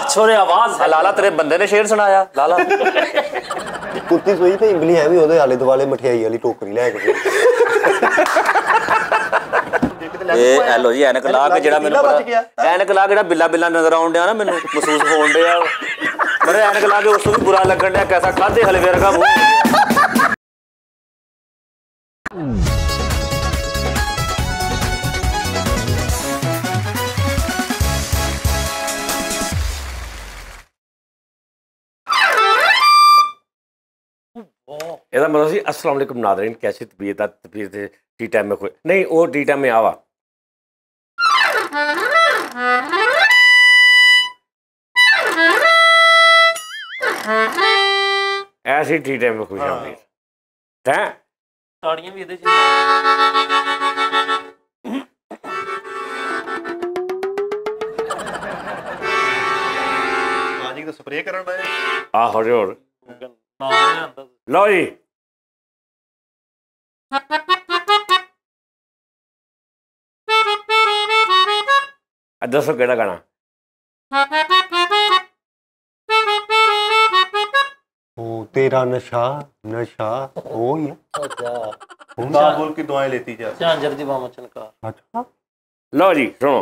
छोरे आवाज लाला तेरे बंदे ने शेर सुनाया लाला कुत्ती सोई ते इमली है भी ओदे आले दुआले मठियाई वाली टोकरी लेके ਇਹ ਐਲੋ ਜੀ ਐਨਕ ਲਾ ਕੇ ਜਿਹੜਾ ਮੈਨੂੰ ਪਤਾ ਐਨਕ ਲਾ ਕੇ ਜਿਹੜਾ ਬਿੱਲਾ ਬਿੱਲਾ ਨਜ਼ਰ ਆਉਣ ਡਿਆ ਨਾ ਮੈਨੂੰ ਮਹਿਸੂਸ ਹੋਣ ਡਿਆ ਮੇਰੇ ਐਨਕ ਲਾ ਕੇ ਉਸ ਤੋਂ ਵੀ ਬੁਰਾ ਲੱਗਣ ਡਿਆ ਕੈਸਾ ਖਾਦੇ ਹਲਵੇ ਵਰਗਾ ਮੂੰਹ ਇਹਦਾ ਮਤਲਬ ਸੀ अस्सलाम वालेकुम नाज़रीन कैसी तबीयत है तबीयत टी टाइम में कोई नहीं वो टी टाइम में आवा ऐसी टी टाइम में खुश हैं ਤਾੜੀਆਂ ਵੀ ਇਹਦੇ ਚ ਹਾਂਜੀ ਤਾਂ ਸਪਰੇਅ ਕਰਨ ਦਾ आ हो रे और ਨਾਮ ਨਹੀਂ ਆਉਂਦਾ लो जी दसो केड़ा गाना ओ तेरा नशा नशा ओ ही है ਅੱਛਾ ना बोल की दुआएं लेती जा ਝਾਂਜਰ ਦੀ ਬਾਵਾਂ ਚਨਕਾਰ अच्छा लो जी सुनो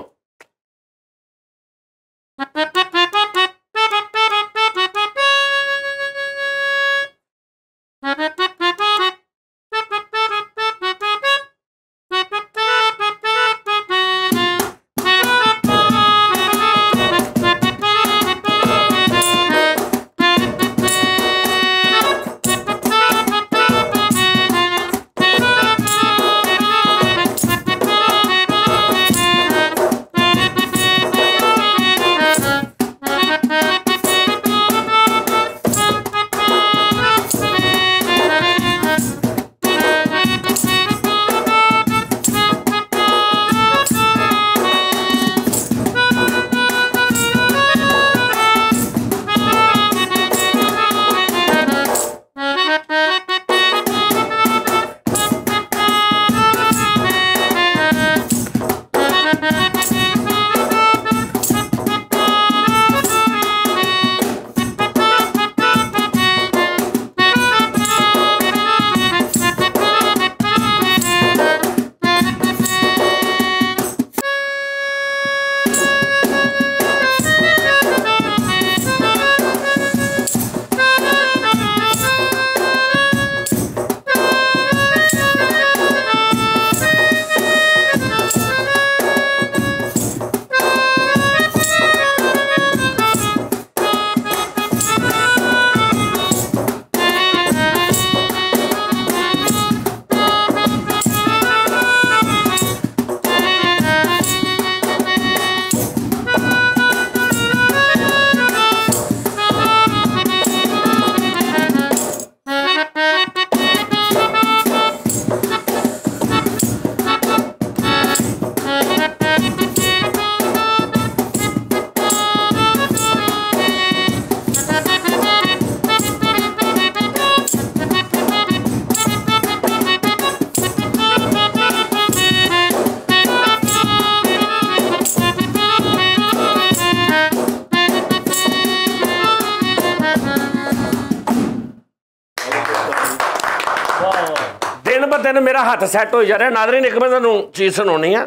दिन ब दिन मेरा हथ सैट हो जा रहा नाज़रीन एक मैं तुहानूं चीज़ सुनाउणी आ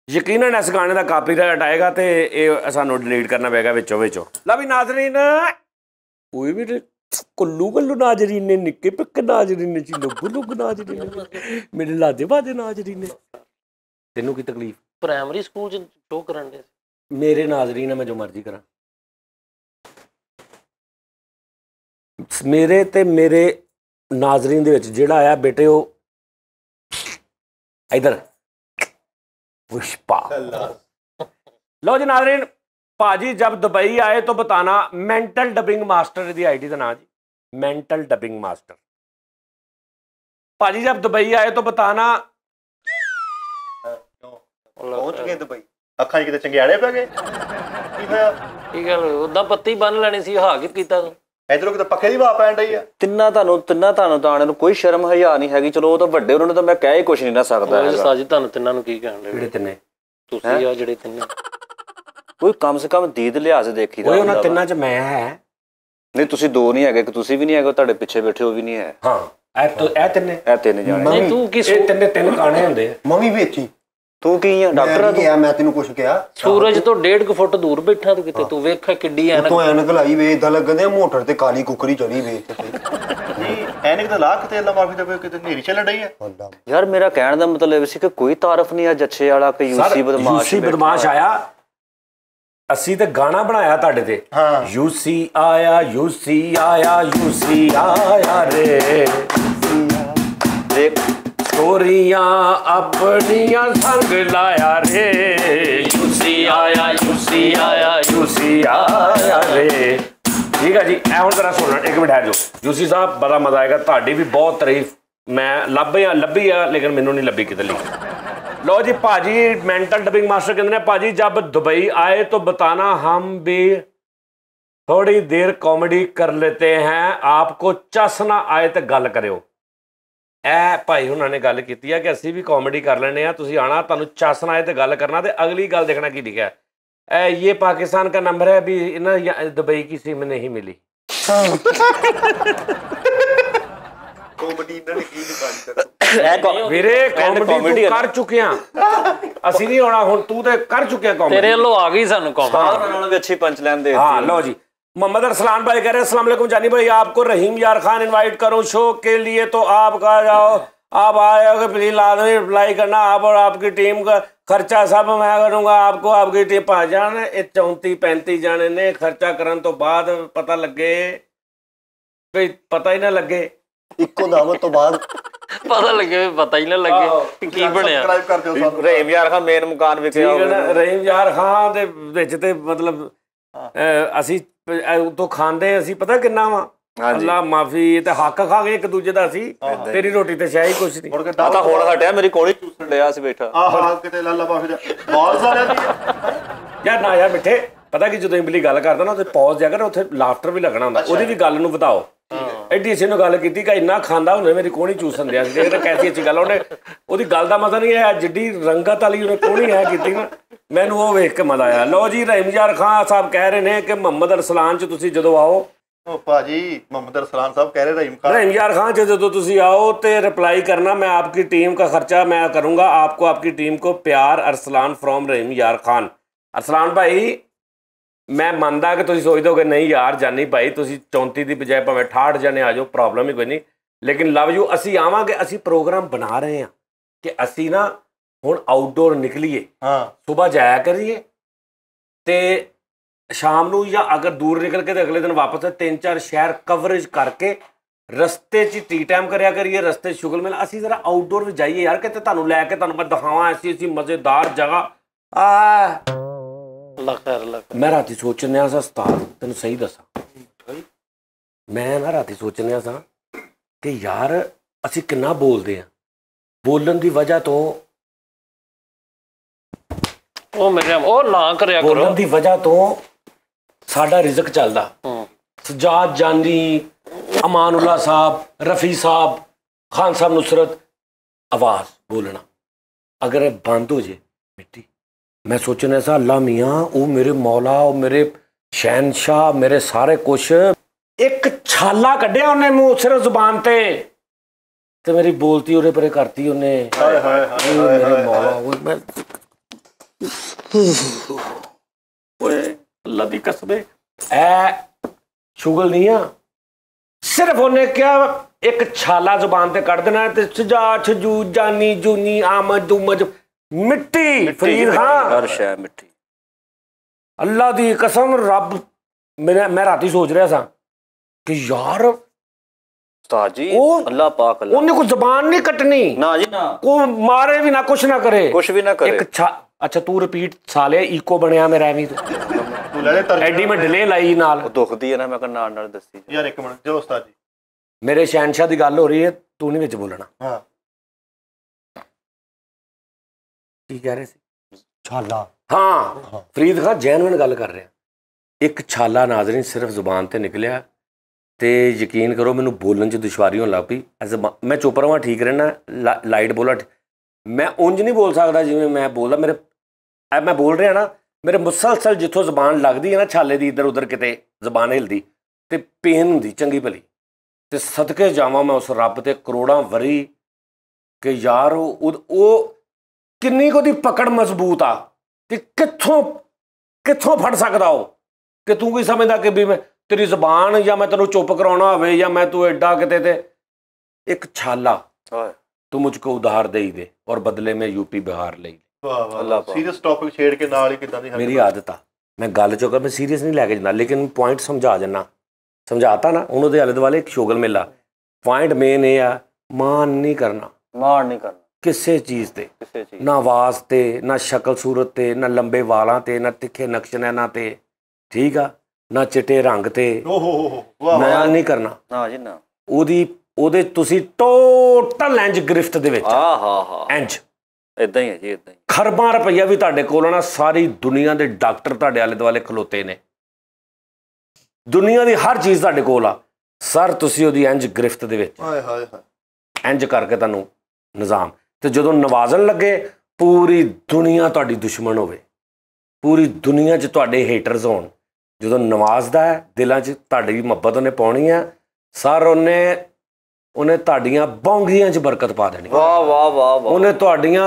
यकीनन इस गाने का कापीराइट आएगा तो ये सानूं डिलीट करना पेगा विचों विचों ला भी नाज़रीन कोई भी कुल्लू कुल्लू नाज़रीन ने निक्के पिक्के नाज़रीन ने लुग लुग नाज़रीन ने मेरे लादे बादे नाज़रीन ने तेनों की तकलीफ ਪ੍ਰਾਇਮਰੀ ਸਕੂਲ ਚ ਸ਼ੋ ਕਰਨ ਦੇ मेरे नाज़रीन है मैं जो मर्जी करा मेरे ते मेरे नाज़रीन दे विच जिहड़ा आया बेटे वो इधर पुष्पा लो जी नाज़रीन भाजी जब दुबई आए तो बताना मेंटल डबिंग मास्टर दी आईडी का नाम जी मेंटल डबिंग मास्टर भाजी जब दुबई आए तो बताना पहुंच गए दुबई ਅੱਖਾਂ 'ਚ ਕਿਤੇ ਚੰਗਿਆੜੇ ਪੈ ਗਏ ਕੀ ਹੋਇਆ ਕੀ ਗੱਲ ਉਦਾਂ ਪੱਤੀ ਬੰਨ ਲੈਣੀ ਸੀ ਹਾ ਕੀ ਕੀਤਾ ਤੂੰ ਇਧਰੋਂ ਕਿਤੇ ਪੱਖੇ ਦੀ ਹਵਾ ਪੈਣ ਡਈ ਆ ਤਿੰਨਾਂ ਤੁਹਾਨੂੰ ਤਾਂ ਆਣੇ ਨੂੰ ਕੋਈ ਸ਼ਰਮ ਹਯਾ ਨਹੀਂ ਹੈਗੀ ਚਲੋ ਉਹ ਤਾਂ ਵੱਡੇ ਉਹਨਾਂ ਨੂੰ ਤਾਂ ਮੈਂ ਕਹਿ ਹੀ ਕੁਛ ਨਹੀਂ ਨਾ ਸਕਦਾ ਸਾਜੀ ਤੁਹਾਨੂੰ ਤਿੰਨਾਂ ਨੂੰ ਕੀ ਕਹਿਣ ਦੇ ਕਿਹੜੇ ਤਿੰਨੇ ਤੁਸੀਂ ਆ ਜਿਹੜੇ ਤਿੰਨੇ ਕੋਈ ਕਮ ਸੇ ਕਮ ਦੀਦ ਲਿਹਾਜ਼ ਦੇਖੀ ਦਾ ਓਏ ਉਹਨਾਂ ਤਿੰਨਾਂ 'ਚ ਮੈਂ ਹੈ ਨਹੀਂ ਤੁਸੀਂ ਦੋ ਨਹੀਂ ਹੈਗੇ, ਤੁਸੀਂ ਵੀ ਨਹੀਂ ਹੈਗੇ, ਤੁਹਾਡੇ ਪਿੱਛੇ ਬੈਠੇ ਉਹ ਵੀ ਨਹੀਂ ਹੈ। ਹਾਂ ਇਹ ਤਿੰਨੇ ਇਹ ਤਿੰਨ ਜਾਣੇ। ਨਹੀਂ ਤੂੰ ਕੀ ਇਹ ਤਿੰਨ ਕਾਣੇ ਹੁੰਦੇ ਆ। ਮੰਮੀ ਵੇਚੀ ਤੂੰ ਕੀ ਆ ਡਾਕਟਰ ਆ ਤੂੰ? ਮੈਂ ਤੈਨੂੰ ਕੁਛ ਕਿਹਾ? ਸੂਰਜ ਤੋਂ 1.5 ਫੁੱਟ ਦੂਰ ਬੈਠਾ ਤੂੰ ਕਿਤੇ, ਤੂੰ ਵੇਖ ਕਿੱਡੀ ਐਨਕ। ਤੂੰ ਐਨਕ ਲਾਈ ਵੇ ਇਦਾਂ ਲੱਗਦੇ ਆ ਮੋਟਰ ਤੇ ਕਾਲੀ ਕੁੱਕਰੀ ਚੜੀ ਵੇ ਨਹੀਂ ਐਨਕ ਤਾਂ ਲਾ ਕਿਤੇ ਅੱਲਾ ਮਾਫੀ ਦੇਵੇ, ਕਿਤੇ ਨੇਰੀ ਚੱਲਣ ਡਈ ਹੈ। ਯਾਰ ਮੇਰਾ ਕਹਿਣ ਦਾ ਮਤਲਬ ਸੀ ਕਿ ਕੋਈ ਤਾਰਫ ਨਹੀਂ ਆ ਜੱਛੇ ਵਾਲਾ ਕਿ ਯੂਸੀ ਬਦਮਾਸ਼ ਆਇਆ। ਅਸੀਂ ਤੇ ਗਾਣਾ ਬਣਾਇਆ ਤੁਹਾਡੇ ਤੇ। ਹਾਂ ਯੂਸੀ ਆਇਆ ਯੂਸੀ ਆਇਆ ਯੂਸੀ ਆਇਆ ਰੇ, ਦੇਖ ਸਟੋਰੀਆਂ ਆਪਣੀਆਂ ਸੰਗ ਲਾਇਆ ਰੇ, ਯੂਸੀ ਆਇਆ ਯੂਸੀ ਆਇਆ ਯੂਸੀ ਆਇਆ ਰੇ। ਠੀਕ ਹੈ ਜੀ, ਇਹ ਹੁਣ ਜ਼ਰਾ ਸੁਣੋ, ਇੱਕ ਮਿੰਟ ਹੈ ਜੋ ਯੂਸੀ ਸਾਹਿਬ ਬੜਾ ਮਜ਼ਾ ਆਏਗਾ। ਤੁਹਾਡੀ ਵੀ ਬਹੁਤ ਤਾਰੀਫ ਮੈਂ ਲੱਭੀ ਆ ਲੇਕਿਨ ਮੈਨੂੰ ਨਹੀਂ ਲੱਭੀ ਕਿਤੇ ਲਿਖੀ। लो जी पाजी मेंटल डबिंग मास्टर कहते हैं पाजी जब दुबई आए तो बताना हम भी थोड़ी देर कॉमेडी कर लेते हैं, आपको चस ना आए तो गल करो। ए भाई उन्होंने गल की है कि असी भी कॉमेडी कर लेने हैं, तुसी आना, तुहानू चस ना आए तो गल करना। तो अगली गल देखना की लिखा है, ये पाकिस्तान का नंबर है, अभी ना दुबई की सिम नहीं मिली। ਵੀਰੇ ਕਾਮੇਡੀ ਕਰ ਚੁੱਕੇ ਆ ਅਸੀਂ, ਨਹੀਂ ਹੋਣਾ ਹੁਣ, ਤੂੰ ਤੇ ਕਰ ਚੁੱਕਿਆ ਕਾਮੇਡੀ, ਤੇਰੇ ਵੱਲੋਂ ਆ ਗਈ ਸਾਨੂੰ ਕਾਮੇਡੀ। उन्होंने भी अच्छी पंच लाइन दे। हाँ लो जी, मोहम्मद अरसलान भाई कह रहे हैं अस्सलाम वालेकुम जानी भाई, आपको रहीम यार खान इनवाइट करूं शो के लिए तो आप कहा जाओ, आप आए प्लीज लाजमी रिप्लाई करना, आप और आपकी टीम का खर्चा सब मैं करूंगा, आपको आपकी टीम 5 जाने 34-35 जाने ने खर्चा करने तो बाद पता लगे, पता ही ना लगे ਇੱਕੋ ਦਾਵਤ ਤੋਂ ਬਾਅਦ ਪਤਾ ਲੱਗੇ, ਪਤਾ ਹੀ ਨਾ ਲੱਗੇ ਕੀ ਬਣਿਆ। ਸਬਸਕ੍ਰਾਈਬ ਕਰ ਦਿਓ ਸਾਨੂੰ। ਰਹੀਮ ਯਾਰ ਖਾਨ ਮੇਨ ਮਕਾਨ ਵਿਕਿਆ ਹੋਵੇ। ਰਹੀਮ ਯਾਰ ਖਾਨ ਦੇ ਵਿੱਚ ਤੇ ਮਤਲਬ ਅਸੀਂ ਉਤੋਂ ਖਾਂਦੇ ਅਸੀਂ ਪਤਾ ਕਿੰਨਾ ਵਾ, ਅੱਲਾ ਮਾਫੀ, ਤੇ ਹੱਕ ਖਾ ਗਏ ਇੱਕ ਦੂਜੇ ਦਾ ਅਸੀਂ, ਤੇਰੀ ਰੋਟੀ ਤੇ ਸ਼ਾਇਦ ਕੁਛ ਨਹੀਂ। ਮੁੜ ਕੇ ਆ ਤਾਂ ਹੁਣ ਹਟਿਆ, ਮੇਰੀ ਕੋਲੀ ਚੂਸਣ ਡਿਆ ਸੀ ਬੈਠਾ। ਆਹ ਕਿਤੇ ਲੱਲਾ ਮਾਫੀ ਦਾ ਬਾਲ ਸਾਰਿਆਂ ਦੀ ਯਾਰ ਨਾ ਯਾਰ ਮਿੱਠੇ, ਪਤਾ ਕਿ ਜਦੋਂ ਇੰਬਲੀ ਗੱਲ ਕਰਦਾ ਨਾ ਉੱਥੇ ਪੌਜ਼ ਜਾ ਕਰ, ਉੱਥੇ ਲਾਫਟਰ ਵੀ ਲੱਗਣਾ ਹੁੰਦਾ, ਉਹਦੀ ਵੀ ਗੱਲ ਨੂੰ ਵਧਾਓ। ਐਡੀ ਅਸੀਂ ਨੂੰ ਗੱਲ ਕੀਤੀ ਕਿ ਇੰਨਾ ਖਾਂਦਾ ਉਹਨੇ ਮੇਰੀ ਕੋਹਣੀ ਚੂਸਣ ਦਿਆ ਸੀ, ਦੇਖਦਾ ਕੈਸੀ ਅੱਛੀ ਗੱਲ, ਉਹਨੇ ਉਹਦੀ ਗੱਲ ਦਾ ਮਜ਼ਾ ਨਹੀਂ ਆਇਆ, ਜਿੱਡੀ ਰੰਗਤ ਵਾਲੀ ਉਹਨੇ ਕੋਹਣੀ ਹੈ ਕੀਤੀ ਨਾ, ਮੈਨੂੰ ਉਹ ਵੇਖ ਕੇ ਮਜ਼ਾ ਆਇਆ। ਲਓ ਜੀ, ਰਹੀਮ ਯਾਰ ਖਾਨ ਸਾਹਿਬ ਕਹਿ ਰਹੇ ਨੇ ਕਿ ਮੁਹੰਮਦ ਅਰਸਲਾਨ 'ਚ ਤੁਸੀਂ ਜਦੋਂ ਆਓ, ਉਹ ਭਾਜੀ ਮੁਹੰਮਦ ਅਰਸਲਾਨ ਸਾਹਿਬ ਕਹਿ ਰਹੇ रहीम यार खान ਜਦੋਂ ਤੁਸੀਂ आओ तो रिप्लाई करना, मैं आपकी टीम का खर्चा मैं करूंगा, आपको आपकी टीम को प्यार, अरसलान फ्रॉम रहीम यार खान। अरसलान भाई मैं ਮੰਨਦਾ ਕਿ ਤੁਸੀਂ ਸੋਚਦੇ ਹੋ ਕਿ ਨਹੀਂ ਯਾਰ ਜਾਨੀ ਭਾਈ ਤੁਸੀਂ 34 ਦੀ ਬਜਾਏ ਭਾਵੇਂ 68 ਜਾਣੇ ਆ ਜਾਓ, ਪ੍ਰੋਬਲਮ ਹੀ ਕੋਈ ਨਹੀਂ, ਲੇਕਿਨ ਲਵ ਯੂ। ਅਸੀਂ ਆਵਾਂਗੇ, ਅਸੀਂ ਪ੍ਰੋਗਰਾਮ ਬਣਾ ਰਹੇ ਹਾਂ ਕਿ ਅਸੀਂ ਨਾ ਹੁਣ ਆਊਟਡੋਰ ਨਿਕਲੀਏ, ਹਾਂ ਸੁਬਾਹ ਜਾਇਆ ਕਰੀਏ ਤੇ ਸ਼ਾਮ ਨੂੰ, ਜਾਂ ਅਗਰ ਦੂਰ ਨਿਕਲ ਕੇ ਤੇ ਅਗਲੇ ਦਿਨ ਵਾਪਸ 3-4 ਸ਼ਹਿਰ ਕਵਰੇਜ ਕਰਕੇ ਰਸਤੇ 'ਚ ਟੀ ਟਾਈਮ ਕਰਿਆ ਕਰੀਏ, ਰਸਤੇ 'ਚ ਸ਼ੁਗਲ ਮਿਲ, ਅਸੀਂ ਜ਼ਰਾ ਆਊਟਡੋਰ ਵੀ ਜਾਈਏ ਯਾਰ, ਕਿਤੇ ਤੁਹਾਨੂੰ ਲੈ ਕੇ ਤੁਹਾਨੂੰ ਮੈਂ ਦਿਖਾਵਾਂ ਐਸੀ ਮਜ਼ੇਦਾਰ ਜਗ੍ਹਾ। ਮੈਂ ਰਾਤੀ ਸੋਚਣਿਆ ਸਾਂ ਉਸਤਾਦ, ਤੈਨੂੰ ਸਹੀ ਦੱਸਾਂ, ਮੈਂ ਨਾ ਰਾਤੀ ਸੋਚਣਿਆ ਸਾਂ ਕਿ ਯਾਰ ਅਸੀਂ ਕਿੰਨਾ ਬੋਲਦੇ ਆ, ਬੋਲਣ ਦੀ ਵਜ੍ਹਾ ਤੋਂ, ਉਹ ਮੇਰੇ ਉਹ ਨਾ ਕਰਿਆ ਕਰੋ, ਬੋਲਣ ਦੀ ਵਜ੍ਹਾ ਤੋਂ ਸਾਡਾ ਰਿਜ਼ਕ ਚੱਲਦਾ। ਸਜਾਦ ਜਾਨੀ, ਅਮਾਨੁੱਲਾ ਸਾਹਿਬ, ਰਫੀ ਸਾਹਿਬ, ਖਾਨ ਸਾਹਿਬ ਨੁਸਰਤ, ਆਵਾਜ਼ ਬੋਲਣਾ ਅਗਰ ਇਹ ਬੰਦ ਹੋ ਜੇ ਮਿੱਟੀ, मैं सोचने सा अल्लाह मियाँ वो मेरे मौला, वो मेरे शहनशाह, मेरे सारे कुछ, एक छाला कढ़िया उन्हें मुंह सिर्फ जुबान ते मेरी बोलती उरे परे करती उन्हें, मेरे मौला वो मैं अल्लाह दी कसम ऐ शुगल नहीं आ, सिर्फ उन्हें क्या एक छाला जुबान ते कढ़ देना ते सजा छजू जानी जूनी आमद दुमज मिट्टी फरीद। हाँ मिट्टी, अल्लाह दी कसम रब, मैं राती सोच रहा था कि यार उस्ताद जी अल्लाह पाक, अल्लाह उन्हें कोई जुबान नहीं कटनी ना जी ना, को मारे भी ना कुछ ना करे, कुछ भी ना करे। एक अच्छा तू रिपीट साले इको बनया मेरा भी तू ले ले एडी में डिले लाई नाल दुखदी है ना, मैं नाल नाल दसी यार। एक मिनट जो उस्ताद जी, मेरे शहनशाह की गल हो रही है, तू नहीं विच बोलना। हाँ की कह रहे थे? छाला। हाँ फरीद खान जैनवन गल कर रहे हैं, एक छाला नाज़रीन सिर्फ जुबान ते निकलिया ते यकीन करो मैनू बोलन च दुश्वारी होने लग पई। मैं चुप रहा ठीक रहना, लाइट बोला, मैं उंज नहीं बोल सकता जिवें मैं बोलदा, मेरे मैं बोल रहा ना, ਮੇਰੇ ਮੁਸਲਸਲ ਜਿੱਥੋਂ ਜ਼ਬਾਨ ਲੱਗਦੀ ਹੈ ਨਾ ਛਾਲੇ ਦੀ ਇੱਧਰ ਉੱਧਰ ਕਿਤੇ ਜ਼ਬਾਨ ਹਿਲਦੀ ਤੇ ਪੇਨ ਹੁੰਦੀ ਚੰਗੀ ਭਲੀ, ਤੇ ਸਦਕੇ ਜਾਵਾਂ ਮੈਂ ਉਸ ਰੱਬ ਤੇ ਕਰੋੜਾਂ ਵਰੀ ਕਿ ਯਾਰ ਉਹ ਕਿੰਨੀ ਕੁ ਉਹਦੀ ਪਕੜ ਮਜ਼ਬੂਤ ਆ ਕਿ ਕਿੱਥੋਂ ਫੜ ਸਕਦਾ ਉਹ, ਕਿ ਤੂੰ ਕੀ ਸਮਝਦਾ ਕਿ ਵੀ ਮੈਂ ਤੇਰੀ ਜ਼ਬਾਨ ਜਾਂ ਮੈਂ ਤੈਨੂੰ ਚੁੱਪ ਕਰਾਉਣਾ ਹੋਵੇ ਜਾਂ ਮੈਂ ਤੂੰ ਐਡਾ ਕਿਤੇ ਤੇ ਇੱਕ ਛਾਲਾ ਤੂੰ ਮੁਝ ਕੋ ਉਧਾਰ ਦੇ ਦੇ ਔਰ ਬਦਲੇ ਮੈਂ यूपी बिहार ले। ਵਾਹ ਵਾਹ ਸੀਰੀਅਸ ਟੌਪਿਕ ਛੇੜ ਕੇ ਨਾਲ ਹੀ ਕਿਦਾਂ ਦੀ ਮੇਰੀ ਆਦਤ ਆ, ਮੈਂ ਗੱਲ ਚੋਂ ਕਰ ਮੈਂ ਸੀਰੀਅਸ ਨਹੀਂ ਲੈ ਕੇ ਜਾਂਦਾ, ਲੇਕਿਨ ਪੁਆਇੰਟ ਸਮਝਾ ਜੰਨਾ, ਸਮਝਾਤਾ ਨਾ ਹੁਣ ਉਹਦੇ ਆਲੇ ਦੁਆਲੇ ਇੱਕ ਸ਼ੋਗਲ ਮੇਲਾ। ਪੁਆਇੰਟ ਮੇਨ ਇਹ ਆ, ਮਾਣ ਨਹੀਂ ਕਰਨਾ ਕਿਸੇ ਚੀਜ਼ ਤੇ, ਨਾ ਆਵਾਜ਼ ਤੇ, ਨਾ ਸ਼ਕਲ ਸੂਰਤ ਤੇ, ਨਾ ਲੰਬੇ ਵਾਲਾਂ ਤੇ, ਨਾ ਤਿੱਖੇ ਨਕਸ਼ਨੈਨਾਂ ਤੇ, ਠੀਕ ਆ, ਨਾ ਚਿੱਟੇ ਰੰਗ ਤੇ, ਮਾਣ ਨਹੀਂ ਕਰਨਾ ਨਾ ਜੀ ਨਾ। ਉਹਦੇ ਤੁਸੀਂ ਟੋਟਲ ਇੰਜ ਗ੍ਰਿਫਤ ਦੇ ਵਿੱਚ ਇੰਜ ਇਦਾਂ ਹੀ ਹੈ ਜੀ, ਇਦਾਂ ਹੀ ਖਰਬਾਂ ਰੁਪਈਆ ਵੀ ਤੁਹਾਡੇ ਕੋਲ ਨਾ, ਸਾਰੀ ਦੁਨੀਆ ਦੇ ਡਾਕਟਰ ਤੁਹਾਡੇ ਆਲੇ ਦੁਆਲੇ ਖਲੋਤੇ ਨੇ, ਦੁਨੀਆ ਦੀ ਹਰ ਚੀਜ਼ ਤੁਹਾਡੇ ਕੋਲ ਆ ਸਰ, ਤੁਸੀਂ ਉਹਦੀ ਇੰਜ ਗ੍ਰਿਫਤ ਦੇ ਵਿੱਚ ਇੰਜ ਕਰਕੇ ਤੁਹਾਨੂੰ ਨਿਜ਼ਾਮ, ਤੇ ਜਦੋਂ ਨਵਾਜ਼ਣ ਲੱਗੇ ਪੂਰੀ ਦੁਨੀਆ ਤੁਹਾਡੀ ਦੁਸ਼ਮਣ ਹੋਵੇ, ਪੂਰੀ ਦੁਨੀਆ 'ਚ ਤੁਹਾਡੇ ਹੇਟਰਸ ਹੋਣ, ਜਦੋਂ ਨਵਾਜ਼ਦਾ ਹੈ ਦਿਲਾਂ 'ਚ ਤੁਹਾਡੀ ਮੁਹੱਬਤ ਉਹਨੇ ਪਾਉਣੀ ਆ ਸਰ, ਉਹਨੇ ਤੁਹਾਡੀਆਂ ਬੌਂਗੀਆਂ 'ਚ ਬਰਕਤ ਪਾ ਦੇਣੀ। ਵਾਹ ਵਾਹ ਵਾਹ ਵਾਹ। ਉਹਨੇ ਤੁਹਾਡੀਆਂ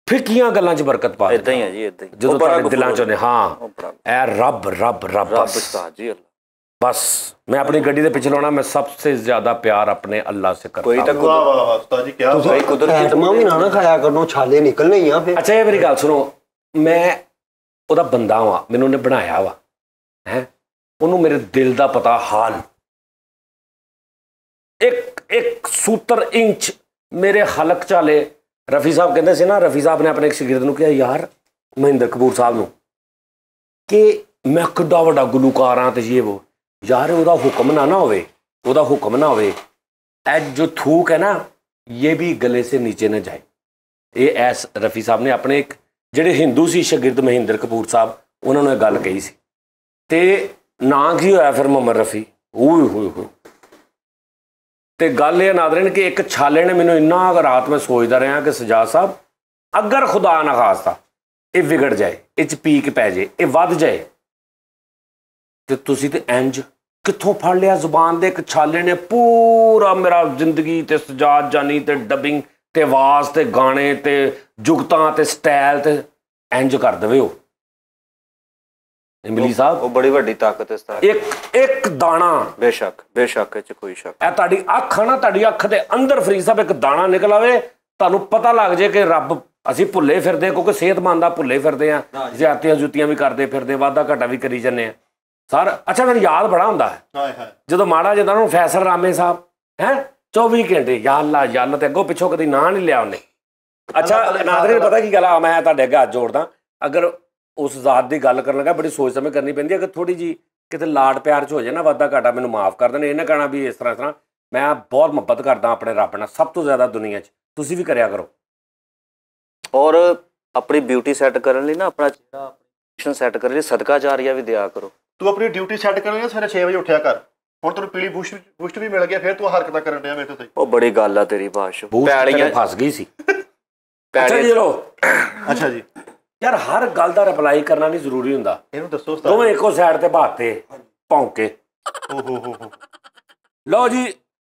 ਫਿੱਕੀਆਂ ਗੱਲਾਂ 'ਚ ਬਰਕਤ ਪਾ ਦੇਣੀ। ਇਦਾਂ ਹੀ ਹੈ ਜੀ, ਇਦਾਂ ਹੀ ਜਦੋਂ ਤੁਹਾਡੇ ਦਿਲਾਂ 'ਚ ਉਹਨੇ ਹਾਂ ਐ ਰੱਬ ਰੱਬ ਰੱਬ ਜੀ बस मैं अपनी गड्डी के पीछे लाना, मैं सबसे ज्यादा प्यार अपने अल्लाह से करता हूं। ना खाया करो, छाले निकलने ही फिर। अच्छा ये मेरी गल सुनो, मैं ओदा बंदा वा, मैनू उन्हें बनाया वा है, उन्होंने मेरे दिल का पता हाल, एक सूत्र इंच मेरे हलक चाले। रफी साहब कहते से ना, रफी साहब ने अपने एक शागिर्द नूं कहा यार महेंद्र कपूर साहब नूं कि मैं किड्डा वड्डा गुलूकार हाँ ते ये वो, यार ਉਹਦਾ ਹੁਕਮ ਨਾ ਹੋਵੇ, ਉਹਦਾ ਹੁਕਮ ਨਾ ਹੋਵੇ, ਇਹ ਜੋ ਥੂਕ ਹੈ ਨਾ ਇਹ ਵੀ ਗਲੇ ਸੇ ਨੀਚੇ ਨਾ ਜਾਏ। ਇਹ ਐਸ ਰਫੀ ਸਾਹਿਬ ਨੇ ਆਪਣੇ ਇੱਕ ਜਿਹੜੇ ਹਿੰਦੂ ਸੀ ਸ਼ਾਗਿਰਦ ਮਹਿੰਦਰ ਕਪੂਰ ਸਾਹਿਬ, ਉਹਨਾਂ ਨੂੰ ਇਹ ਗੱਲ ਕਹੀ ਸੀ, ਤੇ ਨਾਂ ਕੀ ਹੋਇਆ ਫਿਰ ਮੁਹੰਮਦ ਰਫੀ। ਓਏ ਹੋਏ ਹੋਏ। ਤੇ ਗੱਲ ਇਹ ਨਾਜ਼ਰੀਨ ਕਿ ਇੱਕ ਛਾਲੇ ਨੇ ਮੈਨੂੰ ਇੰਨਾ ਰਾਤ ਮੈਂ ਸੋਚਦਾ ਰਿਹਾ ਕਿ ਸਜਾਦ ਸਾਹਿਬ ਅਗਰ ਖੁਦਾ ਨਾ ਖਾਸਤਾ ਇਹ ਵਿਗੜ ਜਾਏ, ਇਹ 'ਚ ਪੀਕ ਪੈ ਜਾਏ, ਇਹ ਵੱਧ ਜਾਏ, ਤੇ ਤੁਸੀਂ ਤੇ ਇੰਜ ਕਿੱਥੋਂ ਫੜ ਲਿਆ ਜ਼ੁਬਾਨ ਦੇ ਇੱਕ ਛਾਲੇ ਨੇ ਪੂਰਾ ਮੇਰਾ ਜ਼ਿੰਦਗੀ ਤੇ ਸਜਾਦ ਜਾਨੀ ਤੇ ਡਬਿੰਗ ਤੇ ਆਵਾਜ਼ ਤੇ ਗਾਣੇ ਤੇ ਜੁਗਤਾਂ ਤੇ ਸਟਾਈਲ ਤੇ ਇੰਜ ਕਰ ਦੇਵੇ। ਉਹ ਇਮਲੀ ਸਾਹਿਬ ਉਹ ਬੜੀ ਵੱਡੀ ਤਾਕਤ ਇਸ ਤਰ੍ਹਾਂ, ਇੱਕ ਦਾਣਾ, ਬੇਸ਼ੱਕ ਇਹ 'ਚ ਕੋਈ ਸ਼ੱਕ, ਇਹ ਤੁਹਾਡੀ ਅੱਖ ਆ ਨਾ, ਤੁਹਾਡੀ ਅੱਖ ਦੇ ਅੰਦਰ ਫਰੀਦ ਸਾਹਿਬ ਇੱਕ ਦਾਣਾ ਨਿਕਲ ਆਵੇ, ਤੁਹਾਨੂੰ ਪਤਾ ਲੱਗ ਜੇ ਕਿ ਰੱਬ, ਅਸੀਂ ਭੁੱਲੇ ਫਿਰਦੇ ਕਿਉਂਕਿ ਸਿਹਤਮੰਦ ਆ, ਭੁੱਲੇ ਫਿਰਦੇ ਆ, ਜ਼ਿਆਦਤੀਆਂ ਜੁੱਤੀਆਂ ਵੀ ਕਰਦੇ ਫਿਰਦੇ, ਵਾਧਾ ਘਾਟਾ ਵੀ ਕਰੀ ਜਾਂਦੇ ਆ ਸਰ। ਅੱਛਾ ਮੈਨੂੰ ਯਾਦ ਬੜਾ ਹੁੰਦਾ ਹੈ ਜਦੋਂ ਮਾੜਾ ਜਿਹਾ ਉਹਨੂੰ ਫੈਸਲ ਰਾਮੇ ਸਾਹਿਬ ਹੈ 24 ਘੰਟੇ ਯਾ ਅੱਲਾ ਤੇ ਅੱਗੋਂ ਪਿੱਛੋਂ ਕਦੀ ਨਾਂ ਨਹੀਂ ਲਿਆ ਉਹਨੇ। ਅੱਛਾ ਨਾਜ਼ਰੀਨ ਪਤਾ ਕੀ ਗੱਲ ਆ, ਮੈਂ ਤੁਹਾਡੇ ਅੱਗੇ ਹੱਥ ਜੋੜਦਾ, ਅਗਰ ਉਸ ਜ਼ਾਤ ਦੀ ਗੱਲ ਕਰਨ ਲੱਗਾ ਬੜੀ ਸੋਚ ਸਮਝ ਕਰਨੀ ਪੈਂਦੀ, ਅਗਰ ਥੋੜੀ ਜੀ ਕਿਤੇ ਲਾਡ ਪਿਆਰ 'ਚ ਹੋ ਜਾਏ ਨਾ ਵਾਧਾ ਘਾਟਾ, ਮੈਨੂੰ ਮਾਫ ਕਰ ਦੇਣ, ਇਹ ਨਾ ਕਹਿਣਾ ਵੀ ਇਸ ਤਰ੍ਹਾਂ ਮੈਂ ਬਹੁਤ ਮੁਹੱਬਤ ਕਰਦਾ ਆਪਣੇ ਰੱਬ ਨਾਲ ਸਭ ਤੋਂ ਜ਼ਿਆਦਾ ਦੁਨੀਆ 'ਚ, ਤੁਸੀਂ ਵੀ ਕਰਿਆ ਕਰੋ। ਔਰ ਆਪਣੀ ਬਿਊਟੀ ਸੈੱਟ ਕਰਨ ਲਈ ਨਾ, ਆਪਣਾ ਚਿਹਰਾ ਸੈੱਟ ਕਰਨ ਲਈ ਸਦਕਾ ਜਾਰੀਆ ਵੀ ਦਿਆ ਕਰੋ। ਤੂੰ ਆਪਣੀ ਡਿਊਟੀ ਸੈੱਟ ਕਰਨੀ ਹੈ, ਸਵੇਰੇ 6 ਵਜੇ ਉੱਠਿਆ ਕਰ। ਹੁਣ ਤੈਨੂੰ ਪੀਲੀ ਬੂਸਟ ਵੀ ਮਿਲ ਗਿਆ, ਫਿਰ ਤੂੰ ਹਰਕਤਾਂ ਕਰਨ ਡਿਆ ਮੇਰੇ ਤੋਂ। ਉਹ ਬੜੀ ਗੱਲ ਆ ਤੇਰੀ ਬਾਸ਼, ਪੈਲੀਆਂ ਫਸ ਗਈ ਸੀ। ਅੱਛਾ ਜੀ ਚਲੋ, ਅੱਛਾ ਜੀ ਯਾਰ ਹਰ ਗੱਲ ਦਾ ਰਿਪਲਾਈ ਕਰਨਾ ਨਹੀਂ ਜ਼ਰੂਰੀ ਹੁੰਦਾ, ਇਹਨੂੰ ਦੱਸੋ। ਦੋਵੇਂ ਇੱਕੋ ਸਾਈਡ ਤੇ ਬਾਤੇ ਭੌਂਕੇ। लो जी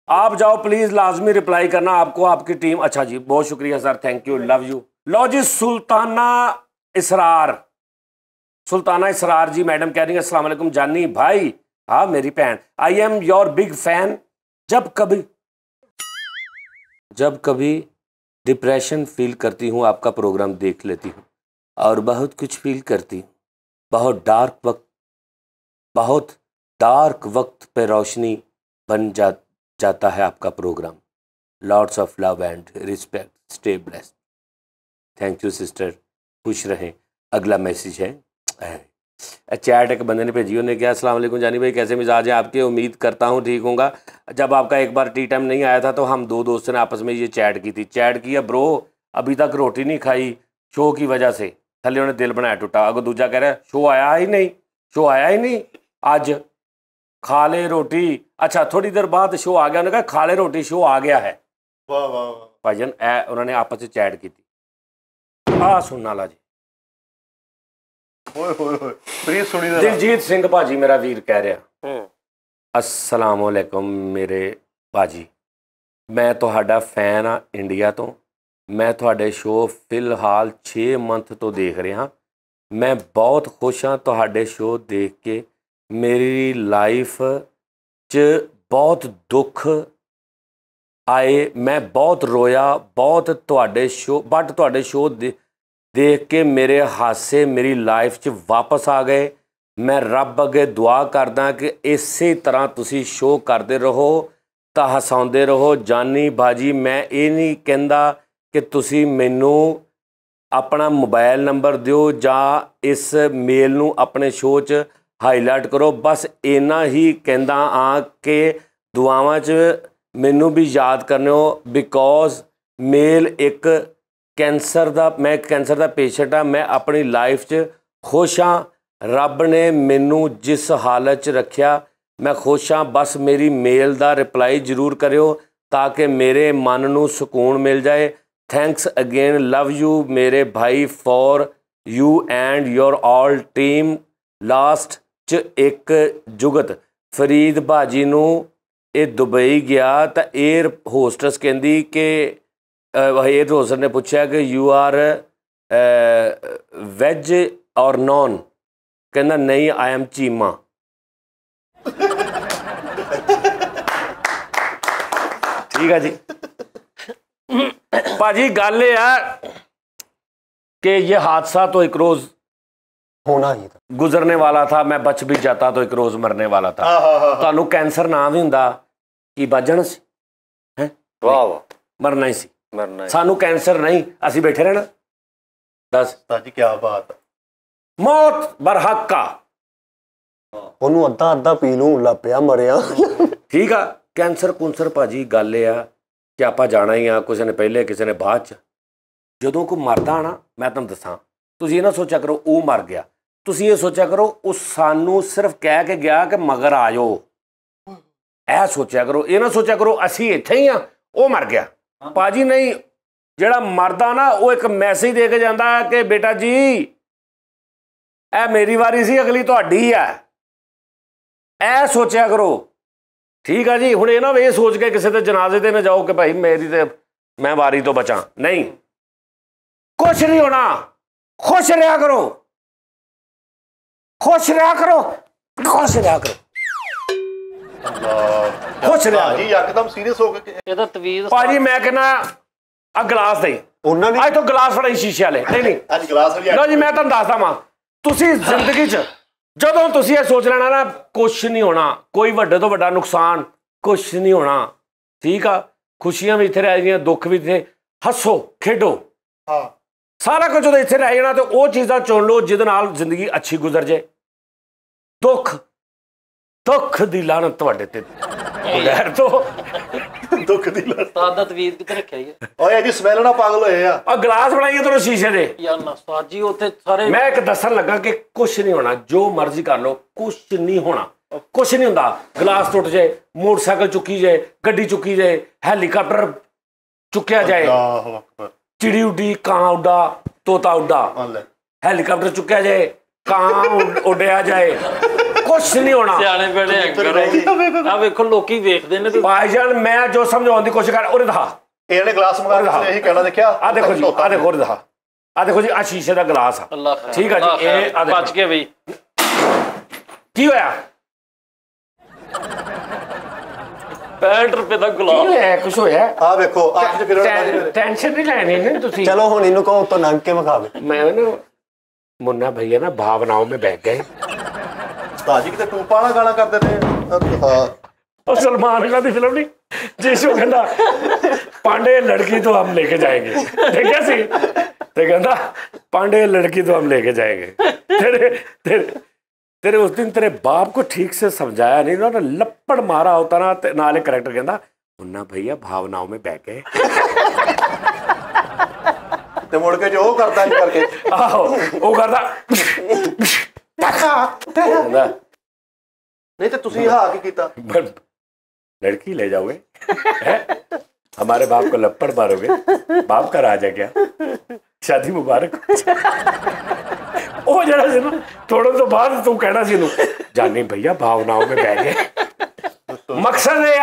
आप जाओ प्लीज, लाजमी रिप्लाई करना आपको आपकी टीम। अच्छा जी बहुत शुक्रिया sir, thank you, love you. लो जी सुल्ताना इसरार जी मैडम कह रही है अस्सलाम वालेकुम जानी भाई, हाँ मेरी बहन, I am your big fan. जब कभी डिप्रेशन फील करती हूँ आपका प्रोग्राम देख लेती हूँ और बहुत कुछ फील करती हूँ। बहुत डार्क वक्त पे रोशनी बन जाता है आपका program. Lots of love and respect, stay blessed. Thank you sister, खुश रहें। अगला मैसेज है, चैट एक बंदे ने भेजी, उन्होंने कहा अस्सलाम वालेकुम जानी भाई कैसे मिजाज हैं आपके, उम्मीद करता हूँ ठीक होगा। जब आपका एक बार टी टाइम नहीं आया था तो हम दो दोस्तों ने आपस में ये चैट की थी। चैट किया ब्रो अभी तक रोटी नहीं खाई शो की वजह से, थले उन्हें दिल बनाया टूटा। अगर दूजा कह रहा है शो आया ही नहीं आज खा ले रोटी। अच्छा थोड़ी देर बाद शो आ गया, उन्होंने कहा खा ले रोटी, शो आ गया है। वाह वाह वाह भाईजान उन्होंने आपस में चैट की थी। आ सुनना ला जी। ਓਏ ਹੋਏ ਹੋਏ ਪ੍ਰੀਤ ਸੁਣੀ ਦਾ ਦਿਲਜੀਤ ਸਿੰਘ ਭਾਜੀ ਮੇਰਾ ਵੀਰ ਕਹਿ ਰਿਹਾ अस्सलाम वालेकुम मेरे भाजी, मैं ਤੁਹਾਡਾ ਫੈਨ ਆ ਇੰਡੀਆ ਤੋਂ। ਮੈਂ ਤੁਹਾਡੇ ਸ਼ੋਅ ਫਿਲਹਾਲ 6 ਮੰਥ ਤੋਂ ਦੇਖ ਰਿਹਾ। ਮੈਂ ਬਹੁਤ ਖੁਸ਼ ਹਾਂ ਤੁਹਾਡੇ ਸ਼ੋਅ ਦੇਖ ਕੇ। ਮੇਰੀ ਲਾਈਫ 'ਚ ਬਹੁਤ ਦੁੱਖ ਆਏ, ਮੈਂ ਬਹੁਤ ਰੋਇਆ ਬਹੁਤ ਤੁਹਾਡੇ ਸ਼ੋਅ, ਬਟ ਤੁਹਾਡੇ ਸ਼ੋਅ ਦੇਖ ਕੇ ਮੇਰੇ ਹਾਸੇ ਮੇਰੀ ਲਾਈਫ 'ਚ ਵਾਪਸ ਆ ਗਏ। ਮੈਂ ਰੱਬ ਅੱਗੇ ਦੁਆ ਕਰਦਾ ਕਿ ਇਸੇ ਤਰ੍ਹਾਂ ਤੁਸੀਂ ਸ਼ੋਅ ਕਰਦੇ ਰਹੋ ਤਾਂ ਹਸਾਉਂਦੇ ਰਹੋ। ਜਾਨੀ ਬਾਜੀ, ਮੈਂ ਇਹ ਨਹੀਂ ਕਹਿੰਦਾ ਕਿ ਤੁਸੀਂ ਮੈਨੂੰ ਆਪਣਾ ਮੋਬਾਈਲ ਨੰਬਰ ਦਿਓ ਜਾਂ ਇਸ ਮੇਲ ਨੂੰ ਆਪਣੇ ਸ਼ੋਅ 'ਚ ਹਾਈਲਾਈਟ ਕਰੋ। ਬਸ ਇੰਨਾ ਹੀ ਕਹਿੰਦਾ ਆ ਕਿ ਦੁਆਵਾਂ 'ਚ ਮੈਨੂੰ ਵੀ ਯਾਦ ਕਰਨਿਓ, ਬਿਕੋਜ਼ ਮੇਲ ਇੱਕ ਕੈਂਸਰ ਦਾ, ਮੈਂ ਕੈਂਸਰ ਦਾ ਪੇਸ਼ੈਂਟ ਆ। ਮੈਂ ਆਪਣੀ ਲਾਈਫ 'ਚ ਖੁਸ਼ ਹਾਂ। ਰੱਬ ਨੇ ਮੈਨੂੰ ਜਿਸ ਹਾਲਤ 'ਚ ਰੱਖਿਆ ਮੈਂ ਖੁਸ਼ ਹਾਂ। ਬਸ ਮੇਰੀ ਮੇਲ ਦਾ ਰਿਪਲਾਈ ਜ਼ਰੂਰ ਕਰਿਓ ਤਾਂ ਕਿ ਮੇਰੇ ਮਨ ਨੂੰ ਸਕੂਨ ਮਿਲ ਜਾਏ। ਥੈਂਕਸ ਅਗੇਨ, ਲਵ ਯੂ ਮੇਰੇ ਭਾਈ, for you and your all team. Last 'ਚ ਇੱਕ ਜੁਗਤ ਫਰੀਦ ਭਾਜੀ ਨੂੰ ਇਹ ਦੁਬਈ ਗਿਆ ਤਾਂ 에ਅਰ ਹੋਸਟਸ ਕਹਿੰਦੀ ਕਿ 에ਅਰ ਹੋਸਟਸ ਨੇ ਪੁੱਛਿਆ ਕਿ ਯੂ ਆਰ ਵੈਜ ਔਰ ਨੌਨ, ਕਹਿੰਦਾ ਨਹੀਂ ਆਈ ਐਮ ਚੀਮਾ। ठीक है जी भाजी, गल ये है कि ये हादसा तो एक रोज होना ही था, गुजरने वाला था। मैं बच भी जाता तो एक रोज मरने वाला था। ਤੁਹਾਨੂੰ ਕੈਂਸਰ ਨਾ ਵੀ ਹੁੰਦਾ ਕੀ ਬਚਣ ਸੀ ਹੈ? ਵਾਹ ਵਾਹ, ਮਰਨਾ ਹੀ ਸੀ। ਮਰਨਾ ਸਾਨੂੰ ਕੈਂਸਰ ਨਹੀਂ, ਅਸੀਂ ਬੈਠੇ ਰਹਿਣਾ। ਦੱਸ ਜੀ ਕੀ ਬਾਤ। ਮੌਤ ਬਰਹੱਕਾ, ਉਹਨੂੰ ਅੱਧਾ ਅੱਧਾ ਪੀ ਲੂੰ ਲੱਪਿਆ ਮਰਿਆ। ਠੀਕ ਆ। ਕੈਂਸਰ ਕੁੰਸਰ ਭਾਜੀ ਗੱਲ ਇਹ ਆ ਕਿ ਆਪਾਂ ਜਾਣਾ ਹੀ ਆ, ਕਿਸੇ ਨੇ ਪਹਿਲੇ ਕਿਸੇ ਨੇ ਬਾਅਦ 'ਚ। ਜਦੋਂ ਕੋਈ ਮਰਦਾ ਨਾ, ਮੈਂ ਤੁਹਾਨੂੰ ਦੱਸਾਂ, ਤੁਸੀਂ ਇਹ ਨਾ ਸੋਚਿਆ ਕਰੋ ਉਹ ਮਰ ਗਿਆ, ਤੁਸੀਂ ਇਹ ਸੋਚਿਆ ਕਰੋ ਉਹ ਸਾਨੂੰ ਸਿਰਫ ਕਹਿ ਕੇ ਗਿਆ ਕਿ ਮਗਰ ਆ ਜਾਓ। ਇਹ ਸੋਚਿਆ ਕਰੋ, ਇਹ ਨਾ ਸੋਚਿਆ ਕਰੋ ਅਸੀਂ ਇੱਥੇ ਹੀ ਆ ਉਹ ਮਰ ਗਿਆ। ਭਾਜੀ ਨਹੀਂ, ਜਿਹੜਾ ਮਰਦਾ ਨਾ ਉਹ ਇੱਕ ਮੈਸੇਜ ਦੇ ਕੇ ਜਾਂਦਾ ਕਿ ਬੇਟਾ ਜੀ ਇਹ ਮੇਰੀ ਵਾਰੀ ਸੀ, ਅਗਲੀ ਤੁਹਾਡੀ ਹੈ। ਇਹ ਸੋਚਿਆ ਕਰੋ, ਠੀਕ ਆ ਜੀ। ਹੁਣ ਇਹ ਨਾ ਇਹ ਸੋਚ ਕੇ ਕਿਸੇ ਦੇ ਜਨਾਜ਼ੇ ਤੇ ਨਾ ਜਾਓ ਕਿ ਭਾਈ ਮੇਰੀ ਤੇ ਮੈਂ ਵਾਰੀ ਤੋਂ ਬਚਾਂ। ਨਹੀਂ, ਕੁਛ ਨਹੀਂ ਹੋਣਾ। ਖੁਸ਼ ਰਿਹਾ ਕਰੋ, ਖੁਸ਼ ਰਿਹਾ ਕਰੋ, ਖੁਸ਼ ਰਿਹਾ ਕਰੋ, ਖੁਸ਼ ਰਿਹਾ ਜੀ। ਇੱਕਦਮ ਸੀਰੀਅਸ ਹੋ ਕੇ ਇਹਦਾ ਤਵੀਜ਼ ਭਾਜੀ। ਮੈਂ ਕਹਿੰਦਾ ਆ ਗਲਾਸ ਦੇ, ਉਹਨਾਂ ਨੇ ਅੱਜ ਤੋਂ ਗਲਾਸ ਫੜਾਈ ਸ਼ੀਸ਼ੇ ਵਾਲੇ। ਨਹੀਂ ਨਹੀਂ, ਅੱਜ ਗਲਾਸ ਵੀ ਲਓ ਜੀ, ਮੈਂ ਤੁਹਾਨੂੰ ਦੱਸਦਾ ਵਾਂ, ਤੁਸੀਂ ਜ਼ਿੰਦਗੀ 'ਚ ਜਦੋਂ ਤੁਸੀਂ ਇਹ ਸੋਚ ਲੈਣਾ ਨਾ ਕੁਛ ਨਹੀਂ ਹੋਣਾ, ਕੋਈ ਵੱਡੇ ਤੋਂ ਵੱਡਾ ਨੁਕਸਾਨ ਕੁਛ ਨਹੀਂ ਹੋਣਾ, ਠੀਕ ਆ। ਖੁਸ਼ੀਆਂ ਵੀ ਇੱਥੇ ਰਹਿ ਜਾਣੀਆਂ, ਦੁੱਖ ਵੀ ਇੱਥੇ, ਹੱਸੋ ਖੇਡੋ, ਹਾਂ ਸਾਰਾ ਕੁਝ ਜਦੋਂ ਇੱਥੇ ਰਹਿ ਜਾਣਾ ਤੇ ਉਹ ਚੀਜ਼ਾਂ ਚੁਣ ਲਓ ਜਿਹਦੇ ਨਾਲ ਜ਼ਿੰਦਗੀ ਅੱਛੀ ਗੁਜ਼ਰ ਜਾਏ। ਦੁੱਖ ਦੁੱਖ ਦੀ ਲਾਹਨਤ ਤੁਹਾਡੇ ਤੇ ਬਗੈਰ ਤੋਂ ਦੁੱਖ ਦੀ ਲੱਤ। ਉਸਤਾਦ ਦਾ ਤਵੀਜ਼ ਕਿੱਥੇ ਰੱਖਿਆ ਹੀ ਹੈ? ਓਏ ਇਹਦੀ ਸਮੈਲ ਨਾਲ ਪਾਗਲ ਹੋਏ ਆ। ਆ ਗਲਾਸ ਬਣਾਈਏ ਤੁਹਾਨੂੰ ਸ਼ੀਸ਼ੇ ਦੇ। ਯਾਰ ਨਾ ਉਸਤਾਦ ਜੀ, ਉੱਥੇ ਸਾਰੇ ਮੈਂ ਇੱਕ ਦੱਸਣ ਲੱਗਾ ਕਿ ਕੁਛ ਨਹੀਂ ਹੋਣਾ, ਜੋ ਮਰਜ਼ੀ ਕਰ ਲਓ, ਕੁਛ ਨਹੀਂ ਹੋਣਾ, ਕੁਛ ਨਹੀਂ ਹੁੰਦਾ। ਗਲਾਸ ਟੁੱਟ ਜਾਏ, ਮੋਟਰਸਾਈਕਲ ਚੁੱਕੀ ਜਾਏ, ਗੱਡੀ ਚੁੱਕੀ ਜਾਏ, ਹੈਲੀਕਾਪਟਰ ਚੁੱਕਿਆ ਜਾਏ, ਅੱਲਾਹੁ ਅਕਬਰ। ਚਿੜੀ ਉੱਡੀ, ਕਾਂ ਉੱਡਾ, ਤੋਤਾ ਉੱਡਾ, ਹੈਲੀਕਾਪਟਰ ਚੁੱਕਿਆ ਜਾਏ, ਕਾਂ ਉੱਡਿਆ ਜਾਏ, ਕੁਛ ਨਹੀਂ ਹੋਣਾ। ਸਿਆਣੇ ਬੜੇ ਐਂਕਰ ਆ ਵੇਖੋ, ਲੋਕੀ ਵੇਖਦੇ ਨੇ ਤੇ ਭਾਈਜਾਨ ਮੈਂ ਜੋ ਸਮਝਾਉਣ ਦੀ ਕੋਸ਼ਿਸ਼ ਕਰ, ਉਹਨੇ ਦਿਖਾ, ਇਹਨੇ ਗਲਾਸ ਮੰਗਾ ਕੇ ਇਹੀ ਕਹਿਣਾ ਦੇਖਿਆ। ਆ ਦੇਖੋ ਜੀ, ਆ ਦੇਖੋ, ਦਿਖਾ, ਆ ਦੇਖੋ ਜੀ, ਆ ਸ਼ੀਸ਼ੇ ਦਾ ਗਲਾਸ ਆ। ਅੱਲਾਹ ਠੀਕ ਆ ਜੀ, ਇਹ ਆ ਬਚ ਕੇ ਬਈ ਕੀ ਹੋਇਆ? 65 ਰੁਪਏ ਦਾ ਕੀ ਗੁਲਾਬ। ਹੋਇਆ? ਕੁਛ ਹੋਇਆ? ਆ ਵੇਖੋ ਅੱਖ 'ਚ ਫਿਰ ਟੈਨਸ਼ਨ ਨਹੀਂ ਲੈਣੀ ਹੈ ਤੁਸੀਂ। ਚਲੋ ਹੁਣ ਇਹਨੂੰ ਕਹੋ ਉੱਤੋਂ ਲੰਘ ਕੇ ਵਿਖਾਵੇ। मैं ना मुन्ना भैया ना भावनाओं में बह गए। ਤਾਜੀ ਕਿਤੇ ਟੂਪਾ ਵਾਲਾ ਗਾਣਾ ਕਰਦੇ ਨੇ। ਹਾਂ और सलमान खान की फिल्म नहीं जिसको कहना पांडे लड़की तो हम लेके जाएंगे, देखिए सी तो कहना पांडे लड़की तो हम लेके जाएंगे। तेरे तेरे तेरे उस दिन तेरे बाप को ठीक से समझाया नहीं, उन्होंने लपड़ मारा होता ना, नाले करेक्टर कहना मुन्ना भैया भावनाओं में बह गए। ਤੇ ਮੁੜ ਕੇ ਜੋ ਉਹ ਕਰਦਾ ਨਹੀਂ ਕਰਕੇ ਆਹੋ ਉਹ ਕਰਦਾ ਕਹਿੰਦਾ ਨਹੀਂ ਤੇ ਤੁਸੀਂ ਹਾਂ ਕੀ ਕੀਤਾ? लड़की ले जाओगे हमारे बाप को लपड़ मारोगे, बाप का राज है क्या? शादी मुबारक। ਉਹ ਜਿਹੜਾ ਸੀ ਨਾ ਥੋੜੇ ਤੋਂ ਬਾਅਦ ਤੂੰ ਕਹਿਣਾ ਸੀ ਇਹਨੂੰ ਜਾਨੀ ਭਈਆ ਭਾਵਨਾओं में बह गए। मकसद है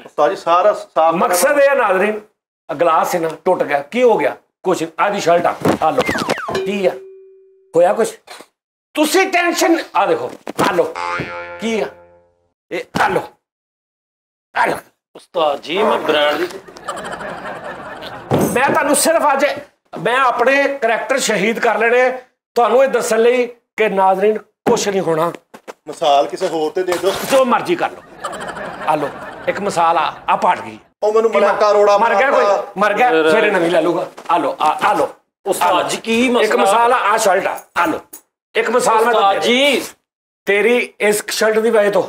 ਉਸਤਾਦ ਜੀ ਸਾਰਾ ਸਾਫ मकसद है नाज़रीन, गिलास है ना टुट गया, की हो गया? कुछ आधी शर्ट आ लो, की है होया कुछ? तुसी टेंशन आ देखो, आ लो की है ये, आ लो ਉਸਤਾਦ ਜੀ ਮੈਂ ਬ੍ਰਾਂਡ ਦੀ मैं तुहानू सिर्फ अज मैं अपने करैक्टर शहीद कर लेने ਤੁਹਾਨੂੰ ਇਹ ਦੱਸਣ ਲਈ ਕਿ ਨਾਜ਼ਰੀਨ ਕੁਛ ਨਹੀਂ ਹੋਣਾ। ਮਿਸਾਲ ਕਿਸੇ ਹੋਰ ਤੇ ਦੇ ਦਿਓ, ਜੋ ਮਰਜ਼ੀ ਕਰ ਲਓ। ਆ ਲਓ ਇੱਕ ਮਿਸਾਲ ਆ ਪਾਟ ਗਈ, ਉਹ ਮੈਨੂੰ ਮਲਕਾ ਰੋੜਾ ਮਰ ਗਿਆ, ਕੋਈ ਮਰ ਗਿਆ ਫਿਰ ਨਵੀਂ ਲੈ ਲੂਗਾ। ਆ ਲਓ ਆ ਲਓ ਉਸਤਾਦ ਜੀ ਕੀ ਇੱਕ ਮਸਲਾ? ਮਿਸਾਲ ਆ ਸ਼ਰਟ ਆ ਲਓ ਇੱਕ ਮਿਸਾਲ ਮੈਂ ਉਸਤਾਦ ਜੀ तेरी इस शर्ट की वजह तो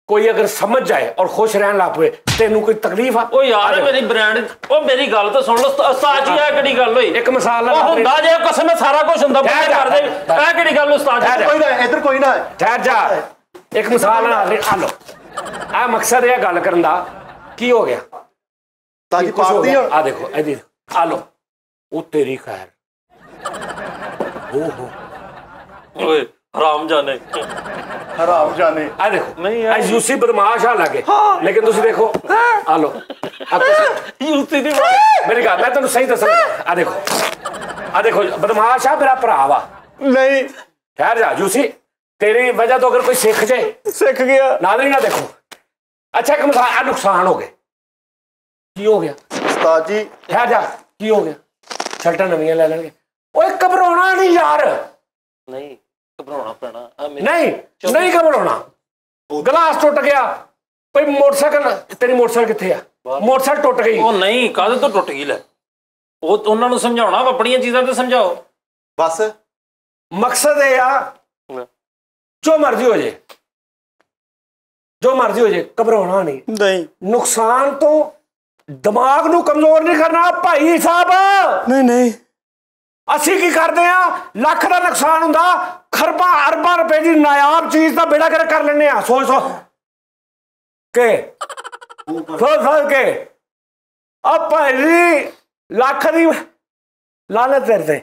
कोई अगर समझ जाए और खुश रहन लग पे, तेनू कोई तकलीफ आ? ਉਹ ਯਾਰ ਮੇਰੀ ਬ੍ਰਾਂਡ ਉਹ ਮੇਰੀ ਗੱਲ ਤਾਂ ਸੁਣ ਲਓ ਉਸਤਾਦ ਜੀ, ਇਹ ਕਿਹੜੀ ਗੱਲ ਹੋਈ? एक मिसाल ਉਹ ਹੁੰਦਾ ਜੇ ਕਸਮ ਸਾਰਾ ਕੁਝ ਹੁੰਦਾ ਬੰਦੇ ਕਰਦੇ, ਇਹ ਕਿਹੜੀ ਗੱਲ ਉਸਤਾਦ ਜੀ? ਕੋਈ ਨਾ ਇੱਧਰ ਕੋਈ ਨਾ ठहर जा, एक मिसाल आ लो आ मकसद है गल करन दा की हो गया? ਤਾਜੀ कुछ हो ਪਾਰਟੀ गया? ਹੁਣ आ देखो इधर आ लो, ओ तेरी खैर, ओहो ਓਏ ਹਰਾਮ ਜਾਨੇ। ਹਰਾਮ ਜਾਨੇ। आ देखो नहीं यार। आज यूसी बदमाश आ लगे, लेकिन तुसी देखो आ लो ਯੂਸੀ ਦੀ मेरी गल मैं तेन सही दसा, आ देखो बदमाश आ मेरा भरा वा। ਨਹੀਂ ठहर जा यूसी, तेरी वजह तो अगर कोई सीख जाए, ਸਿੱਖ ਗਿਆ नादरी ना देखो। अच्छा एक मिसाल, आ नुकसान हो गए, की हो गया? ਉਸਤਾਦ ਜੀ ठहर जा, की हो गया? शर्टां नवीं ले लेंगे। ओए घबराना नहीं यार, ਨਹੀਂ ਘਬਰਾਉਣਾ ਪੈਣਾ ਆ ਮੇਰੀ नहीं घबराना। गिलास टुट गया, कोई मोटरसाइकिल, तेरी मोटरसाइकिल किथे आ? मोटरसाइकिल टुट गई, ਉਹ ਨਹੀਂ ਕਾਹਦੇ ਤੋਂ ਟੁੱਟ ਗਈ ਲੈ, ਉਹ ਉਹਨਾਂ ਨੂੰ ਸਮਝਾਉਣਾ ਆਪਣੀਆਂ ਚੀਜ਼ਾਂ ਤੇ ਸਮਝਾਓ। ਬਸ मकसद है यार जो मर्जी हो जाए, जो मर्जी हो जाए घबराना नहीं। ਨਹੀਂ नुकसान तो दिमाग नू कमजोर नहीं करना भाई साहब। ਨਹੀਂ ਅਸੀਂ ਕੀ ਕਰਦੇ ਆ, ਲੱਖ ਦਾ ਨੁਕਸਾਨ ਹੁੰਦਾ, ਖਰਬਾਂ ਅਰਬਾਂ ਰੁਪਏ ਦੀ ਨਾਯਾਬ ਚੀਜ਼ ਦਾ ਬੇੜਾ ਗਰਕ ਕਰ ਲੈਂਦੇ ਆ, ਸੋਚ ਕੇ ਸੋਚ ਕੇ ਆ ਭਾਈ ਲੱਖ ਦੀ ਲਾਲਚ ਤੇਰੇ ਤੇ,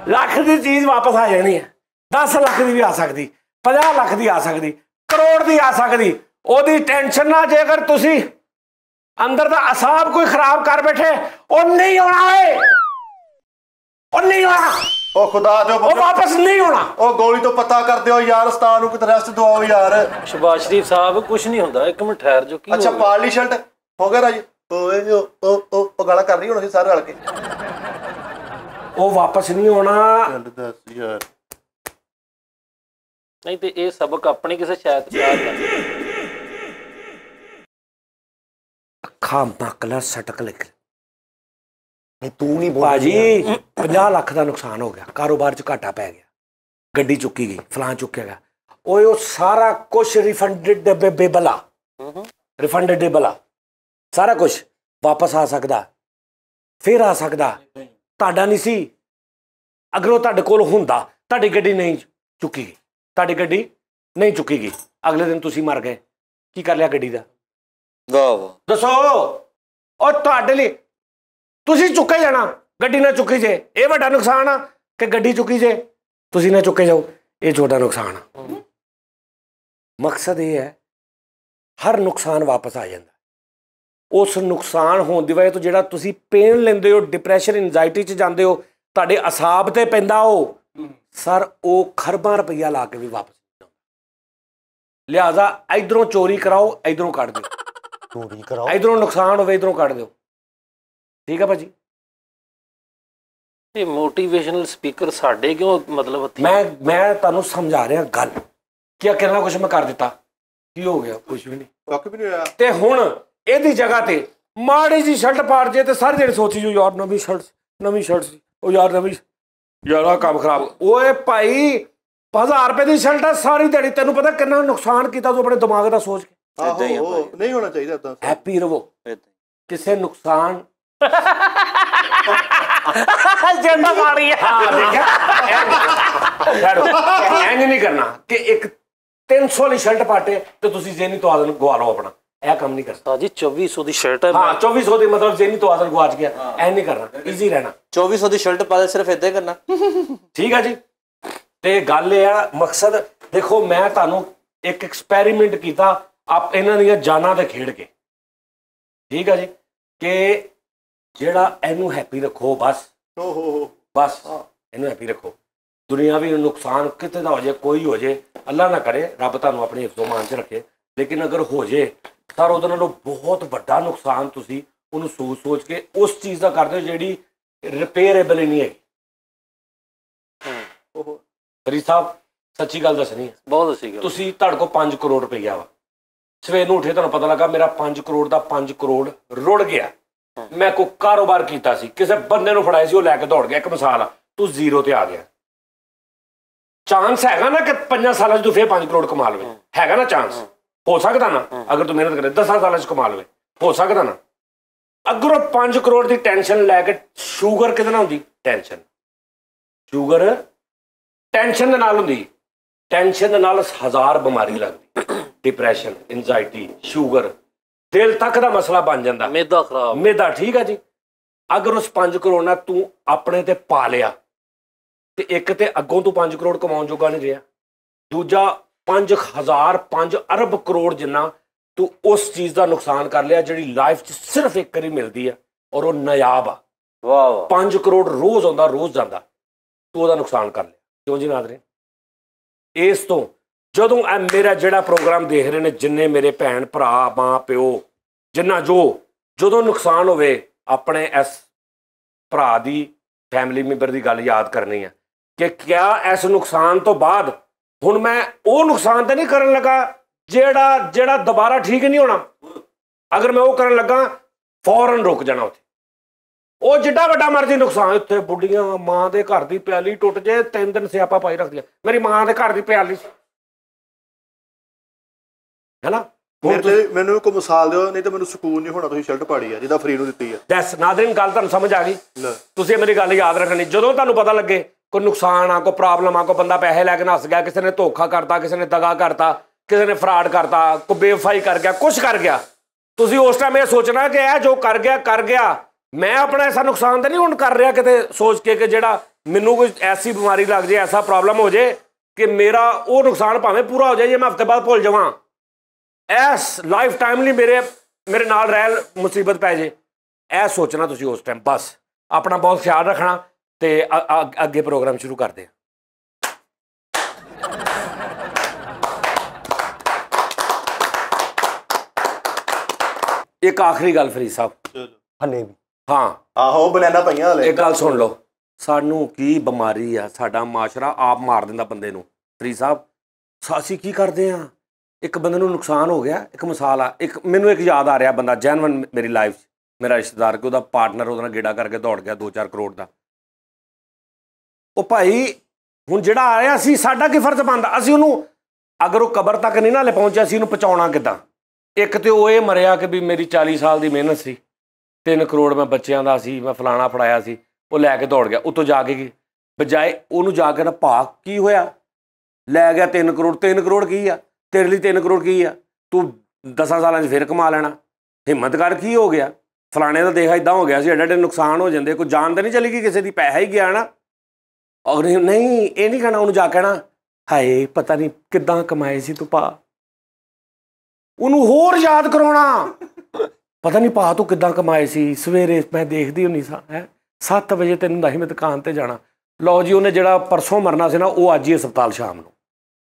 ਲੱਖ ਦੀ ਚੀਜ਼ ਵਾਪਸ ਆ ਜਾਣੀ ਹੈ, 10 ਲੱਖ ਦੀ ਵੀ ਆ ਸਕਦੀ, 50 ਲੱਖ ਦੀ ਆ ਸਕਦੀ, ਕਰੋੜ ਦੀ ਆ ਸਕਦੀ। ਉਹਦੀ ਟੈਨਸ਼ਨ ਨਾ, ਜੇਕਰ ਤੁਸੀਂ अंदर का असाब कोई खराब कर बैठे, और नहीं होना है, और नहीं होना, ਉਹ ਖੁਦਾ ਜੋ वो वापस नहीं होना। ਉਹ ਗੋਲੀ ਤੋਂ ਪਤਾ ਕਰ ਦਿਓ ਯਾਰ, ਉਸਤਾਦ ਨੂੰ ਕਿਤੇ ਰੈਸਟ ਦਵਾਓ ਯਾਰ। ਸ਼ਬਾਸ਼ ਸ਼ਰੀਫ ਸਾਹਿਬ ਕੁਝ ਨਹੀਂ ਹੁੰਦਾ, ਇੱਕ ਮਿੰਟ ਠਹਿਰ ਜੋ। ਕੀ ਅੱਛਾ ਹੋ ਗਿਆ? ਪਾਰਲੀ ਸ਼ਰਟ ਹੋ ਗਿਆ ਰਾਜੀ, ਓਏ ਉਹ ਗਾਲਾਂ ਕਰ ਰਹੀ ਹੁਣ ਅਸੀਂ ਸਾਰੇ ਰਲ ਕੇ। वो वापस नहीं होना। ਦੱਸ ਯਾਰ ਨਹੀਂ ਤੇ ਇਹ ਸਬਕ ਆਪਣੀ ਕਿਸੇ ਸ਼ਾਇਦ ਯਾਦ ਕਰ। अखा मकला सटक लिख ਨਹੀਂ ਤੂੰ ਨਹੀਂ ਬੋਲ भाजी 50 ਲੱਖ ਦਾ ਨੁਕਸਾਨ ਹੋ ਗਿਆ, ਕਾਰੋਬਾਰ ਚ ਘਾਟਾ ਪੈ ਗਿਆ, ਗੱਡੀ ਚੁੱਕੀ ਗਈ, ਫਲਾਂ ਚੁੱਕਿਆ, ਓਏ ਉਹ ਸਾਰਾ ਕੁਝ ਰਿਫੰਡੇਬਲ, ਰਿਫੰਡੇਬਲ ਸਾਰਾ ਕੁਝ ਵਾਪਸ ਆ ਸਕਦਾ, ਫਿਰ ਆ ਸਕਦਾ। ਤੁਹਾਡਾ ਨਹੀਂ ਸੀ, ਅਗਰ ਉਹ ਤੁਹਾਡੇ ਕੋਲ ਹੁੰਦਾ, ਤੁਹਾਡੀ ਗੱਡੀ ਨਹੀਂ ਚੁੱਕੀ ਗਈ, ਤੁਹਾਡੀ ਗੱਡੀ ਨਹੀਂ ਚੁੱਕੀ ਗਈ, ਅਗਲੇ ਦਿਨ ਤੁਸੀਂ ਮਰ ਗਏ, ਕੀ ਕਰ ਲਿਆ ਗੱਡੀ ਦਾ? ਵਾਹ ਵਾਹ, ਦੱਸੋ। ਉਹ ਤੁਹਾਡੇ ਲਈ ਤੁਸੀਂ ਚੁੱਕੇ ਜਾਣਾ, ਗੱਡੀ ਨਾ ਚੁੱਕੀ ਜੇ, ਇਹ ਵੱਡਾ ਨੁਕਸਾਨ ਆ ਕਿ ਗੱਡੀ ਚੁੱਕੀ ਜੇ ਤੁਸੀਂ ਨਾ ਚੁੱਕੇ ਜਾਓ, ਇਹ ਛੋਟਾ ਨੁਕਸਾਨ ਆ। ਮਕਸਦ ਇਹ ਹੈ ਹਰ ਨੁਕਸਾਨ ਵਾਪਸ ਆ ਜਾਂਦਾ। ਉਸ ਨੁਕਸਾਨ ਹੋਣ ਦੀ ਵਜ੍ਹਾ ਤੋਂ ਜਿਹੜਾ ਤੁਸੀਂ ਪੇਨ ਲੈਂਦੇ ਹੋ, ਡਿਪਰੈਸ਼ਨ ਇੰਜ਼ਾਇਟੀ 'ਚ ਜਾਂਦੇ ਹੋ, ਤੁਹਾਡੇ ਅਸਾਬ ਤੇ ਪੈਂਦਾ ਉਹ ਸਰ, ਉਹ ਖਰਬਾਂ ਰੁਪਈਆ ਲਾ ਕੇ ਵੀ ਵਾਪਸ ਨਹੀਂ ਆਉਂਦਾ। ਲਿਹਾਜ਼ਾ ਇਧਰੋਂ ਚੋਰੀ ਕਰਾਓ, ਇਧਰੋਂ ਕੱਢ ਦਿਓ, ਚੋਰੀ ਕਰਾਓ, ਇਧਰੋਂ ਨੁਕਸਾਨ ਹੋਵੇ, ਇਧਰੋਂ ਕੱਢ ਦਿਓ। ਠੀਕ ਆ ਭਾਜੀ। ਇਹ ਮੋਟੀਵੇਸ਼ਨਲ ਸਪੀਕਰ ਸਾਡੇ ਕਿਉਂ ਮਤਲਬ ਹੱਥੀਂ? ਮੈਂ ਤੁਹਾਨੂੰ ਸਮਝਾ ਰਿਹਾ ਗੱਲ, ਕੀ ਕਿੰਨਾ ਕੁਛ ਮੈਂ ਕਰ ਦਿੱਤਾ, ਕੀ ਹੋ ਗਿਆ? ਕੁਛ ਵੀ ਨਹੀਂ। ਕੱਖ ਵੀ ਨਹੀਂ ਹੋਇਆ। ਤੇ ਹੁਣ ਇਹਦੀ ਜਗ੍ਹਾ ਤੇ ਮਾੜੀ ਜੀ ਸ਼ਰਟ ਪਾੜ ਜੇ ਤੇ ਸਾਰੇ ਜਿਹੜੇ ਸੋਚੀ ਜੋ ਯਾਰ ਨਵੀਂ ਸ਼ਰਟ ਸੀ, ਉਹ ਯਾਰ ਨਵੀਂ, ਯਾਰ ਆਹ ਕੰਮ ਖਰਾਬ। ਓਏ ਭਾਈ 1000 ਰੁਪਏ ਦੀ ਸ਼ਰਟ ਆ, ਸਾਰੀ ਦਿਹਾੜੀ ਤੈਨੂੰ ਪਤਾ ਕਿੰਨਾ ਨੁਕਸਾਨ ਕੀਤਾ ਤੂੰ ਆਪਣੇ ਦਿਮਾਗ ਦਾ ਸੋਚ ਕੇ। ਆਹੋ ਨਹੀਂ ਹੋਣਾ ਚਾਹੀਦਾ ਏਦਾਂ। ਹੈਪੀ ਰਵੋ, ਕਿਸੇ ਨੁਕਸਾਨ ਜੰਡਾ ਮਾਰੀ ਹਾਂ ਦੇਖਿਆ, ਇੰਜ ਨਹੀਂ ਕਰਨਾ ਕਿ ਇੱਕ 300 ਵਾਲੀ ਸ਼ਰਟ ਪਾਟੇ ਤੇ ਤੁਸੀਂ ਜ਼ਹਿਨੀ ਤਵਾਜ਼ਨ ਗਵਾ ਲਓ ਆਪਣਾ। ਇਹ ਕੰਮ ਨਹੀਂ ਕਰਨਾ। ਜੀ 2400 ਦੀ ਸ਼ਰਟ ਹੈ। ਹਾਂ 2400 ਦੀ ਮਤਲਬ ਜੇ ਨਹੀਂ ਤਵਾਜ਼ਨ ਗਵਾਚ ਗਿਆ, ਐ ਨਹੀਂ ਕਰਨਾ, ਈਜ਼ੀ ਰਹਿਣਾ। 2400 ਦੀ ਸ਼ਰਟ ਪਾ ਦੇ, ਸਿਰਫ ਇਦਾਂ ਹੀ ਕਰਨਾ। ਠੀਕ ਆ ਜੀ। ਤੇ ਗੱਲ ਇਹ ਆ, ਮਕਸਦ ਦੇਖੋ ਮੈਂ ਤੁਹਾਨੂੰ ਇੱਕ ਐਕਸਪੈਰੀਮੈਂਟ ਕੀਤਾ ਆਪ ਇਹਨਾਂ ਦੀਆਂ ਜਾਨਾਂ ਤੇ ਖੇਡ ਕੇ। ਠੀਕ ਆ ਜੀ, ਕਿ ਜਿਹੜਾ ਇਹਨੂੰ ਹੈਪੀ ਰੱਖੋ ਬਸ, ਬਸ ਇਹਨੂੰ ਹੈਪੀ ਰੱਖੋ। ਦੁਨੀਆਵੀ ਨੁਕਸਾਨ ਕਿਤੇ ਦਾ ਹੋ ਜਾਏ, ਕੋਈ ਹੋ ਜਾਏ, ਅੱਲਾ ਨਾ ਕਰੇ, ਰੱਬ ਤੁਹਾਨੂੰ ਆਪਣੀ ਹਿਫਜ਼ੋ-ਮਾਨ 'ਚ ਰੱਖੇ, ਲੇਕਿਨ ਅਗਰ ਹੋ ਜਾਏ ਸਰ ਉਹਦੇ ਨਾਲੋਂ ਬਹੁਤ ਵੱਡਾ ਨੁਕਸਾਨ ਤੁਸੀਂ ਉਹਨੂੰ ਸੋਚ ਕੇ ਉਸ ਚੀਜ਼ ਦਾ ਕਰਦੇ ਹੋ ਜਿਹੜੀ ਰਿਪੇਅਰੇਬਲ ਹੀ ਨਹੀਂ ਹੈਗੀ। ਫਰੀਦ ਸਾਹਿਬ ਸੱਚੀ ਗੱਲ ਦੱਸਣੀ ਹੈ, ਬਹੁਤ ਅੱਛੀ ਗੱਲ। ਤੁਸੀਂ ਤੁਹਾਡੇ ਕੋਲ 5 ਕਰੋੜ ਰੁਪਈਆ ਵਾ, ਸਵੇਰ ਨੂੰ ਉੱਠੇ ਤੁਹਾਨੂੰ ਪਤਾ ਲੱਗਾ ਮੇਰਾ 5 ਕਰੋੜ ਦਾ 5 ਕਰੋੜ ਰੁੜ ਗਿਆ। ਮੈਂ ਕੋਈ ਕਾਰੋਬਾਰ ਕੀਤਾ ਸੀ, ਕਿਸੇ ਬੰਦੇ ਨੂੰ ਫੜਾਇਆ ਸੀ, ਉਹ ਲੈ ਕੇ ਦੌੜ ਗਿਆ। ਇੱਕ ਮਿਸਾਲ ਆ, ਤੂੰ ਜ਼ੀਰੋ ਤੇ ਆ ਗਿਆ। ਚਾਂਸ ਹੈਗਾ ਨਾ ਕਿ 5 ਸਾਲਾਂ 'ਚ ਤੂੰ ਫੇਰ 5 ਕਰੋੜ ਕਮਾ ਲਵੇ? ਹੈਗਾ ਨਾ ਚਾਂਸ? ਹੋ ਸਕਦਾ ਨਾ? ਅਗਰ ਤੂੰ ਮਿਹਨਤ ਕਰੇ 10 ਸਾਲਾਂ 'ਚ ਕਮਾ ਲਵੇ, ਹੋ ਸਕਦਾ ਨਾ? ਅਗਰ ਉਹ 5 ਕਰੋੜ ਦੀ ਟੈਨਸ਼ਨ ਲੈ ਕੇ, ਸ਼ੂਗਰ ਕਿਹਦੇ ਨਾਲ ਹੁੰਦੀ? ਟੈਨਸ਼ਨ। ਸ਼ੂਗਰ ਟੈਨਸ਼ਨ ਦੇ ਨਾਲ ਹੁੰਦੀ। ਟੈਨਸ਼ਨ ਦੇ ਨਾਲ 1000 ਬਿਮਾਰੀ ਲੱਗਦੀ, ਡਿਪਰੈਸ਼ਨ, ਐਂਜ਼ਾਈਟੀ, ਸ਼ੂਗਰ, ਦਿਲ ਤੱਕ ਦਾ ਮਸਲਾ ਬਣ ਜਾਂਦਾ, ਮੇਦਾ ਖਰਾਬ, ਮੇਦਾ। ਠੀਕ ਆ ਜੀ। ਅਗਰ ਉਸ 5 ਕਰੋੜ ਨਾਲ ਤੂੰ ਆਪਣੇ ਤੇ ਪਾ ਲਿਆ ਤੇ ਇੱਕ ਤੇ ਅੱਗੋਂ ਤੂੰ 5 ਕਰੋੜ ਕਮਾਉਣ ਜੋਗਾ ਨਹੀਂ ਰਿਹਾ, ਦੂਜਾ 5000 5 ਅਰਬ ਕਰੋੜ ਜਿੰਨਾ ਤੂੰ ਉਸ ਚੀਜ਼ ਦਾ ਨੁਕਸਾਨ ਕਰ ਲਿਆ ਜਿਹੜੀ ਲਾਈਫ 'ਚ ਸਿਰਫ ਇੱਕ ਵਾਰੀ ਮਿਲਦੀ ਆ ਔਰ ਉਹ ਨਾਯਾਬ ਆ। ਵਾਹ ਵਾਹ। 5 ਕਰੋੜ ਰੋਜ਼ ਆਉਂਦਾ, ਰੋਜ਼ ਜਾਂਦਾ, ਤੂੰ ਉਹਦਾ ਨੁਕਸਾਨ ਕਰ ਲਿਆ। ਕਿਉਂ ਜੀ ਨਾਜ਼ਰੀਨ? ਇਸ ਤੋਂ ਜਦੋਂ ਇਹ ਮੇਰਾ ਜਿਹੜਾ ਪ੍ਰੋਗਰਾਮ ਦੇਖ ਰਹੇ ਨੇ ਜਿੰਨੇ ਮੇਰੇ ਭੈਣ ਭਰਾ, ਮਾਂ ਪਿਓ, ਜਿੰਨਾ ਜਦੋਂ ਨੁਕਸਾਨ ਹੋਵੇ ਆਪਣੇ ਇਸ ਭਰਾ ਦੀ ਫੈਮਿਲੀ ਮੈਂਬਰ ਦੀ ਗੱਲ ਯਾਦ ਕਰਨੀ ਹੈ ਕਿ ਕਿਆ ਇਸ ਨੁਕਸਾਨ ਤੋਂ ਬਾਅਦ ਹੁਣ ਮੈਂ ਉਹ ਨੁਕਸਾਨ ਤਾਂ ਨਹੀਂ ਕਰਨ ਲੱਗਾ ਜਿਹੜਾ ਦੁਬਾਰਾ ਠੀਕ ਨਹੀਂ ਹੋਣਾ। ਅਗਰ ਮੈਂ ਉਹ ਕਰਨ ਲੱਗਾ ਫੌਰਨ ਰੁਕ ਜਾਣਾ ਉੱਥੇ। ਉਹ ਜਿੱਡਾ ਵੱਡਾ ਮਰਜ਼ੀ ਨੁਕਸਾਨ, ਇੱਥੇ ਬੁੱਢੀਆਂ ਮਾਂ ਦੇ ਘਰ ਦੀ ਪਿਆਲੀ ਟੁੱਟ ਜੇ 3 ਦਿਨ ਸਿਆਪਾ ਪਾਈ ਰੱਖਦੀ। ਮੇਰੀ ਮਾਂ ਦੇ ਘਰ ਦੀ ਪਿਆਲੀ ਹੈ ਨਾ। ਮੈਨੂੰ ਕੋਈ ਮਿਸਾਲ ਦਿਓ, ਨਹੀਂ ਤਾਂ ਮੈਨੂੰ ਸਕੂਨ ਨਹੀਂ ਹੋਣਾ। ਤੁਸੀਂ ਸ਼ਰਟ ਪਾੜੀ ਆ ਜਿਹਦਾ ਫਰੀ ਨੂੰ ਦਿੱਤੀ ਆ। ਦੱਸ ਨਾਜ਼ਰੀਨ, ਗੱਲ ਤੁਹਾਨੂੰ ਸਮਝ ਆ ਗਈ? ਤੁਸੀਂ ਮੇਰੀ ਗੱਲ ਯਾਦ ਰੱਖਣੀ। ਜਦੋਂ ਤੁਹਾਨੂੰ ਪਤਾ ਲੱਗੇ ਕੋਈ ਨੁਕਸਾਨ ਆ, ਕੋਈ ਪ੍ਰੋਬਲਮ ਆ, ਕੋਈ ਬੰਦਾ ਪੈਸੇ ਲੈ ਕੇ ਨੱਸ ਗਿਆ, ਕਿਸੇ ਨੇ ਧੋਖਾ ਕਰਤਾ, ਕਿਸੇ ਨੇ ਦਗਾ ਕਰਤਾ, ਕਿਸੇ ਨੇ ਫਰਾਡ ਕਰਤਾ, ਕੋਈ ਬੇਵਫਾਈ ਕਰ ਗਿਆ, ਕੁਛ ਕਰ ਗਿਆ, ਤੁਸੀਂ ਉਸ ਟਾਈਮ ਇਹ ਸੋਚਣਾ ਕਿ ਇਹ ਜੋ ਕਰ ਗਿਆ ਮੈਂ ਆਪਣਾ ਐਸਾ ਨੁਕਸਾਨ ਤਾਂ ਨਹੀਂ ਹੁਣ ਕਰ ਰਿਹਾ ਕਿਤੇ ਸੋਚ ਕੇ ਕਿ ਜਿਹੜਾ ਮੈਨੂੰ ਕੋਈ ਐਸੀ ਬਿਮਾਰੀ ਲੱਗ ਜਾਏ, ਐਸਾ ਪ੍ਰੋਬਲਮ ਹੋ ਜਾਏ ਕਿ ਮੇਰਾ ਉਹ ਨੁਕਸਾਨ ਭਾਵੇਂ ਪੂਰਾ ਹੋ ਜਾਏ ਜੇ ਮੈਂ ਹਫ਼ਤੇ ਬਾਅਦ ਭੁੱਲ ਜਾਵਾਂ, ਐਸ ਲਾਈਫ ਟਾਈਮ ਲਈ ਮੇਰੇ ਨਾਲ ਰਹਿ ਮੁਸੀਬਤ ਪੈ ਜੇ। ਇਹ ਸੋਚਣਾ ਤੁਸੀਂ ਉਸ ਟਾਈਮ। ਬਸ ਆਪਣਾ ਬਹੁਤ ਖਿਆਲ ਰੱਖਣਾ ਤੇ ਅੱਗੇ ਪ੍ਰੋਗਰਾਮ ਸ਼ੁਰੂ ਕਰਦੇ ਹਾਂ। ਇੱਕ ਆਖਰੀ ਗੱਲ ਫਰੀਦ ਸਾਹਿਬ, ਹਲੇ ਵੀ ਹਾਂ ਆਹੋ ਬਨਾਨਾ ਪਈਆਂ ਹਲੇ। ਇੱਕ ਗੱਲ ਸੁਣ ਲਓ, ਸਾਨੂੰ ਕੀ ਬਿਮਾਰੀ ਆ, ਸਾਡਾ ਮਾਸ਼ਰਾ ਆਪ ਮਾਰ ਦਿੰਦਾ ਬੰਦੇ ਨੂੰ। ਫਰੀਦ ਸਾਹਿਬ ਅਸੀਂ ਕੀ ਕਰਦੇ ਹਾਂ, ਇੱਕ ਬੰਦੇ ਨੂੰ ਨੁਕਸਾਨ ਹੋ ਗਿਆ। ਇੱਕ ਮਿਸਾਲ ਆ, ਮੈਨੂੰ ਇੱਕ ਯਾਦ ਆ ਰਿਹਾ ਬੰਦਾ ਜੈਨੂਅਨ ਮੇਰੀ ਲਾਈਫ 'ਚ, ਮੇਰਾ ਰਿਸ਼ਤੇਦਾਰ ਕਿ ਉਹਦਾ ਪਾਰਟਨਰ ਉਹਦੇ ਨਾਲ ਗੇੜਾ ਕਰਕੇ ਦੌੜ ਗਿਆ 2-4 ਕਰੋੜ ਦਾ। ਉਹ ਭਾਈ ਹੁਣ ਜਿਹੜਾ ਆਇਆ ਸੀ, ਸਾਡਾ ਕੀ ਫਰਜ਼ ਬਣਦਾ? ਅਸੀਂ ਉਹਨੂੰ ਅਗਰ ਉਹ ਕਬਰ ਤੱਕ ਨਹੀਂ ਨਾ ਲੈ ਪਹੁੰਚਿਆ, ਅਸੀਂ ਉਹਨੂੰ ਪਹੁੰਚਾਉਣਾ ਕਿੱਦਾਂ? ਇੱਕ ਤੇ ਉਹ ਇਹ ਮਰਿਆ ਕਿ ਵੀ ਮੇਰੀ 40 ਸਾਲ ਦੀ ਮਿਹਨਤ ਸੀ, 3 ਕਰੋੜ ਮੈਂ ਬੱਚਿਆਂ ਦਾ ਸੀ, ਮੈਂ ਫਲਾਣਾ ਫੜਾਇਆ ਸੀ, ਉਹ ਲੈ ਕੇ ਦੌੜ ਗਿਆ। ਉੱਤੋਂ ਜਾ ਕੇ ਬਜਾਏ ਉਹਨੂੰ ਜਾ ਕੇ ਨਾ ਭਾ ਕੀ ਹੋਇਆ, ਲੈ ਗਿਆ 3 ਕਰੋੜ। 3 ਕਰੋੜ ਕੀ ਆ ਤੇਰੇ ਲਈ? 3 ਕਰੋੜ ਕੀ ਆ? ਤੂੰ 10 ਸਾਲਾਂ 'ਚ ਫਿਰ ਕਮਾ ਲੈਣਾ। ਹਿੰਮਤ ਕਰ, ਕੀ ਹੋ ਗਿਆ? ਫਲਾਣੇ ਦਾ ਦੇਖਾ ਇੱਦਾਂ ਹੋ ਗਿਆ ਸੀ, ਐਡੇ ਨੁਕਸਾਨ ਹੋ ਜਾਂਦੇ। ਕੋਈ ਜਾਨ ਤਾਂ ਨਹੀਂ ਚਲੀ ਗਈ ਕਿਸੇ ਦੀ, ਪੈਸਾ ਹੀ ਗਿਆ ਨਾ। ਔਰ ਨਹੀਂ, ਇਹ ਨਹੀਂ ਕਹਿਣਾ ਉਹਨੂੰ, ਜਾ ਕਹਿਣਾ ਹਾਏ ਪਤਾ ਨਹੀਂ ਕਿੱਦਾਂ ਕਮਾਏ ਸੀ ਤੂੰ ਭਾ। ਉਹਨੂੰ ਹੋਰ ਯਾਦ ਕਰਾਉਣਾ, ਪਤਾ ਨਹੀਂ ਭਾ ਤੂੰ ਕਿੱਦਾਂ ਕਮਾਏ ਸੀ। ਸਵੇਰੇ ਮੈਂ ਦੇਖਦੀ ਹੁੰਦੀ ਸਾਂ 7 ਵਜੇ ਤੈਨੂੰ ਹੁੰਦਾ ਸੀ ਮੈਂ ਦੁਕਾਨ 'ਤੇ ਜਾਣਾ। ਲਓ ਜੀ, ਉਹਨੇ ਜਿਹੜਾ ਪਰਸੋਂ ਮਰਨਾ ਸੀ ਨਾ, ਉਹ ਅੱਜ ਹੀ ਹਸਪਤਾਲ ਸ਼ਾਮ ਨੂੰ।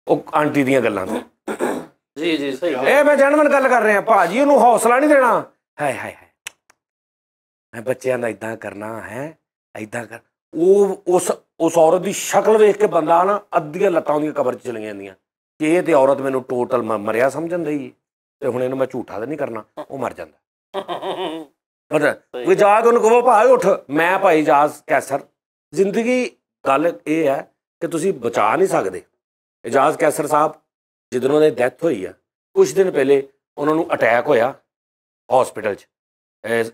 ਉਹ ਆਂਟੀ ਦੀਆਂ ਗੱਲਾਂ ਤੋਂ ਜੀ ਸਹੀ। ਇਹ ਮੈਂ ਜੈਨੂਅਨ ਗੱਲ ਕਰ ਰਿਹਾ ਭਾਜੀ, ਉਹਨੂੰ ਹੌਸਲਾ ਨਹੀਂ ਦੇਣਾ। ਹਾਏ ਹਾਏ ਹਾਏ ਮੈਂ ਬੱਚਿਆਂ ਦਾ ਇੱਦਾਂ ਕਰਨਾ ਹੈ, ਇੱਦਾਂ ਕਰ। ਉਸ ਔਰਤ ਦੀ ਸ਼ਕਲ ਵੇਖ ਕੇ ਬੰਦਾ ਨਾ ਅੱਧੀਆਂ ਲੱਤਾਂ ਉਹਦੀਆਂ ਕਬਰ 'ਚ ਚਲੀਆਂ ਜਾਂਦੀਆਂ ਕਿ ਇਹ ਤੇ ਔਰਤ ਮੈਨੂੰ ਟੋਟਲ ਮਰਿਆ ਸਮਝਣ ਦੀ, ਤੇ ਹੁਣ ਇਹਨੂੰ ਮੈਂ ਝੂਠਾ ਤਾਂ ਨਹੀਂ ਕਰਨਾ। ਉਹ ਮਰ ਜਾਂਦਾ। ਇਜਾਜ਼ ਉਹਨੂੰ ਕਹੋ ਭਾਈ ਉੱਠ। ਮੈਂ ਭਾਈ ਇਜਾਜ਼ ਕੈਸਰ, ਜ਼ਿੰਦਗੀ ਗੱਲ ਇਹ ਹੈ ਕਿ ਤੁਸੀਂ ਬਚਾ ਨਹੀਂ ਸਕਦੇ। ਇਜਾਜ਼ ਕੈਸਰ ਸਾਹਿਬ ਜਦੋਂ ਉਹਨਾਂ ਦੀ ਡੈਥ ਹੋਈ ਆ, ਕੁਛ ਦਿਨ ਪਹਿਲੇ ਉਹਨਾਂ ਨੂੰ ਅਟੈਕ ਹੋਇਆ ਹਸਪੀਟਲ 'ਚ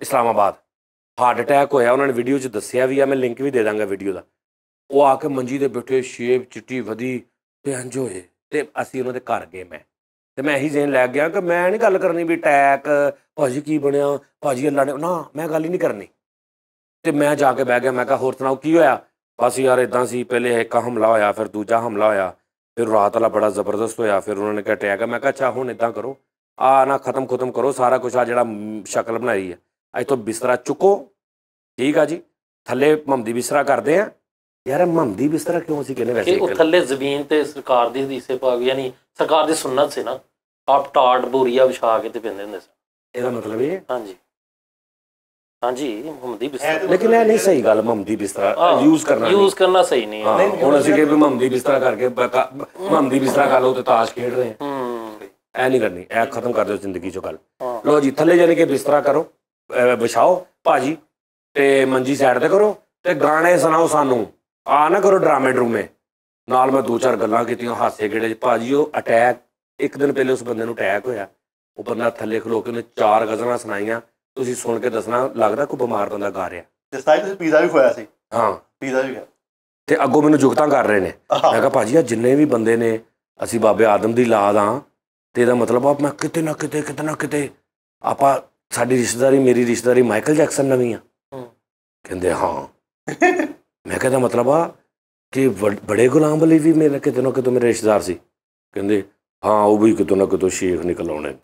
ਇਸਲਾਮਾਬਾਦ। ਹਾਰਟ ਅਟੈਕ ਹੋਇਆ, ਉਹਨਾਂ ਨੇ ਵੀਡੀਓ 'ਚ ਦੱਸਿਆ ਵੀ ਆ, ਮੈਂ ਲਿੰਕ ਵੀ ਦੇ ਦਾਂਗਾ ਵੀਡੀਓ ਦਾ। ਉਹ ਆ ਕੇ ਮੰਜੀ ਦੇ ਬੈਠੇ, ਸ਼ੇਪ ਚਿੱਟੀ ਵਧੀ ਤੇ ਇੰਝ ਹੋਏ, ਤੇ ਅਸੀਂ ਉਹਨਾਂ ਦੇ ਘਰ ਗਏ। ਮੈਂ ਤੇ ਮੈਂ ਇਹੀ ਜ਼ੇਨ ਲੈ ਗਿਆ ਕਿ ਮੈਂ ਨਹੀਂ ਗੱਲ ਕਰਨੀ ਵੀ ਅਟੈਕ ਭਾਜੀ ਕੀ ਬਣਿਆ, ਭਾਜੀ ਅੱਲਾ ਨੇ, ਨਾ ਮੈਂ ਗੱਲ ਹੀ ਨਹੀਂ ਕਰਨੀ। ਤੇ ਮੈਂ ਜਾ ਕੇ ਬਹਿ ਗਿਆ, ਮੈਂ ਕਿਹਾ ਹੋਰ ਸੁਣਾਓ ਕੀ ਹੋਇਆ? ਬਸ ਯਾਰ ਇੱਦਾਂ ਸੀ, ਪਹਿਲੇ ਇੱਕ ਹਮਲਾ ਹੋਇਆ, ਫਿਰ ਦੂਜਾ ਹਮਲਾ ਹੋਇਆ, ਫਿਰ ਰਾਤ ਵਾਲਾ ਬੜਾ ਜ਼ਬਰਦਸਤ ਹੋਇਆ, ਫਿਰ ਉਹਨਾਂ ਨੇ ਕਿਹਾ ਅਟੈਕ ਹੈ। ਮੈਂ ਕਿਹਾ ਅੱਛਾ ਹੁਣ ਇੱਦਾਂ ਕਰੋ, ਆ ਨਾ ਖਤਮ ਕਰੋ ਸਾਰਾ ਕੁਛ, ਆ ਜਿਹੜਾ ਸ਼ਕਲ ਬਣਾਈ ਹੈ ਅੱਜ ਤੋਂ ਬਿਸਤਰਾ ਚੁੱਕੋ, ਠੀਕ ਆ ਜੀ, ਥੱਲੇ ਮਹੰਮਦੀ ਬਿਸਤਰਾ ਕਰਦੇ ਆ। ਯਾਰ ਮਹੰਮਦੀ ਬਿਸਤਰਾ ਕਿਉਂ ਸੀ ਕਹਿੰਦੇ ਵੈਸੇ? ਉਹ ਥੱਲੇ ਜ਼ਮੀਨ ਤੇ ਸਰਕਾਰ ਦੀ ਹਦੀਸੇ ਪਾ ਗਈ, ਯਾਨੀ ਸਰਕਾਰ ਦੀ ਸੁਨਨਤ ਸੀ ਨਾ, ਆਪ ਟਾਟ ਬੋਰੀਆ ਵਿਛਾ ਕੇ ਤੇ ਪੈਂਦੇ ਹੁੰਦੇ ਸੀ। ਇਹਦਾ ਮਤਲਬ ਇਹ? ਹਾਂਜੀ ਹਾਂਜੀ, ਮਹੰਮਦੀ ਬਿਸਤਰਾ। ਲੇਕਿਨ ਇਹ ਨਹੀਂ ਸਹੀ ਗੱਲ, ਮਹੰਮਦੀ ਬਿਸਤਰਾ ਯੂਜ਼ ਕਰਨਾ ਸਹੀ ਨਹੀਂ ਹੈ। ਹੁਣ ਅਸੀਂ ਕਿ ਮਹੰਮਦੀ ਬਿਸਤਰਾ ਕਰਕੇ ਮਹੰਮਦੀ ਬਿਸਤਰਾ ਕਰ ਲਓ ਤੇ ਤਾਸ਼ ਖੇਡ ਰਹੇ ਐ ਨਹੀਂ ਕਰਨੀ, ਇਹ ਖਤਮ ਕਰ ਦਿਓ ਜ਼ਿੰਦਗੀ ਚੋਂ ਗੱਲ। ਲਓ ਜੀ ਥੱਲੇ ਜਾਣੀ ਕਿ ਬਿਸਤਰਾ ਕਰੋ, ਵਿਛਾਓ ਭਾਜੀ, ਤੇ ਮੰਜੀ ਸਾਈਡ ਤੇ ਕਰੋ, ਤੇ ਗਾਣੇ ਸੁਣਾਓ ਸਾਨੂੰ, ਆ ਨਾ ਕਰੋ ਡਰਾਮੇ ਡਰੂਮੇ ਨਾਲ। ਮੈਂ 2-4 ਗੱਲਾਂ ਕੀਤੀਆਂ, ਹਾਸੇ ਗੇੜੇ 'ਚ। ਭਾਜੀ ਉਹ ਅਟੈਕ, ਇੱਕ ਦਿਨ ਪਹਿਲੇ ਉਸ ਬੰਦੇ ਨੂੰ ਅਟੈਕ ਹੋਇਆ, ਉਹ ਬੰਦਾ ਥੱਲੇ ਖਲੋ ਕੇ ਉਹਨੇ 4 ਗਜ਼ਲਾਂ ਸੁਣਾਈਆਂ, ਤੁਸੀਂ ਸੁਣ ਕੇ ਦੱਸਣਾ ਲੱਗਦਾ ਕੋਈ ਬਿਮਾਰ ਬੰਦਾ ਗਾ ਰਿਹਾ। ਜਿਸ ਤਰ੍ਹਾਂ ਤੁਸੀਂ ਪੀਜ਼ਾ ਵੀ ਖਵਾਇਆ ਸੀ। ਹਾਂ ਪੀਜ਼ਾ ਵੀ ਗਿਆ ਤੇ ਅੱਗੋਂ ਮੈਨੂੰ ਜੁਗਤਾਂ ਕਰ ਰਹੇ ਨੇ। ਮੈਂ ਕਿਹਾ ਭਾਜੀ ਆ ਜਿੰਨੇ ਵੀ ਬੰਦੇ ਨੇ ਅਸੀਂ ਬਾਬੇ ਆਦਮ ਦੀ ਔਲਾਦ ਹਾਂ, ਤੇ ਇਹਦਾ ਮਤਲਬ ਆ ਮੈਂ ਕਿਤੇ ਨਾ ਕਿਤੇ ਆਪਾਂ, ਸਾਡੀ ਰਿਸ਼ਤੇਦਾਰੀ, ਮੇਰੀ ਰਿਸ਼ਤੇਦਾਰੀ ਮਾਈਕਲ ਜੈਕਸਨ ਨਵੀਂ ਆ। ਕਹਿੰਦੇ ਹਾਂ। ਮੈਂ ਕਹਿੰਦਾ ਮਤਲਬ ਆ ਕਿ ਬੜੇ ਗੁਲਾਮ ਅਲੀ ਵੀ ਮੇਰੇ ਕਿਤੇ ਨਾ ਕਿਤੇ ਮੇਰੇ ਰਿਸ਼ਤੇਦਾਰ ਸੀ। ਕਹਿੰਦੇ ਹਾਂ ਉਹ ਵੀ ਕਿਤੋਂ ਨਾ ਕਿਤੋਂ ਸ਼ੇਖ ਨਿਕਲ ਆਉਣੇ।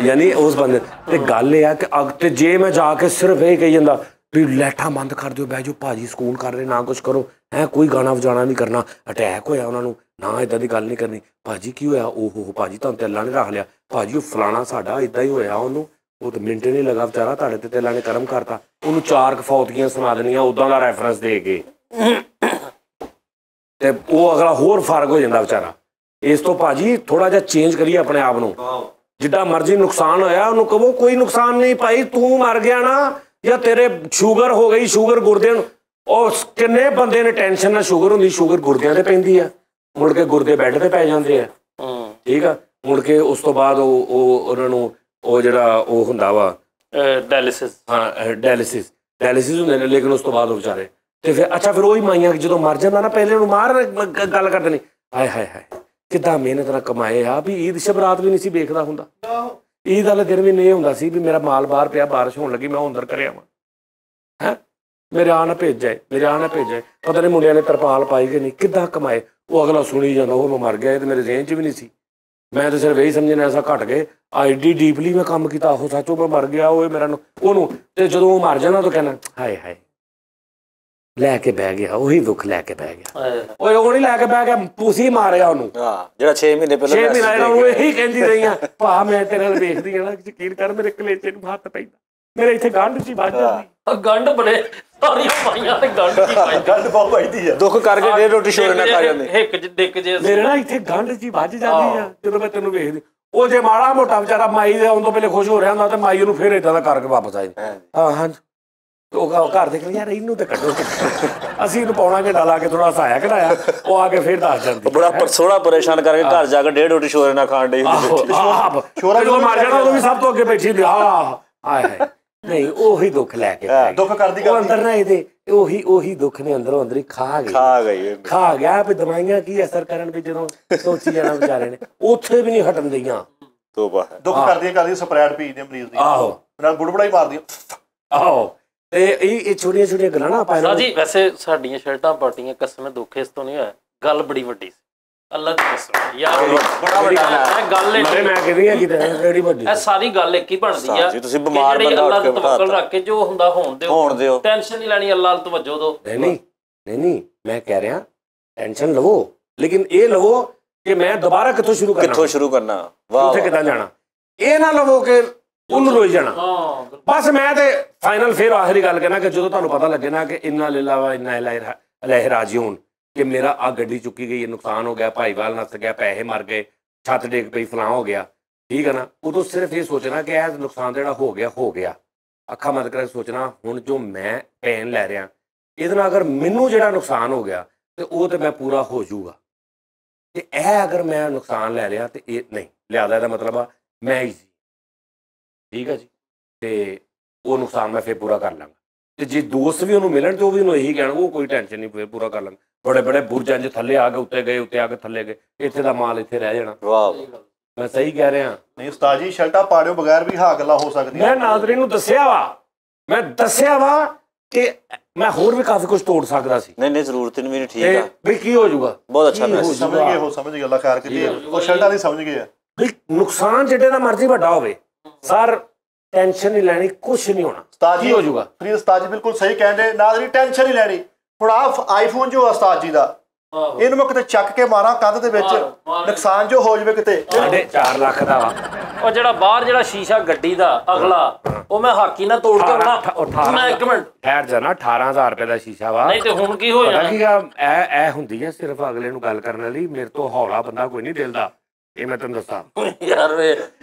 ਯਾਨੀ ਉਸ ਬੰਦੇ ਤੇ ਗੱਲ ਇਹ ਆ ਕਿ ਤੇ ਜੇ ਮੈਂ ਜਾ ਕੇ ਸਿਰਫ ਇਹ ਕਹੀ ਜਾਂਦਾ ਵੀ ਲਾਈਟਾਂ ਬੰਦ ਕਰ ਦਿਓ, ਬਹਿ ਜਾਓ ਭਾਜੀ ਸਕੂਨ ਕਰ ਰਹੇ, ਨਾ ਕੁਛ ਕਰੋ, ਕੋਈ ਗਾਣਾ ਵਜਾਣਾ ਨਹੀਂ ਕਰਨਾ, ਅਟੈਕ ਹੋਇਆ ਉਹਨਾਂ ਨੂੰ, ਨਾ ਇੱਦਾਂ ਦੀ ਗੱਲ ਨਹੀਂ ਕਰਨੀ। ਭਾਜੀ ਕੀ ਹੋਇਆ? ਓਹੋ ਭਾਜੀ ਤੁਹਾਨੂੰ ਤੇ ਅੱਲਾ ਨੇ ਰੱਖ ਲਿਆ, ਭਾਜੀ ਉਹ ਫਲਾਣਾ ਸਾਡਾ ਇੱਦਾਂ ਹੀ ਹੋਇਆ, ਉਹਨੂੰ ਉਹ ਤਾਂ ਮਿੰਟ ਨਹੀਂ ਲੱਗਾ ਵਿਚਾਰਾ, ਤੁਹਾਡੇ ਤੇ ਅੱਲਾ ਨੇ ਕਰਮ ਕਰਤਾ। ਉਹਨੂੰ 4 ਫੌਤਗੀਆਂ ਸੁਣਾ ਦੇਣੀਆਂ ਉੱਦਾਂ ਦਾ ਰੈਫਰੈਂਸ ਦੇ ਕੇ, ਤੇ ਉਹ ਅਗਲਾ ਹੋਰ ਫਰਕ ਹੋ ਜਾਂਦਾ ਵਿਚਾਰਾ। ਇਸ ਤੋਂ ਭਾਜੀ ਥੋੜਾ ਜਿਹਾ ਚੇਂਜ ਕਰੀਏ ਆਪਣੇ ਆਪ ਨੂੰ। ਜਿੱਦਾਂ ਮਰਜ਼ੀ ਨੁਕਸਾਨ ਹੋਇਆ ਉਹਨੂੰ ਕਹੋ ਕੋਈ ਨੁਕਸਾਨ ਨਹੀਂ ਭਾਈ, ਤੂੰ ਮਰ ਗਿਆ ਨਾ, ਜਾਂ ਤੇਰੇ ਸ਼ੂਗਰ ਹੋ ਗਈ, ਸ਼ੂਗਰ ਗੁਰਦਿਆਂ ਨੂੰ, ਉਹ ਕਿੰਨੇ ਬੰਦੇ ਨੇ ਟੈਨਸ਼ਨ ਨਾਲ ਸ਼ੂਗਰ ਹੁੰਦੀ, ਸ਼ੂਗਰ ਗੁਰਦਿਆਂ ਤੇ ਪੈਂਦੀ ਆ, ਮੁੜ ਕੇ ਗੁਰਦੇ ਬੈੱਡ ਤੇ ਪੈ ਜਾਂਦੇ ਆ, ਠੀਕ ਆ। ਮੁੜ ਕੇ ਉਸ ਤੋਂ ਬਾਅਦ ਉਹ ਉਹਨਾਂ ਨੂੰ ਉਹ ਜਿਹੜਾ ਉਹ ਹੁੰਦਾ ਵਾ ਡਾਇਲਿਸਿਸ, ਹਾਂ ਡਾਇਲਿਸਿਸ ਹੁੰਦੇ ਨੇ। ਲੇਕਿਨ ਉਸ ਤੋਂ ਬਾਅਦ ਉਹ ਵਿਚਾਰੇ ਤੇ ਫਿਰ ਅੱਛਾ ਫਿਰ ਉਹੀ ਮਾਈਆਂ ਜਦੋਂ ਮਰ ਜਾਂਦਾ ਨਾ, ਪਹਿਲੇ ਉਹਨੂੰ ਮਾਰ ਗੱਲ ਕਰਦੇ ਨੇ, ਹਾਏ ਹਾਏ ਹਾਏ ਕਿੱਦਾਂ ਮਿਹਨਤ ਨਾਲ ਕਮਾਏ ਆ, ਵੀ ਈਦ ਸ਼ਬਰਾਤ ਵੀ ਨਹੀਂ ਸੀ ਵੇਖਦਾ ਹੁੰਦਾ, ਈਦ ਵਾਲੇ ਦਿਨ ਵੀ ਨਹੀਂ ਹੁੰਦਾ ਸੀ ਵੀ ਮੇਰਾ ਮਾਲ ਬਾਹਰ ਪਿਆ, ਬਾਰਿਸ਼ ਹੋਣ ਲੱਗੀ ਮੈਂ ਅੰਦਰ ਕਰਿਆ ਵਾਂ, ਹੈਂ ਮੇਰੇ ਆ ਨਾ ਭੇਜੇ, ਪਤਾ ਨਹੀਂ ਮੁੰਡਿਆਂ ਨੇ ਤਰਪਾਲ ਪਾਈ ਕਿ ਨਹੀਂ, ਕਿੱਦਾਂ ਕਮਾਏ। ਉਹ ਅਗਲਾ ਸੁਣੀ ਜਾਂਦਾ ਉਹ ਮੈਂ ਮਰ ਗਿਆ, ਇਹ ਤਾਂ ਮੇਰੇ ਜ਼ੇਨ 'ਚ ਵੀ ਨਹੀਂ ਸੀ। ਮੈਂ ਤਾਂ ਸਿਰਫ ਇਹੀ ਸਮਝਣਾ ਐਸਾ ਘਟ ਗਏ, ਆਈਡੀ ਡੀਪਲੀ ਮੈਂ ਕੰਮ ਕੀਤਾ, ਉਹ ਸੱਚੋ ਮੈਂ ਮਰ ਗਿਆ, ਉਹ ਮੇਰਾ ਉਹਨੂੰ। ਤੇ ਜਦੋਂ ਉਹ ਮਰ ਜਾਣਾ ਤਾਂ ਕਹਿਣਾ ਹਾਏ ਹਾਏ ਲੈ ਕੇ ਬਹਿ ਗਿਆ, ਉਹੀ ਦੁੱਖ ਲੈ ਕੇ ਬਹਿ ਗਿਆ। ਓਏ ਉਹ ਨਹੀਂ ਲੈ ਕੇ ਬਹਿ ਗਿਆ, ਤੁਸੀਂ ਮਾਰਿਆ ਉਹਨੂੰ। ਜਿਹੜਾ 6 ਮਹੀਨੇ ਪਹਿਲਾਂ 6 ਮਹੀਨੇ ਉਹਨੂੰ ਇਹੀ ਕਹਿੰਦੀ ਰਹੀ ਆ, ਭਾ ਮੈਂ ਤੇਰੇ ਨਾਲ ਵੇਖਦੀ ਆ ਨਾ, ਯਕੀਨ ਕਰ ਮੇਰੇ ਕਲੇਜੇ ਨੂੰ ਹੱਥ ਪੈਂਦਾ, ਮੇਰੇ ਇੱਥੇ ਗੰਢ 'ਚ ਹੀ ਵੱਜ ਜਾਂਦੀ। ਗੰਢ ਬੜੇ ਸਾਰੀਆਂ ਪਾਈਆਂ ਤੇ ਗੰਢ ਕੀ ਪਾਈ, ਗੰਢ ਬਹੁਤ ਵੱਜਦੀ ਆ, ਦੁੱਖ ਕਰਕੇ 1.5 ਰੋਟੀ ਸ਼ੋਰ ਨਾਲ ਖਾ ਜਾਂਦੇ, ਹਿੱਕ ਚ ਡਿੱਕ ਜੇ ਮੇਰੇ ਨਾਲ ਇੱਥੇ ਗੰਢ 'ਚ ਹੀ ਵੱਜ ਜਾਂਦੀ ਆ ਜਦੋਂ ਮੈਂ ਤੈਨੂੰ ਵੇਖਦੀ। ਉਹ ਜੇ ਮਾੜਾ ਮੋਟਾ ਵਿਚਾਰਾ ਮਾਈ ਦੇ ਆਉਣ ਤੋਂ ਪਹਿਲੇ ਖੁਸ਼ ਹੋ ਰਿਹਾ ਹੁੰਦਾ ਤੇ ਮਾਈ ਉਹਨੂੰ ਫਿਰ ਏਦਾਂ ਦਾ ਕਰਕੇ ਵਾਪਸ ਆ ਜਾਂਦੀ। ਹਾਂ ਹਾਂਜੀ ਉਹ ਘਰ ਦੇ ਕਹਿੰਦੇ ਯਾਰ ਇਹਨੂੰ ਤਾਂ ਕੱਢੋ, ਅਸੀਂ ਇਹਨੂੰ ਪੌਣਾ ਘੰਟਾ ਲਾ ਕੇ ਥੋੜਾ ਹਸਾਇਆ ਕਢਾਇਆ, ਉਹ ਆ ਕੇ ਫਿਰ ਦੱਸ ਜਾਂਦੀ ਬੜਾ ਥੋੜਾ ਪਰੇਸ਼ਾਨ ਕਰਕੇ ਘਰ ਜਾ ਕੇ 1.5 ਰੋਟੀ ਸ਼ੋਰ ਨਾਲ ਖਾਣ ਡਈ। ਸ਼ੋਰਾ ਜਦੋਂ ਮਰ ਜਾਣਾ ਉਦੋਂ ਵੀ ਸਭ ਤੋਂ ਅੱਗੇ ਬੈਠੀ ਹੁੰਦੀ ਹਾਏ ਹਾਏ ਨਹੀਂ ਉਹੀ ਦੁੱਖ ਲੈ ਕੇ ਦੁੱਖ ਕਰਦੀ ਉਹ ਅੰਦਰ ਨਾ ਇਹਦੇ ਉਹੀ ਦੁੱਖ ਨੇ ਅੰਦਰੋਂ ਅੰਦਰ ਹੀ ਖਾ ਗਿਆ ਵੀ ਦਵਾਈਆਂ ਕੀ ਅਸਰ ਕਰਨ ਵੀ ਜਦੋਂ ਸੋਚੀ ਜਾਣਾ ਵਿਚਾਰੇ ਨੇ ਉੱਥੇ ਵੀ ਨਹੀਂ ਹਟਣ ਦਈਆਂ। ਤੋਬਾ ਦੁੱਖ ਕਰਦੀਆਂ ਸਪਰੈਡ ਪੀਦੇ ਮਰੀਜ਼ ਦੀ, ਆਹੋ ਨਾਲ ਬੁੜਬੜਾ ਹੀ ਮਾਰਦੀਆਂ, ਆਹੋ। ਤੇ ਇਹ ਛੋਟੀਆਂ ਗੱਲਾਂ ਨਾ ਆਪਾਂ ਜੀ ਵੈਸੇ ਸਾਡੀਆਂ ਸ਼ਰਟਾਂ ਪਾਟੀਆਂ ਕਸਮ ਦੁੱਖ ਇਸ ਤੋਂ ਨਹੀਂ ਹੋਇਆ, ਗੱਲ ਬੜੀ ਵੱਡੀ ਸੀ ਅੱਲਾ ਦੀ ਕਸਮ ਯਾਰ, ਬੜਾ ਵੱਡਾ ਗੱਲ ਹੈ। ਮੈਂ ਕਹਿੰਦੀ ਆ ਕਿ ਜਿਹੜੀ ਵੱਡੀ ਇਹ ਸਾਰੀ ਗੱਲ ਇੱਕ ਹੀ ਬਣਦੀ ਆ, ਤੁਸੀਂ ਬਿਮਾਰ ਬੰਦਾ ਅੱਲਾ ਤੇ ਤਵੱਕਲ ਰੱਖ ਕੇ ਜੋ ਹੁੰਦਾ ਹੋਣ ਦਿਓ, ਟੈਨਸ਼ਨ ਨਹੀਂ ਲੈਣੀ, ਅੱਲਾ ਵੱਲ ਤਵੱਜੋ ਦਿਓ। ਨਹੀਂ ਮੈਂ ਕਹਿ ਰਿਹਾ ਟੈਨਸ਼ਨ ਲਵੋ, ਲੇਕਿਨ ਇਹ ਲਵੋ ਕਿ ਮੈਂ ਦੁਬਾਰਾ ਕਿੱਥੋਂ ਸ਼ੁਰੂ ਕਰਨਾ, ਉੱਥੇ ਕਿੱਦਾਂ ਜਾਣਾ, ਇਹ ਨਾ ਲਵੋ ਕਿ ਉਹਨੂੰ ਰੋਈ ਜਾਣਾ। ਬਸ ਮੈਂ ਤੇ ਫਾਈਨਲ ਫਿਰ ਆਖਰੀ ਗੱਲ ਕਹਿਣਾ ਕਿ ਜਦੋਂ ਤੁਹਾਨੂੰ ਪਤਾ ਲੱਗੇ ਨਾ ਕਿ ਇੰਨਾ ਲਿਲਾ ਵਾ ਇੰਨਾ ਇਲਾਇ ਰਾਜੀਊਨ, ਕਿ ਮੇਰਾ ਆ ਗੱਡੀ ਚੁੱਕੀ ਗਈ, ਨੁਕਸਾਨ ਹੋ ਗਿਆ, ਭਾਈਵਾਲ ਨੱਸ ਗਿਆ, ਪੈਸੇ ਮਰ ਗਏ, ਛੱਤ ਡਿੱਗ ਪਈ, ਫਲਾਂ ਹੋ ਗਿਆ, ਠੀਕ ਹੈ ਨਾ, ਉਦੋਂ ਸਿਰਫ ਇਹ ਸੋਚਣਾ ਕਿ ਇਹ ਨੁਕਸਾਨ ਜਿਹੜਾ ਹੋ ਗਿਆ, ਅੱਖਾਂ ਬੰਦ ਕਰਕੇ ਸੋਚਣਾ ਹੁਣ ਜੋ ਮੈਂ ਪੈਨ ਲੈ ਰਿਹਾ ਇਹਦੇ ਨਾਲ ਅਗਰ ਮੈਨੂੰ ਜਿਹੜਾ ਨੁਕਸਾਨ ਹੋ ਗਿਆ ਤੇ ਉਹ ਤੇ ਮੈਂ ਪੂਰਾ ਹੋ ਜਾਊਗਾ, ਤੇ ਇਹ ਅਗਰ ਮੈਂ ਨੁਕਸਾਨ ਲੈ ਰਿਹਾ ਤੇ ਇਹ ਨਹੀਂ ਲਿਆਦਾ, ਇਹਦਾ ਮਤਲਬ ਆ ਮੈਂ ਹੀ ਸੀ, ਠੀਕ ਹੈ ਜੀ, ਤੇ ਉਹ ਨੁਕਸਾਨ ਮੈਂ ਫਿਰ ਪੂਰਾ ਕਰ ਲਾਂਗਾ। ਤੇ ਜੇ ਦੋਸਤ ਵੀ ਉਹਨੂੰ ਮਿਲਣ ਤੇ ਉਹ ਵੀ ਉਹਨੂੰ ਇਹੀ ਕਹਿਣ ਉਹ ਕੋਈ ਟੈਨਸ਼ਨ ਨਹੀਂ, ਫਿਰ ਪੂਰਾ ਕਰ ਲਾਂਗਾ। बड़े बड़े बुर्जां 'ਚ थल्ले आ के उत्ते गए, उत्ते आ के थल्ले गए, इत्थे दा माल इत्थे रह जाना। ਵਾਹ मैं सही कह रहा। ਨਹੀਂ ਉਸਤਾਦ ਜੀ ਸ਼ਰਟਾਂ ਪਾੜਿਓ ਬਗੈਰ ਵੀ ਹਾਂ ਗੱਲਾਂ ਹੋ ਸਕਦੀਆਂ। मैं नाज़रीन ਨੂੰ ਦੱਸਿਆ ਵਾ ਕਿ ਮੈਂ ਹੋਰ ਵੀ ਕਾਫੀ ਕੁਝ ਤੋੜ ਸਕਦਾ ਸੀ। ਨਹੀਂ ਜ਼ਰੂਰਤ ਨਹੀਂ ਮੇਰੀ, ਠੀਕ ਤੇ ਆ ਵੀ ਕੀ ਹੋ ਜਾਊਗਾ, ਬਹੁਤ ਅੱਛਾ ਮੈਸੇਜ। ਸਮਝ ਗਏ ਹੋ, ਸਮਝ ਗਏ, ਅੱਲਾ ਖੈਰ ਕਰੇ। ਉਹ ਸ਼ਰਟਾਂ ਦੀ ਸਮਝ ਗਏ ਆ ਵੀ ਨੁਕਸਾਨ ਜਿੱਡੇ ਦਾ ਮਰਜ਼ੀ ਵੱਡਾ ਹੋਵੇ ਸਰ, ਟੈਨਸ਼ਨ ਨਹੀਂ ਲੈਣੀ, ਕੁਝ ਨਹੀਂ ਹੋਣਾ। ਉਸਤਾਦ ਕੀ ਜੀ ਹੋ ਜਾਊਗਾ? ਫਰੀਦ ਉਸਤਾਦ ਜੀ ਬਿਲਕੁਲ ਸਹੀ ਕਹਿੰਦੇ, ਨਾਜ਼ਰੀਨ ਟੈਨਸ਼ਨ ਨਹੀਂ ਲੈਣੀ। ਹੁਣ ਆਹ ਆਈਫੋਨ ਜੋ ਉਸਤਾਦ ਜੀ ਦਾ, ਇਹਨੂੰ ਮੈਂ ਕਿਤੇ ਚੱਕ ਕੇ ਮਾਰਾਂ ਕੰਧ ਦੇ ਵਿੱਚ, ਨੁਕਸਾਨ ਜੋ ਹੋ ਜਾਵੇ ਕਿਤੇ। 4.5 ਲੱਖ ਦਾ ਵਾ ਉਹ ਜਿਹੜਾ ਬਾਹਰ ਜਿਹੜਾ ਸ਼ੀਸ਼ਾ ਗੱਡੀ ਦਾ ਅਗਲਾ, ਉਹ ਮੈਂ ਹਾਕੀ ਨਾਲ ਤੋੜ ਕੇ ਆਉਣਾ। ਮੈਂ ਇੱਕ ਮਿੰਟ ਠਹਿਰ ਜਾ ਨਾ, 18,000 ਰੁਪਏ ਦਾ ਸ਼ੀਸ਼ਾ ਵਾ। ਨਹੀਂ ਤੇ ਹੁਣ ਕੀ ਹੋ ਪਤਾ ਜਾਣਾ? ਕੀ ਆ, ਇਹ ਹੁੰਦੀ ਹੈ ਸਿਰਫ ਅਗਲੇ ਨੂੰ ਗੱਲ ਕਰਨ ਲਈ। ਮੇਰੇ ਤੋਂ ਹੌਲਾ ਬੰਦਾ ਕੋਈ ਨਹੀਂ ਦਿਲ ਦਾ, ਇਹ ਮੈਂ ਤੈਨੂੰ ਦੱਸਾਂ ਯਾਰ ਵੇ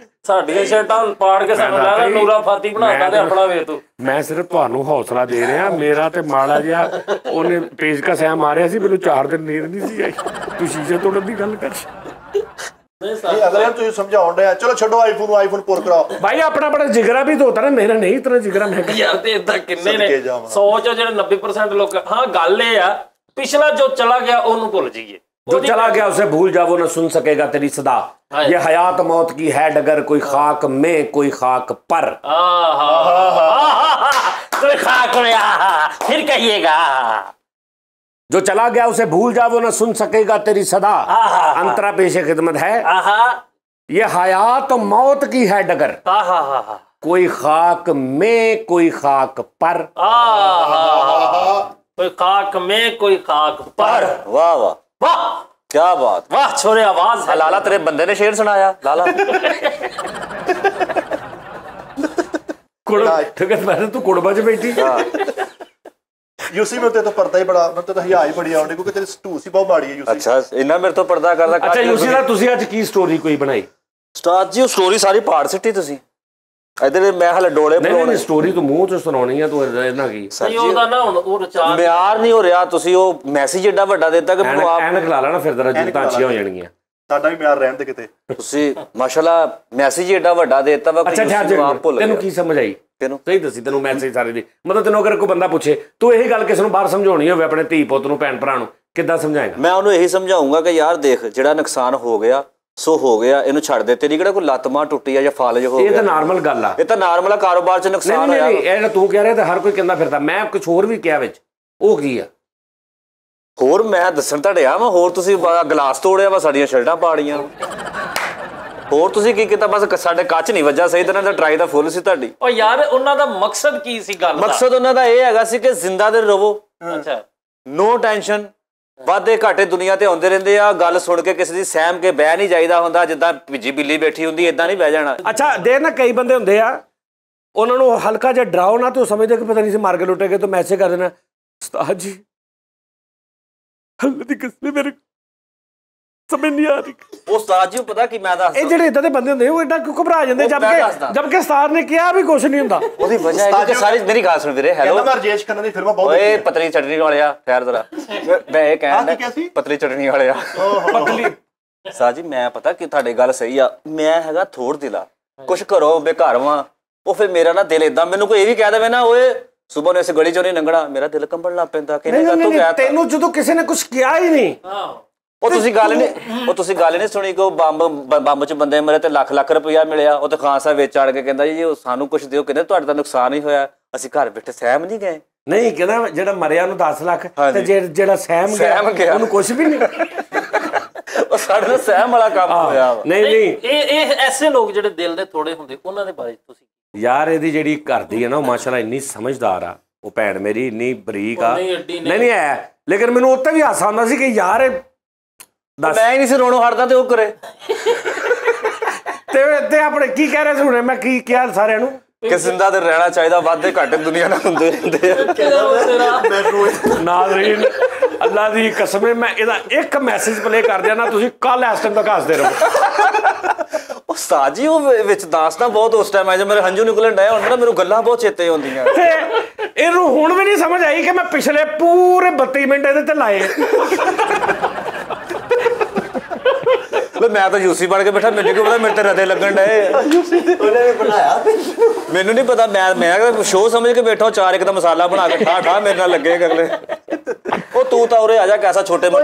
ਸਾਡੀਆਂ ਸ਼ਰਟਾਂ ਪਾੜ ਕੇ ਸਾਨੂੰ ਲੱਗਦਾ ਨੂਰਾ ਫਾਤੀ ਬਣਾਤਾ ਤੇ ਆਪਣਾ ਵੇ ਤੂੰ। ਮੈਂ ਸਿਰਫ ਤੁਹਾਨੂੰ ਹੌਸਲਾ ਦੇ ਰਿਹਾ। ਮੇਰਾ ਤੇ ਮਾੜਾ ਜਿਹਾ ਉਹਨੇ ਪੇਚਕਸ ਐ ਮਾਰਿਆ ਸੀ, ਮੈਨੂੰ 4 ਦਿਨ ਨੀਂਦ ਨਹੀਂ ਸੀ ਆਈ। ਤੂੰ ਸ਼ੀਸ਼ੇ ਤੋੜਨ ਦੀ ਗੱਲ ਕਰ। ਇਹ ਅਗਲੇ ਨੂੰ ਤੁਸੀਂ ਸਮਝਾਉਣ ਡਿਆ। ਚਲੋ ਛੱਡੋ ਆਈਫੋਨ ਨੂੰ, ਆਈਫੋਨ ਪੁਰ ਕਰਾਓ ਭਾਈ। ਆਪਣਾ ਬੜਾ ਜਿਗਰਾ ਵੀ ਤਾਂ ਹੁੰਦਾ ਨਾ, ਮੇਰਾ ਨਹੀਂ ਇਤਨਾ ਜਿਗਰਾ। ਮੈਂ ਯਾਰ ਤੇ ਇਦਾਂ ਕਿੰਨੇ ਨੇ 100 ਚੋਂ ਜਿਹੜੇ 90% ਲੋਕ। ਹਾਂ ਗੱਲ ਇਹ ਆ, ਪਿਛਲਾ ਜੋ ਚਲਾ ਗਿਆ ਉਹਨੂੰ ਭੁੱਲ ਜਾਈਏ। जो चला गया उसे भूल जा, वो न सुन सकेगा तेरी सदा। ये हयात मौत की है डगर, कोई खाक में कोई खाक पर। कोई खाक में फिर कहिएगा। जो चला गया उसे भूल जा, वो न सुन सकेगा तेरी सदा। अंतरा पेशे खिदमत है। ये हयात मौत की है डगर, कोई खाक में कोई खाक पर। कोई खाक में कोई खाक पर। वाह वाह वाह क्या बात, वाह छोरे आवाज है। लाला तेरे बंदे ने शेर सुनाया लाला। तू कुड़बा च बैठी। यूसी में तो पर्दा ही बड़ा, मतलब तो हिया ही बड़ी आउंदी क्योंकि तेरी ढूस ही बहुत माड़ी है यूसी। अच्छा इन्ना मेरे तो पर्दा करदा। अच्छा यूसी दा ਤੁਸੀਂ ਅੱਜ ਕੀ ਸਟੋਰੀ ਕੋਈ ਬਣਾਈ? ਉਸਤਾਦ ਜੀ ਉਹ ਸਟੋਰੀ ਸਾਰੀ ਪਾੜ ਸਿੱਟੀ ਤੁਸੀਂ। ਇਧਰ ਮੈਂ ਹਲੇ ਡੋਲੇ ਬਣਾਉਣੇ। ਸਟੋਰੀ ਤੂੰ ਮੂੰਹ ਚ ਸੁਣਾਉਣੀ ਆ, ਤੂੰ ਇਹਨਾਂ ਕੀ ਨਹੀਂ ਉਹਦਾ ਨਾ ਹੁਣ ਉਹ ਰਿਚਾਰਜ ਮਿਆਰ ਨਹੀਂ ਹੋ ਰਿਹਾ। ਤੁਸੀਂ ਉਹ ਮੈਸੇਜ ਏਡਾ ਵੱਡਾ ਦਿੱਤਾ ਕਿ ਮੈਨੂੰ ਆਪ ਐਨਕ ਲਾ ਲੈਣਾ, ਫਿਰ ਤੇਰਾ ਜੁੱਤਾਂ ਅੱਛੀਆਂ ਹੋ ਜਾਣਗੀਆਂ। ਸਾਡਾ ਵੀ ਮਿਆਰ ਰਹਿਣ ਦੇ ਕਿਤੇ। ਤੁਸੀਂ ਮਾਸ਼ਾਅੱਲਾ ਮੈਸੇਜ ਏਡਾ ਵੱਡਾ ਦਿੱਤਾ ਵਾ। ਅੱਛਾ ਤੈਨੂੰ ਕੀ ਸਮਝ ਆਈ? ਤੈਨੂੰ ਸਹੀ ਦੱਸੀ, ਤੈਨੂੰ ਮੈਸੇਜ ਸਾਰੇ ਦੀ ਮਤਲਬ ਤੈਨੂੰ ਅਗਰ ਕੋਈ ਬੰਦਾ ਪੁੱਛੇ ਤੂੰ ਇਹੀ ਗੱਲ ਕਿਸੇ ਨੂੰ ਬਾਹਰ ਸਮਝਾਉਣੀ ਹੋਵੇ, ਆਪਣੇ ਧੀ ਪੁੱਤ ਨੂੰ, ਭੈਣ ਭਰਾ ਨੂੰ, ਕਿੱਦਾਂ ਸਮਝਾਏਗਾ? ਮੈਂ ਉਹਨੂੰ ਇਹੀ ਸਮਝਾਉਂਗਾ ਕਿ ਯਾਰ ਦੇਖ ਜਿਹੜਾ ਨੁਕਸਾਨ ਹੋ ਗਿਆ ਸੋ ਹੋ ਗਿਆ, ਇਹਨੂੰ ਛੱਡ ਦੇ। ਤੇਰੀ ਕਿਹੜਾ ਕੋਈ ਲੱਤ ਮਾਂ ਟੁੱਟੀ ਆ ਜਾਂ ਫਾਲਜ ਹੋ ਗਿਆ? ਇਹ ਤਾਂ ਨਾਰਮਲ ਗੱਲ ਆ। ਇਹ ਤਾਂ ਨਾਰਮਲ ਆ, ਕਾਰੋਬਾਰ 'ਚ ਨੁਕਸਾਨ ਹੋਇਆ। ਇਹ ਜਿਹੜਾ ਤੂੰ ਕਹਿ ਰਿਹਾ ਤਾਂ ਹਰ ਕੋਈ ਕਹਿੰਦਾ ਫਿਰਦਾ। ਮੈਂ ਕੁਝ ਹੋਰ ਵੀ ਕਿਹਾ ਵਿੱਚ, ਉਹ ਕੀ ਆ? ਹੋਰ ਮੈਂ ਦੱਸਣ ਤਾਂ ਡਿਆ ਵਾ। ਹੋਰ ਤੁਸੀਂ ਗਲਾਸ ਤੋੜਿਆ ਵਾ, ਸਾਡੀਆਂ ਸ਼ਰਟਾਂ ਪਾੜੀਆਂ। ਹੋਰ ਤੁਸੀਂ ਕੀ ਕੀਤਾ? ਬਸ ਸਾਡੇ ਕੱਚ ਨਹੀਂ ਵੱਜਾ ਸਹੀ ਤਰ੍ਹਾਂ ਦਾ, ਟਰਾਈ ਦਾ ਫੁੱਲ ਸੀ ਤੁਹਾਡੀ। ਉਹ ਯਾਰ ਉਹਨਾਂ ਦਾ ਮਕਸਦ ਕੀ ਸੀ ਗੱਲ ਦਾ? ਮਕਸਦ ਉਹਨਾਂ ਦਾ ਇਹ ਹੈਗਾ ਸੀ ਕਿ ਜ਼ਿੰਦਾ ਦੇ ਰਹੋ। ਅੱਛਾ ਨੋ ਟੈਨਸ਼ਨ। ਵਾਧੇ ਘਾਟੇ ਦੁਨੀਆ ਤੇ ਆਉਂਦੇ ਰਹਿੰਦੇ ਆ। ਗੱਲ ਸੁਣ ਕੇ ਕਿਸੇ ਦੀ ਸਹਿਮ ਕੇ ਬਹਿ ਨਹੀਂ ਜਾਈਦਾ ਹੁੰਦਾ, ਜਿੱਦਾਂ ਭਿੱਜੀ ਬਿੱਲੀ ਬੈਠੀ ਹੁੰਦੀ ਏਦਾਂ ਨਹੀਂ ਬਹਿ ਜਾਣਾ। ਅੱਛਾ ਦੇਖ ਨਾ, ਕਈ ਬੰਦੇ ਹੁੰਦੇ ਆ ਉਹਨਾਂ ਨੂੰ ਹਲਕਾ ਜਿਹਾ ਡਰਾਓ ਨਾ ਤੇ ਉਹ ਸਮਝਦੇ ਕਿ ਪਤਾ ਨਹੀਂ ਸੀ ਮਾਰ ਕੇ ਲੁੱਟੇਗੇ, ਤਾਂ ਮੈਸੇਜ ਕਰ ਦੇਣਾ ਉਸਤਾਦ ਜੀ ਹੱਲ ਦੀ ਕਸਮ ਮੇਰੇ ਸਮਝ ਨਹੀਂ ਆ ਰਹੀ। ਉਸਤਾਦ ਜੀ ਪਤਾ ਕੀ ਮੈਂ ਦੱਸਦਾ, ਇਹ ਜਿਹੜੇ ਇਦਾਂ ਦੇ ਬੰਦੇ ਹੁੰਦੇ ਉਹ ਏਡਾ ਕਿਉਂ ਘਬਰਾ ਜਾਂਦੇ? ਜਦ ਕਿ ਉਸਤਾਦ ਨੇ ਕਿਹਾ ਵੀ ਕੁਝ ਨਹੀਂ ਹੁੰਦਾ। ਉਹਦੀ ਵਜ੍ਹਾ ਹੈ ਕਿ ਸਾਰੀ ਮੇਰੀ ਗੱਲ ਸੁਣ ਵੀਰੇ। ਹੈਲੋ ਮੈਂ ਰਜੇਸ਼ ਖੰਨਾ ਦੀ ਫਿਲਮਾਂ ਬਹੁਤ ਓਏ ਪਤਲੀ ਚਟਨੀ ਵਾਲਿਆ ਖੈਰ ਜ਼ਰਾ ਮੈਂ ਇਹ ਕਹਿਣ ਪਤਲੀ ਚਟਨੀ ਵਾਲਿਆ ਪਤਲੀ ਉਸਤਾਦ ਜੀ ਮੈਂ ਪਤਾ ਕਿ ਤੁਹਾਡੀ ਗੱਲ ਸਹੀ ਆ। ਮੈਂ ਹੈਗਾ ਥੋੜ ਦਿਲਾ, ਕੁਛ ਘਰੋਂ ਬੇਘਰ ਵਾਂ। ਉਹ ਫਿਰ ਮੇਰਾ ਨਾ ਦਿਲ ਏਦਾਂ, ਮੈਨੂੰ ਕੋਈ ਇਹ ਵੀ ਕਹਿ ਦੇਵੇ ਨਾ ਓਏ ਸੁਬਹ ਨੂੰ ਇਸ ਗਲੀ ਚੋਂ ਨਹੀਂ ਲੰਘਣਾ, ਮੇਰਾ ਦਿਲ ਕੰਬਣ ਲੱਗ ਪੈਂਦਾ। ਕਿਹਨੇ ਤੂੰ ਕਹਿ ਤੈਨੂੰ ਜਦੋਂ ਕਿਸੇ ਨੇ ਕੁਝ ਕਿਹਾ ਹੀ ਨਹੀਂ। ਉਹ ਤੁਸੀਂ ਗੱਲ ਨਹੀਂ ਸੁਣੀ ਕਿ ਉਹ ਬੰਬ ਚ ਬੰਦੇ ਮਰੇ ਤੇ ਲੱਖ ਰੁਪਇਆ ਮਿਲਿਆ। ਉਹ ਤੇ ਖਾਨ ਸਾਹਿਬ ਵਿੱਚ ਆੜ ਕੇ ਕਹਿੰਦਾ ਜੀ ਉਹ ਸਾਨੂੰ ਕੁਛ ਦਿਓ। ਕਹਿੰਦੇ ਤੁਹਾਡੇ ਤਾਂ ਨੁਕਸਾਨ ਹੀ ਹੋਇਆ, ਅਸੀਂ ਘਰ ਬੈਠੇ ਸਹਿਮ ਨਹੀਂ ਗਏ। ਨਹੀਂ ਕਹਿੰਦਾ ਜਿਹੜਾ ਮਰਿਆ ਉਹਨੂੰ 10 ਲੱਖ ਤੇ ਜਿਹੜਾ ਸਹਿਮ ਗਿਆ ਉਹਨੂੰ ਕੁਛ ਵੀ ਨਹੀਂ। ਉਹ ਸਾਡੇ ਨਾਲ ਸਹਿਮ ਵਾਲਾ ਕੰਮ ਹੋਇਆ। ਨਹੀਂ ਇਹ ਐਸੇ ਲੋਕ ਜਿਹੜੇ ਦਿਲ ਦੇ ਥੋੜੇ ਹੁੰਦੇ, ਉਹਨਾਂ ਦੇ ਬਾਰੇ ਤੁਸੀਂ ਯਾਰ ਇਹਦੀ ਜਿਹੜੀ ਘਰ ਦੀ ਹੈ ਨਾ ਉਹ ਮਾਸ਼ਾਅੱਲਾ ਇੰਨੀ ਸਮਝਦਾਰ ਆ। ਉਹ ਭੈਣ ਮੇਰੀ ਇੰਨੀ ਬਰੀਕ ਆ। ਨਹੀਂ ਹੈ ਲੇਕਿਨ ਮੈਨੂੰ ਉੱਤੇ ਵੀ ਹਾਸਾ ਆਉਂਦਾ ਸੀ ਕਿ ਯਾਰ ਮੈਂ ਹੀ ਨਹੀਂ ਸੀ ਰੋਣੋਂ ਹਟਦਾ ਤੇ ਉਹ ਕਰੇ ਤੇ ਆਪਣੇ ਕੀ ਕਹਿ ਰਹੇ ਸੀ ਹੁਣੇ? ਮੈਂ ਕੀ ਕਿਹਾ ਸਾਰਿਆਂ ਨੂੰ ਕਿ ਜ਼ਿੰਦਾ ਤੇ ਰਹਿਣਾ ਚਾਹੀਦਾ, ਵਾਧੇ ਘਾਟੇ ਦੁਨੀਆ ਨਾਲ ਹੁੰਦੇ ਰਹਿੰਦੇ ਆ। ਨਾਜ਼ਰੀਨ ਅੱਲਾ ਦੀ ਕਸਮ ਹੈ, ਮੈਂ ਇਹਦਾ ਇੱਕ ਮੈਸੇਜ ਪਲੇ ਕਰ ਦਿਆ ਨਾ, ਤੁਸੀਂ ਕੱਲ ਇਸ ਟਾਈਮ ਤੱਕ ਹੱਸਦੇ ਰਹੋ। ਉਸਤਾਦ ਜੀ ਉਹ ਵਿੱਚ ਦਾਸਤਾਂ ਬਹੁਤ ਉਸ ਟਾਈਮ ਆਇਆ, ਮੇਰੇ ਹੰਝੂ ਨਿਕਲਣ ਡਏ ਹੁਣ ਨਾ, ਮੈਨੂੰ ਗੱਲਾਂ ਬਹੁਤ ਚੇਤੇ ਆਉਂਦੀਆਂ। ਤੇ ਇਹਨੂੰ ਹੁਣ ਵੀ ਨਹੀਂ ਸਮਝ ਆਈ ਕਿ ਮੈਂ ਪਿਛਲੇ ਪੂਰੇ 32 ਮਿੰਟ ਇਹਦੇ ਤੇ ਲਾਏ। ਮੈਂ ਤਾਂ ਯੂਸੀ ਬਣ ਕੇ ਬੈਠਾ, ਮੈਨੂੰ ਕੀ ਪਤਾ ਮੇਰੇ ਤੇ ਰਦੇ ਲੱਗਣ ਡਏ। ਮੈਨੂੰ ਨਹੀਂ ਪਤਾ, ਮੈਂ ਸ਼ੋਅ ਸਮਝ ਕੇ ਬੈਠਾ। ਚਾਰ ਇੱਕ ਦਾ ਮਸਾਲਾ ਬਣਾ ਕੇ ਠਾ ਮੇਰੇ ਨਾਲ ਲੱਗੇ ਅਗਲੇ। ਉਹ ਤੂੰ ਤਾਂ ਉਰੇ ਆ ਜਾ ਕੈਸਾ ਛੋਟੇ ਓ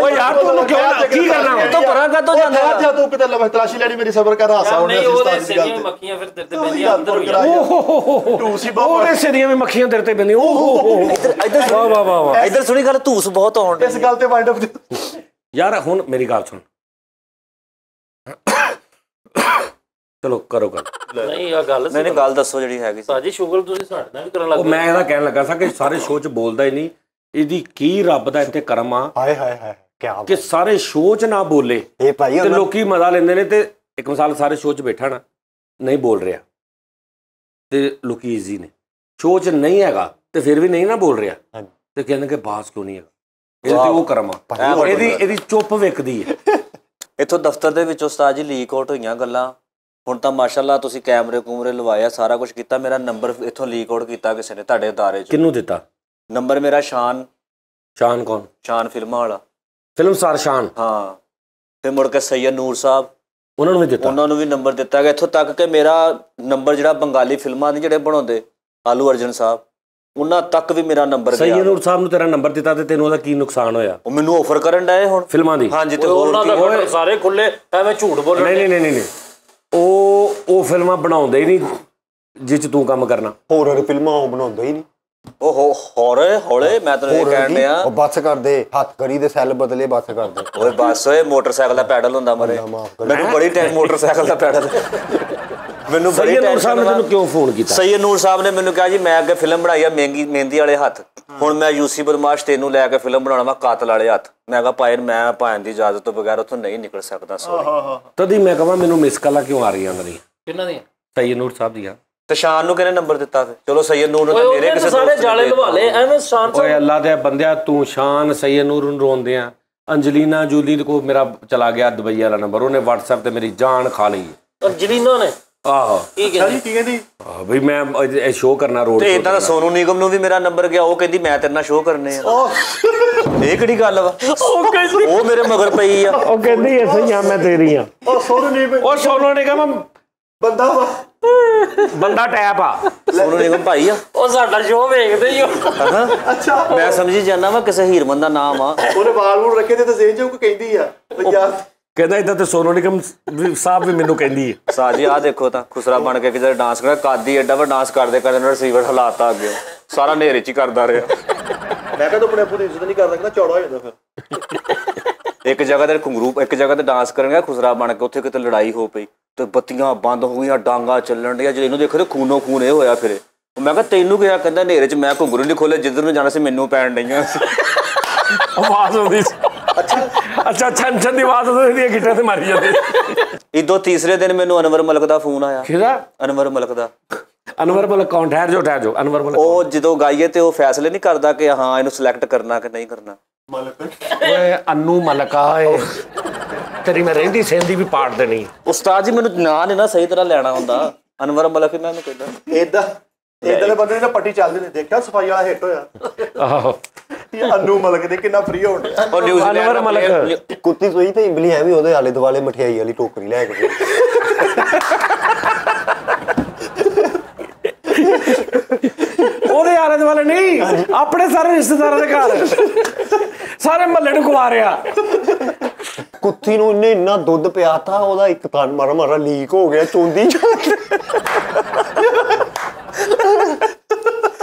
ਯਾਰ ਤੂੰ ਕਿਉਂ ਨਾ ਕੀ ਕਰਨਾ ਤੂੰ ਪਰਾਂ ਕਾ ਜਾਂਦਾ ਜਾ ਤੂੰ ਕਿਤੇ ਲਵ ਤਲਾਸ਼ੀ ਲੈਣੀ ਮੇਰੀ ਸਬਰ ਕਰ ਹਾਸਾ ਹੋਣੇ ਨਹੀਂ ਉਹਦੇ ਸਿਰੀਆਂ ਮੱਖੀਆਂ ਫਿਰ ਤੇਰੇ ਤੇ ਪੈਂਦੀਆਂ ਅੰਦਰ ਹੋਈਆਂ ਟੂਸੀ ਉਹਦੇ ਸਿਰੀਆਂ ਵੀ ਮੱਖੀਆਂ ਤੇਰੇ ਤੇ ਪੈਂਦੀਆਂ ਇੱਧਰ ਵਾਹ ਵਾਹ ਵਾਹ ਇੱਧਰ ਸੁਣੀ ਗੱਲ ਧੂਸ ਬਹੁਤ ਆਉਣ ਇਸ ਗੱਲ ਤੇ ਵਾਈਂਡ ਅਪ ਯਾਰ ਹੁਣ ਮੇਰੀ ਗੱਲ ਸੁਣ ਚਲੋ ਕਰੋ ਗੱਲ ਨਹੀਂ ਆ ਗੱਲ ਨਹੀਂ ਗੱਲ ਦੱਸੋ ਜਿਹੜੀ ਹੈਗੀ ਸੀ ਸਾਜੀ ਸ਼ੁਗਰ ਤੁਸੀਂ ਸਾਡੇ ਨਾਲ ਵੀ ਕਰਨ ਲੱਗ ਉਹ ਮੈਂ ਇਹਦਾ ਕਹਿਣ ਲੱਗਾ ਸਾਂ ਕਿ ਸਾਰੇ ਸ਼ੋਅ 'ਚ ਬੋਲਦਾ ਹੀ ਨਹੀਂ ਇਹਦੀ ਕੀ ਰੱਬ ਦਾ ਇੱਥੇ ਕਰਮ ਆ ਹਾਏ ਹਾਏ ਹਾਏ ਕੀ ਕਿ ਸਾਰੇ ਸ਼ੋਅ 'ਚ ਨਾ ਬੋਲੇ ਇਹ ਭਾਈ ਤੇ ਲੋਕੀ ਮਜ਼ਾ ਲੈਂਦੇ ਨੇ ਤੇ ਇੱਕ ਮਿਸਾਲ ਸਾਰੇ ਸ਼ੋਅ 'ਚ ਬੈਠਾ ਨਾ ਨਹੀਂ ਬੋਲ ਰਿਹਾ ਤੇ ਲੋਕੀ ਈਜ਼ੀ ਨੇ ਸ਼ੋਅ 'ਚ ਨਹੀਂ ਹੈਗਾ ਤੇ ਫਿਰ ਵੀ ਨਹੀਂ ਨਾ ਬੋਲ ਰਿਹਾ ਤੇ ਕਹਿੰਦੇ ਕਿ ਬਾਸ ਕਿਉਂ ਨਹੀਂ ਹੈਗਾ ਇਹ ਤੇ ਉਹ ਕਰਮ ਆ ਇਹਦੀ ਚੁੱਪ ਵਿਕਦੀ ਹੈ ਇੱਥੋਂ ਦਫ਼ਤਰ ਦੇ ਵਿੱਚ ਉਸਤਾਦ ਜੀ ਲੀਕ ਆਊਟ ਹੋਈਆਂ ਗੱਲਾਂ ਹੁਣ ਤਾਂ ਮਾਸ਼ਾਅੱਲਾ ਤੁਸੀਂ ਕੈਮਰੇ ਕੂਮਰੇ ਲਵਾਇਆ ਸਾਰਾ ਕੁਝ ਕੀਤਾ ਮੇਰਾ ਨੰਬਰ ਇੱਥੋਂ ਲੀਕ ਆਊਟ ਕੀਤਾ ਕਿਸੇ ਨੇ ਤੁਹਾਡੇ ਅਦਾਰੇ 'ਚ ਕਿਹਨੂੰ ਦਿੱਤਾ ਨੰਬਰ ਮੇਰਾ ਸ਼ਾਨ ਕੌਣ ਸ਼ਾਨ ਫਿਲਮਾਂ ਵਾਲਾ ਫਿਲਮ ਸਟਾਰ ਸ਼ਾਨ ਹਾਂ ਫਿਰ ਮੁੜ ਕੇ ਸੈਯਦ ਨੂਰ ਸਾਹਿਬ ਉਹਨਾਂ ਨੂੰ ਵੀ ਦਿੱਤਾ ਉਹਨਾਂ ਨੂੰ ਵੀ ਨੰਬਰ ਦਿੱਤਾ ਗਿਆ ਇੱਥੋਂ ਤੱਕ ਕਿ ਮੇਰਾ ਨੰਬਰ ਜਿਹੜਾ ਬੰਗਾਲੀ ਫਿਲਮਾਂ ਦੇ ਜਿਹੜੇ ਬਣਾਉਂਦੇ ਆਲੂ ਅਰਜਨ ਸਾਹਿਬ ਉਹਨਾਂ ਤੱਕ ਵੀ ਮੇਰਾ ਨੰਬਰ ਗਿਆ ਸੈਯਦ ਨੂਰ ਸਾਹਿਬ ਨੂੰ ਤੇਰਾ ਨੰਬਰ ਦਿੱਤਾ ਤੇ ਤੈਨੂੰ ਉਹਦਾ ਕੀ ਨੁਕਸਾਨ ਹੋਇਆ ਉਹ ਮੈਨੂੰ ਆਫਰ ਕਰਨ ਡਏ ਹੁਣ ਫਿਲਮਾਂ ਦੀ ਹਾਂਜੀ ਤੇ ਉਹਨਾਂ ਦਾ ਸਾਰੇ ਖੁੱਲੇ ਐਵੇਂ ਝੂਠ ਬੋਲਣ ਨਹੀਂ ਉਹ ਫਿਲਮਾਂ ਬਣਾਉਂਦੇ ਹੀ ਨਹੀਂ ਜਿਹ 'ਚ ਤੂੰ ਕੰਮ ਕਰਨਾ ਹੋਰਰ ਫਿਲਮਾਂ ਉਹ ਬਣਾਉਂਦਾ ਹੀ ਨਹੀਂ ਉਹ ਹੌਲੇ ਮੈਂ ਤੈਨੂੰ ਇਹ ਕਹਿਣ ਡਿਆ ਉਹ ਬੱਸ ਕਰਦੇ ਹੱਥ ਕਰੀ ਦੇ ਸੈੱਲ ਬਦਲੇ ਬੱਸ ਕਰਦੇ ਓਏ ਬਸ ਓਏ ਮੋਟਰਸਾਈਕਲ ਦਾ ਪੈਡਲ ਹੁੰਦਾ ਮਰੇ ਮੈਨੂੰ ਬੜੀ ਟਾਈਮ ਮੋਟਰਸਾਈਕਲ ਦਾ ਪੈਡਲ ਮੈਨੂੰ ਬੜੀ ਸੈਯਦ ਨੂਰ ਸਾਹਿਬ ਨੇ ਤੈਨੂੰ ਕਿਉਂ ਫੋਨ ਕੀਤਾ ਸੈਯਦ ਨੂਰ ਸਾਹਿਬ ਨੇ ਮੈਨੂੰ ਕਿਹਾ ਜੀ ਮੈਂ ਅੱਗੇ ਫਿਲਮ ਬਣਾਈ ਆ ਮਹਿੰਦੀ ਵਾਲੇ ਹੱਥ ਹੁਣ ਮੈਂ ਯੂਸੀ ਬਦਮਾਸ਼ ਤੈਨੂੰ ਲੈ ਕੇ ਫਿਲਮ ਬਣਾਉਣਾ ਵਾ ਕਾਤਲ ਵਾਲੇ ਹੱਥ ਮੈਂ ਕਿਹਾ ਭਾਈ ਮੈਂ ਭਾਣ ਦੀ ਇਜਾਜ਼ਤ ਤੋਂ ਬਗੈਰ ਉੱਥੋਂ ਨਹੀਂ ਨਿਕਲ ਸਕਦਾ ਸੌਰੀ ਤਦੀ ਮੈਂ ਕਹਾਂ ਮੈਨੂੰ ਮਿਸ ਕਾਲਾਂ ਕਿਉਂ ਆ ਰਹੀਆਂ ਉਹਨਾਂ ਦੀਆਂ ਕਿਹਨਾਂ ਦੀਆਂ ਸੈਯਦ ਨੂਰ ਸਾਹਿਬ ਦੀਆਂ ਤੇ ਸ਼ਾਨ ਨੂੰ ਕਿਹਨੇ ਨੰਬਰ ਦਿੱਤਾ ਫਿਰ ਚਲੋ ਸੈਯਦ ਨੂਰ ਨੂੰ ਤਾਂ ਮੇਰੇ ਕਿਸੇ ਸਾਰੇ ਜਾਲੇ ਲਵਾਲੇ ਐਵੇਂ ਸ਼ਾਨ ਓਏ ਅੱਲਾ ਦੇ ਬੰਦਿਆ ਤੂੰ ਸ਼ਾਨ ਸੈਯਦ ਨੂਰ ਨੂੰ ਰੋਂਦੇ ਆ ਅੰਜਲੀਨਾ ਜੋਲੀ ਦੇ ਕੋਲ ਮੇਰਾ ਚਲਾ ਗਿਆ ਦੁਬਈ ਵਾਲਾ ਨੰਬਰ ਉਹਨੇ WhatsApp ਤੇ ਮੇਰੀ ਜਾਨ ਖਾ ਲਈ ਅੰਜਲੀਨਾ ਨੇ ਆਹੋ ਕੀ ਕਹਿੰਦੀ ਕੀ ਕਹਿੰਦੀ ਬਈ ਮੈਂ ਇਹ ਸ਼ੋਅ ਕਰਨਾ ਰੋਡ ਤੇ ਇਦਾਂ ਦਾ ਸੋਨੂ ਨਿਗਮ ਨੂੰ ਵੀ ਮੇਰਾ ਨੰਬਰ ਗਿਆ ਉਹ ਕਹਿੰਦੀ ਮੈਂ ਤੇਰੇ ਨਾਲ ਸ਼ੋਅ ਕਰਨੇ ਆ ਇਹ ਕਿਹੜੀ ਗੱਲ ਵਾ ਉਹ ਮੇਰੇ ਮਗਰ ਪਈ ਆ ਉਹ ਕਹਿੰਦੀ ਐਸੀ ਆ ਮੈਂ ਤੇਰੀ ਆ ਉਹ ਸੋਨੂ ਨਹੀਂ ਉਹ ਸੋਨੂ ਨਿਗਮ ਬੰਦਾ ਵਾ ਬੰਦਾ ਟੈਪ ਆ ਸੋਨੂ ਨਿਗਮ ਭਾਈ ਆ ਉਹ ਸਾਡਾ ਸ਼ੋਅ ਵੇਖਦੇ ਹੀ ਅੱਛਾ ਮੈਂ ਸਮਝੀ ਜਾਂਦਾ ਵਾ ਕਿਸੇ ਹੀਰਮਨ ਦਾ ਨਾਮ ਆ ਉਹਨੇ ਵਾਲ ਵੂਲ ਰੱਖੇ ਤੇ ਜ਼ੇਨ ਜੋ ਕਹਿੰਦੀ ਆ ਯਾਰ ਕਹਿੰਦਾ ਇਦਾਂ ਤੇ ਸੋਨੂ ਨਿਗਮ ਸਾਹਿਬ ਵੀ ਮੈਨੂੰ ਕਹਿੰਦੀ ਹੈ ਸਾਜੀ ਆ ਦੇਖੋ ਤਾਂ ਖੁਸਰਾ ਬਣ ਕੇ ਕਿਤੇ ਡਾਂਸ ਕਰਦਾ ਕਾਦੀ ਐਡਾ ਵਾ ਡਾਂਸ ਕਰਦੇ ਕਰਦੇ ਰਿਸੀਵਰ ਹਲਾਤਾ ਅੱਗੇ ਸਾਰਾ ਨੇਰੇ ਚ ਹੀ ਕਰਦਾ ਰਿਹਾ ਮੈਂ ਕਹਿੰਦਾ ਆਪਣੇ ਆਪ ਦੀ ਇੱਜ਼ਤ ਨਹੀਂ ਕਰਦਾ ਕਹਿੰਦਾ ਚੌੜਾ ਹੋ ਜਾਂਦਾ ਫਿਰ ਇੱਕ ਜਗ੍ਹਾ ਤੇ ਘੁੰਗਰੂ ਇੱਕ ਜਗ੍ਹਾ ਤੇ ਡਾਂਸ ਕਰਨ ਗਿਆ ਖੁਸਰਾ ਬਣ ਕੇ ਉੱਥੇ ਕਿਤੇ ਲੜਾਈ ਹੋ ਪਈ ਤੇ ਬੱਤੀਆਂ ਬੰਦ ਹੋ ਗਈਆਂ ਡਾਂਗਾ ਚੱਲਣ ਡੀਆਂ ਜੇ ਇਹਨੂੰ ਦੇਖੋ ਤੇ ਖੂਨੋ ਖੂਨ ਇਹ ਹੋਇਆ ਫਿਰੇ ਮੈਂ ਕਿਹਾ ਤੈਨੂੰ ਕਿਹਾ ਕਹਿੰਦਾ ਨੇਰੇ ਚ ਮੈਂ ਘੁੰਗਰੂ ਨਹੀਂ ਖੋਲੇ ਜਿੱਧਰ ਨੂੰ ਜਾਣਾ ਸੀ ਮੈਨੂੰ ਪੈਣ ਡਈਆਂ ਆਵਾਜ਼ ਆਉਂਦੀ ਸੀ ਅੱਛਾ ਛੰਛਨ ਦੀ ਆਵਾਜ਼ ਆਉਂਦੀ ਗਿੱਟਾਂ ਤੇ ਮਾਰੀ ਜਾਂਦੇ ਇਦੋਂ ਤੀਸਰੇ ਦਿਨ ਮੈਨੂੰ ਅਨਵਰ ਮਲਕ ਦਾ ਫੋਨ ਆਇਆ ਕਿਹਦਾ ਅਨਵਰ ਮਲਕ ਦਾ ਅਨਵਰ ਮਲਕ ਕੌਣ ਠਹਿਰ ਜਾਓ ਅਨਵਰ ਮਲਕ ਉਹ ਜਦੋਂ ਗਾਈਏ ਤੇ ਉਹ ਫੈਸਲੇ ਨਹੀਂ ਕਰਦਾ ਕਿ ਹਾਂ ਇਹਨੂੰ ਸਿਲੈਕਟ ਕਰਨਾ ਕਿ ਨਹੀਂ ਕਰਨਾ ਓਏ ਅਨੂ ਮਲਕਾ ਓਏ ਤੇਰੀ ਮੈਂ ਰਹਿੰਦੀ ਸਹਿੰਦੀ ਵੀ ਪਾੜ ਦੇਣੀ ਉਸਤਾਦ ਜੀ ਮੈਨੂੰ ਨਾਂ ਨਹੀਂ ਨਾ ਸਹੀ ਤਰ੍ਹਾਂ ਲੈਣਾ ਹੁੰਦਾ ਅਨਵਰ ਮਲਕ ਇਹਨਾਂ ਨੂੰ ਕਹਿੰਦਾ ਇਦਾਂ ਦੇ ਬੰਦੇ ਨੇ ਨਾ ਪੱਟੀ ਚੱਲਦੇ ਨੇ ਦੇਖਿਆ ਸਫਾਈ ਵਾਲਾ ਹਿੱਟ ਹੋਇਆ ਆਹੋ ਇਹ ਅਨੂ ਮਲਕ ਦੇ ਕਿੰਨਾ ਫ੍ਰੀ ਹੋਣ ਡਿਆ। ਉਹ ਨਿਊਜ਼ੀਲੈਂਡ ਅਨਵਰ ਮਲਕ ਕੁੱਤੀ ਸੋਈ ਤੇ ਇੰਬਲੀ ਐਵੇਂ ਉਹਦੇ ਆਲੇ ਦੁਆਲੇ ਮਠਿਆਈ ਵਾਲੀ ਟੋਕਰੀ ਲੈ ਕੇ ਉਹਦੇ ਆਲੇ ਦੁਆਲੇ ਨਹੀਂ ਆਪਣੇ ਸਾਰੇ ਰਿਸ਼ਤੇਦਾਰਾਂ ਦੇ ਘਰ ਸਾਰੇ ਮਹੱਲੇ ਨੂੰ ਖਵਾ ਰਿਹਾ ਕੁੱਤੀ ਨੂੰ ਇਹਨੇ ਇੰਨਾ ਦੁੱਧ ਪਿਆਤਾ ਉਹਦਾ ਇੱਕ ਤਾਂ ਮਾਰਾ ਲੀਕ ਹੋ ਗਿਆ ਚੋਂਦੀ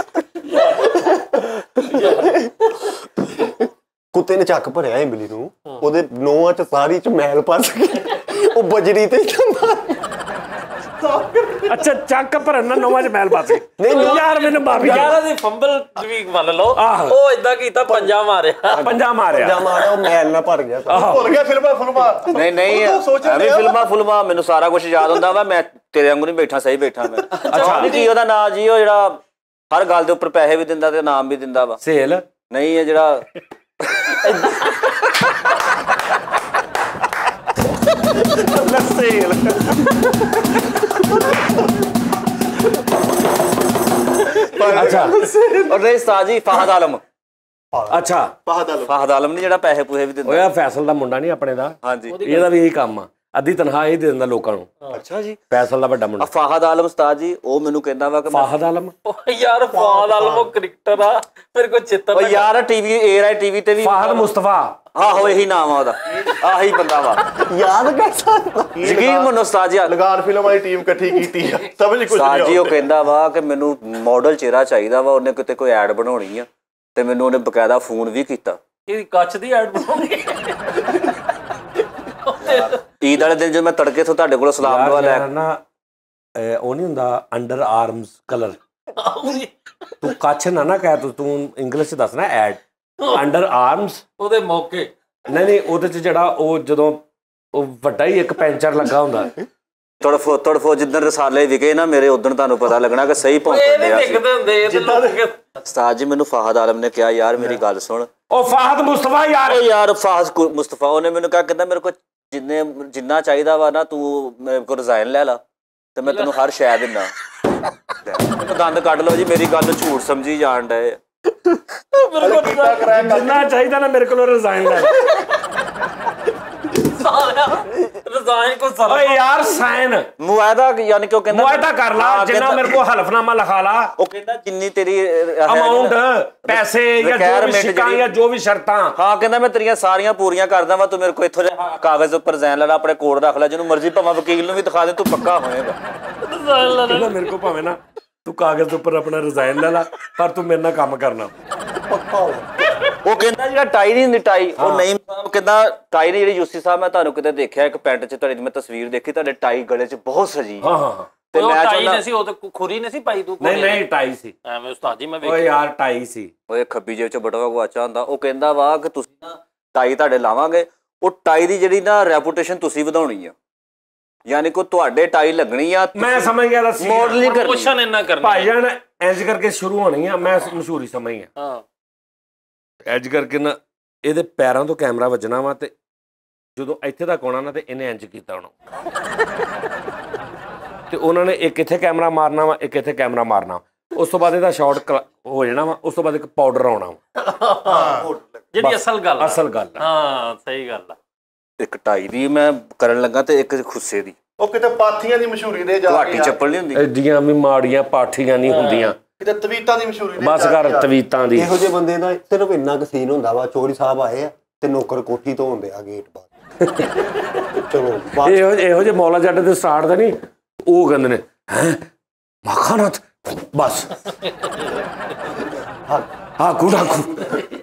ਕੁੱਤੇ ਨੇ ਚੱਕ ਭਰਿਆ ਇੰਬਲੀ ਨੂੰ ਉਹਦੇ ਨੋਹਾਂ ਚ ਸਾਰੀ ਚ ਮੈਲ ਪਸ ਗਿਆ ਉਹ ਬਜਰੀ ਤੇ ਅੱਛਾ ਚੱਕ ਭਰਨ ਨਾਲ ਨਵਾਂ ਚ ਮੈਲ ਪਾਸ ਨਹੀਂ ਯਾਰ ਮੈਨੂੰ ਮਾਫੀ ਯਾਰ ਦੀ ਫੰਬਲ ਵੀ ਮੰਨ ਲਓ ਉਹ ਇਦਾਂ ਕੀਤਾ ਪੰਜਾ ਮਾਰਿਆ ਪੰਜਾ ਮਾਰਿਆ ਉਹ ਮੈਲ ਨਾਲ ਭਰ ਗਿਆ ਭੁੱਲ ਗਿਆ ਫਿਲਮਾਂ ਨਹੀਂ ਐਵੇਂ ਫਿਲਮਾਂ ਮੈਨੂੰ ਸਾਰਾ ਕੁਝ ਯਾਦ ਹੁੰਦਾ ਵਾ ਮੈਂ ਤੇਰੇ ਵਾਂਗੂ ਨਹੀਂ ਬੈਠਾ ਸਹੀ ਬੈਠਾ ਮੈਂ ਅੱਛਾ ਨਹੀਂ ਕੀ ਉਹਦਾ ਨਾਂ ਜੀ ਉਹ ਜਿਹੜਾ ਹਰ ਗੱਲ ਦੇ ਉੱਪਰ ਪੈਸੇ ਵੀ ਦਿੰਦਾ ਤੇ ਨਾਮ ਵੀ ਦਿੰਦਾ ਵਾ ਸੇਲ ਨਹੀਂ ਇਹ ਜਿਹੜਾ ਸੇਲ ਅੱਛਾ ਔਰ ਨਹੀਂ ਸਾਜੀ ਫਾਹਦ ਆਲਮ ਅੱਛਾ ਫਾਹਦ ਆਲਮ ਨੇ ਜਿਹੜਾ ਪੈਸੇ ਪੂਹੇ ਵੀ ਦਿੰਦਾ ਓਏ ਫੈਸਲ ਦਾ ਮੁੰਡਾ ਨਹੀਂ ਆਪਣੇ ਦਾ ਹਾਂਜੀ ਇਹਦਾ ਵੀ ਇਹੀ ਕੰਮ ਆ ਅੱਧੀ ਤਨਖਾਹ ਇਹ ਦੇ ਦਿੰਦਾ ਲੋਕਾਂ ਨੂੰ। ਅੱਛਾ ਜੀ। ਫੈਸਲ ਦਾ ਵੱਡਾ ਮੁੰਡਾ ਫਾਹਦ ਆਲਮ ਉਸਤਾਦ ਜੀ, ਉਹ ਮੈਨੂੰ ਕਹਿੰਦਾ ਵਾ ਕਿ ਫਾਹਦ ਆਲਮ ਯਾਰ ਫਾਹਦ ਆਲਮ ਉਹ ਕ੍ਰਿਕਟਰ ਆ, ਮੇਰੇ ਕੋਲ ਚਿੱਤਰ ਉਹ ਯਾਰ ਟੀਵੀ ਏਆਈ ਟੀਵੀ ਤੇ ਵੀ ਫਾਹਦ ਮੁਸਤਫਾ ਆਹੋ ਇਹੀ ਨਾਮ ਆ ਉਹਦਾ, ਆਹੀ ਬੰਦਾ ਵਾ। ਯਾਦ ਕਰ ਸਕਦਾ ਯਕੀਨ ਮੰਨੋ ਉਸਤਾਦ ਜੀ, ਲਗਾਨ ਫਿਲਮ ਵਾਲੀ ਟੀਮ ਇਕੱਠੀ ਕੀਤੀ ਆ, ਸਮਝ ਕੁਝ ਉਸਤਾਦ ਜੀ ਨਹੀਂ ਉਹ ਕਹਿੰਦਾ ਵਾ ਕਿ ਮੈਨੂੰ ਮਾਡਲ ਚਿਹਰਾ ਚਾਹੀਦਾ ਵਾ, ਉਹਨੇ ਕਿਤੇ ਕੋਈ ਐਡ ਬਣਾਉਣੀ ਆ ਤੇ ਮੈਨੂੰ ਉਹਨੇ ਬਕਾਇਦਾ ਫੋਨ ਵੀ ਕੀਤਾ। ਇਹ ਕੱਚ ਦੀ ਐਡ ਬਣਾਉਂਗੇ। ਈਦ ਵਾਲੇ ਦਿਨ ਜਦੋਂ ਮੈਂ ਤੜਕੇ ਤੋਂ ਤੁਹਾਡੇ ਕੋਲ ਸਲਾਮ ਦੁਆ ਲੈ ਨਾ ਉਹ ਨਹੀਂ ਹੁੰਦਾ ਅੰਡਰ ਆਰਮਸ ਕਲਰ, ਤੂੰ ਕੱਚ ਨਾ ਕਹਿ, ਤੂੰ ਇੰਗਲਿਸ਼ ਚ ਦੱਸਣਾ ਐਡ ਅੰਡਰ ਆਰਮਸ ਉਹਦੇ ਮੌਕੇ। ਨਹੀਂ ਉਹਦੇ ਚ ਜਿਹੜਾ ਉਹ ਜਦੋਂ ਉਹ ਵੱਡਾ ਹੀ ਇੱਕ ਪੈਂਚਰ ਲੱਗਾ ਹੁੰਦਾ। ਤੜਫੋ ਜਿੱਦਣ ਰਸਾਲੇ ਵਿਕੇ ਨਾ ਮੇਰੇ, ਉਦੋਂ ਤੁਹਾਨੂੰ ਪਤਾ ਲੱਗਣਾ ਕਿ ਸਹੀ ਪਹੁੰਚਦੇ ਆ। ਉਸਤਾਦ ਜੀ ਮੈਨੂੰ ਫਾਹਦ ਆਲਮ ਨੇ ਕਿਹਾ ਯਾਰ ਮੇਰੀ ਗੱਲ ਸੁਣ, ਉਹ ਫਾਹਦ ਮੁਸਤਫਾ ਯਾਰ ਫਾਹਦ ਮੁਸਤਫਾ, ਉਹਨੇ ਮੈਨੂੰ ਕਿਹਾ ਕਹਿੰਦਾ ਮੇਰੇ ਕੋਲ ਜਿੰਨਾ ਚਾਹੀਦਾ ਵਾ ਨਾ ਤੂੰ ਮੇਰੇ ਕੋਲ ਰਿਜ਼ਾਈਨ ਲੈ ਲਾ ਤੇ ਮੈਂ ਤੈਨੂੰ ਹਰ ਸ਼ੈ ਦਿੰਦਾ। ਦੰਦ ਕੱਢ ਲਓ ਜੀ, ਮੇਰੀ ਗੱਲ ਨੂੰ ਝੂਠ ਸਮਝੀ ਜਾਣ ਡਏ। ਜਿੰਨਾ ਚਾਹੀਦਾ ਨਾ ਮੇਰੇ ਕੋਲ ਰਿਜ਼ਾਈਨ ਲੈ ਓਏ ਯਾਰ ਸਾਈਨ ਮੁਆਇਦਾ, ਯਾਨੀ ਕਿ ਉਹ ਕਹਿੰਦਾ ਮੁਆਇਦਾ ਕਰ ਲਾ, ਜਿੰਨਾ ਮੇਰੇ ਕੋਲ ਹਲਫਨਾਮਾ ਲਿਖਾ ਲਾ। ਉਹ ਕਹਿੰਦਾ ਜਿੰਨੀ ਤੇਰੀ ਅਮਾਉਂਟ ਪੈਸੇ ਜਾਂ ਜੋ ਵੀ ਸ਼ਿਕਾਂ ਜਾਂ ਜੋ ਵੀ ਸ਼ਰਤਾਂ, ਹਾਂ ਕਹਿੰਦਾ ਮੈਂ ਤੇਰੀਆਂ ਸਾਰੀਆਂ ਪੂਰੀਆਂ ਕਰਦਾ ਵਾ, ਤੂੰ ਮੇਰੇ ਕੋਲ ਇੱਥੋਂ ਕਾਗਜ਼ ਉੱਪਰ ਰਿਜ਼ਾਈਨ ਲੈ ਲਾ, ਆਪਣੇ ਕੋਲ ਰੱਖ ਲੈ, ਜਿਹਨੂੰ ਮਰਜ਼ੀ ਭਾਵੇਂ ਵਕੀਲ ਨੂੰ ਵੀ ਦਿਖਾ ਦੇ, ਤੂੰ ਪੱਕਾ ਹੋਏਗਾ। ਮੇਰੇ ਕੋਲ ਭਾਵੇਂ ਨਾ ਤੂੰ ਕਾਗਜ਼ ਉੱਪਰ ਆਪਣਾ ਰਿਜ਼ਾਈਨ ਲੈ ਲਾ, ਪਰ ਤੂੰ ਮੇਰੇ ਨਾਲ ਕੰਮ ਕਰਨਾ ਪੱਕਾ ਹੋ। ਉਹ ਕਹਿੰਦਾ ਜਿਹੜਾ ਟਾਈ ਨਹੀਂ ਹੁੰਦੀ ਟਾਈ, ਉਹ ਨਹੀਂ ਕਹਿੰਦਾ ਟਾਈ ਨਹੀਂ ਜਿਹੜੀ ਯੂਸੀ ਸਾਹਿਬ, ਮੈਂ ਤੁਹਾਨੂੰ ਕਿਤੇ ਦੇਖਿਆ ਇੱਕ ਪੈਂਟ 'ਚ ਤੁਹਾਡੀ ਮੈਂ ਤਸਵੀਰ ਦੇਖੀ, ਤੁਹਾਡੇ ਟਾਈ ਗਲੇ 'ਚ ਬਹੁਤ ਸਜੀ। ਹਾਂ ਤੇ ਮੈਂ ਟਾਈ ਨਹੀਂ ਸੀ, ਉਹ ਤੇ ਖੁਰੀ ਨਹੀਂ ਸੀ ਪਾਈ ਤੂੰ। ਨਹੀਂ ਟਾਈ ਸੀ ਐਵੇਂ ਉਸਤਾਦ ਜੀ ਮੈਂ ਵੇਖ। ਓਏ ਯਾਰ ਟਾਈ ਸੀ। ਓਏ ਖੱਬੀ ਜੇਬ 'ਚ ਬਟਵਾ ਗਵਾਚਾ ਹੁੰਦਾ। ਉਹ ਕਹਿੰਦਾ ਵਾ ਕਿ ਤੁਸੀਂ ਨਾ ਟਾਈ ਤੁਹਾਡੇ ਲਾਵਾਂਗੇ, ਉਹ ਟਾਈ ਦੀ ਜਿਹੜੀ ਨਾ ਰੈਪੂਟੇਸ਼ਨ ਤੁਸੀਂ ਵਧਾਉਣੀ ਆ, ਯਾਨੀ ਕਿ ਤੁਹਾਡੇ ਟਾਈ ਲੱਗਣੀ ਆ। ਮੈਂ ਸਮਝ ਗਿਆ ਦੱਸੀ ਮੋਡਲਿੰਗ ਕਰਨੀ, ਪ੍ਰਮੋਸ਼ਨ ਇੰਨਾ ਕਰਨੀ ਭਾਈ ਜਾਨ ਇੰਜ ਕਰਕੇ ਸ਼ੁਰੂ ਹੋਣੀ ਆ। ਮੈਂ ਮਸ਼ਹੂਰੀ ਸਮਝ ਗਿਆ, ਹਾਂ ਇੰਜ ਕਰਕੇ ਨਾ ਇਹਦੇ ਪੈਰਾਂ ਤੋਂ ਕੈਮਰਾ ਵੱਜਣਾ ਵਾ ਤੇ ਜਦੋਂ ਇੱਥੇ ਤੱਕ ਆਉਣਾ ਨਾ ਤੇ ਇਹਨੇ ਇੰਜ ਕੀਤਾ ਹੋਣਾ ਤੇ ਉਹਨਾਂ ਨੇ ਇੱਕ ਇੱਥੇ ਕੈਮਰਾ ਮਾਰਨਾ ਵਾ, ਇੱਕ ਇੱਥੇ ਕੈਮਰਾ ਮਾਰਨਾ, ਉਸ ਤੋਂ ਬਾਅਦ ਇਹਦਾ ਸ਼ਾਟ ਹੋ ਜਾਣਾ ਵਾ, ਉਸ ਤੋਂ ਬਾਅਦ ਇੱਕ ਪਾਊਡਰ ਆਉਣਾ ਵਾ, ਜਿਹੜੀ ਅਸਲ ਗੱਲ। ਹਾਂ ਸਹੀ ਗੱਲ ਆ। ਇੱਕ ਟਾਈ ਦੀ ਮੈਂ ਕਰਨ ਲੱਗਾ ਤੇ ਇੱਕ ਖੁੱਸੇ ਦੀ। ਉਹ ਕਿਤੇ ਪਾਥੀਆਂ ਦੀ ਮਸ਼ਹੂਰੀ ਦੇ ਜਾ ਘਾਟੀ ਚੱਪਲ ਨਹੀਂ ਹੁੰਦੀ, ਐਡੀਆਂ ਵੀ ਮਾੜੀਆਂ ਪਾਠੀਆਂ ਨਹੀਂ ਹੁੰਦੀਆਂ, ਕਿਤੇ ਤਵੀਤਾਂ ਦੀ ਮਸ਼ਹੂਰੀ ਦੇ ਬਸ ਕਰ ਤਵੀਤਾਂ ਦੀ। ਇਹੋ ਜਿਹੇ ਬੰਦੇ ਦਾ ਸਿਰਫ ਇੰਨਾ ਕੁ ਸੀਨ ਹੁੰਦਾ ਵਾ, ਚੋਰੀ ਸਾਹਿਬ ਆਏ ਆ ਤੇ ਨੌਕਰ ਕੋਠੀ ਤੋਂ ਹੁੰਦੇ ਆ ਗੇਟ ਬਾਹਰ। ਚਲੋ ਇਹੋ ਜਿਹੇ ਮੌਲਾ ਜੱਟ ਦੇ ਸਟਾਰਟ ਦਾ ਨਹੀਂ, ਉਹ ਕਹਿੰਦੇ ਨੇ ਹੈ ਮੱਖਾਨਾਥ ਬਸ ਹਾਂ ਕੁੜਾਕੂ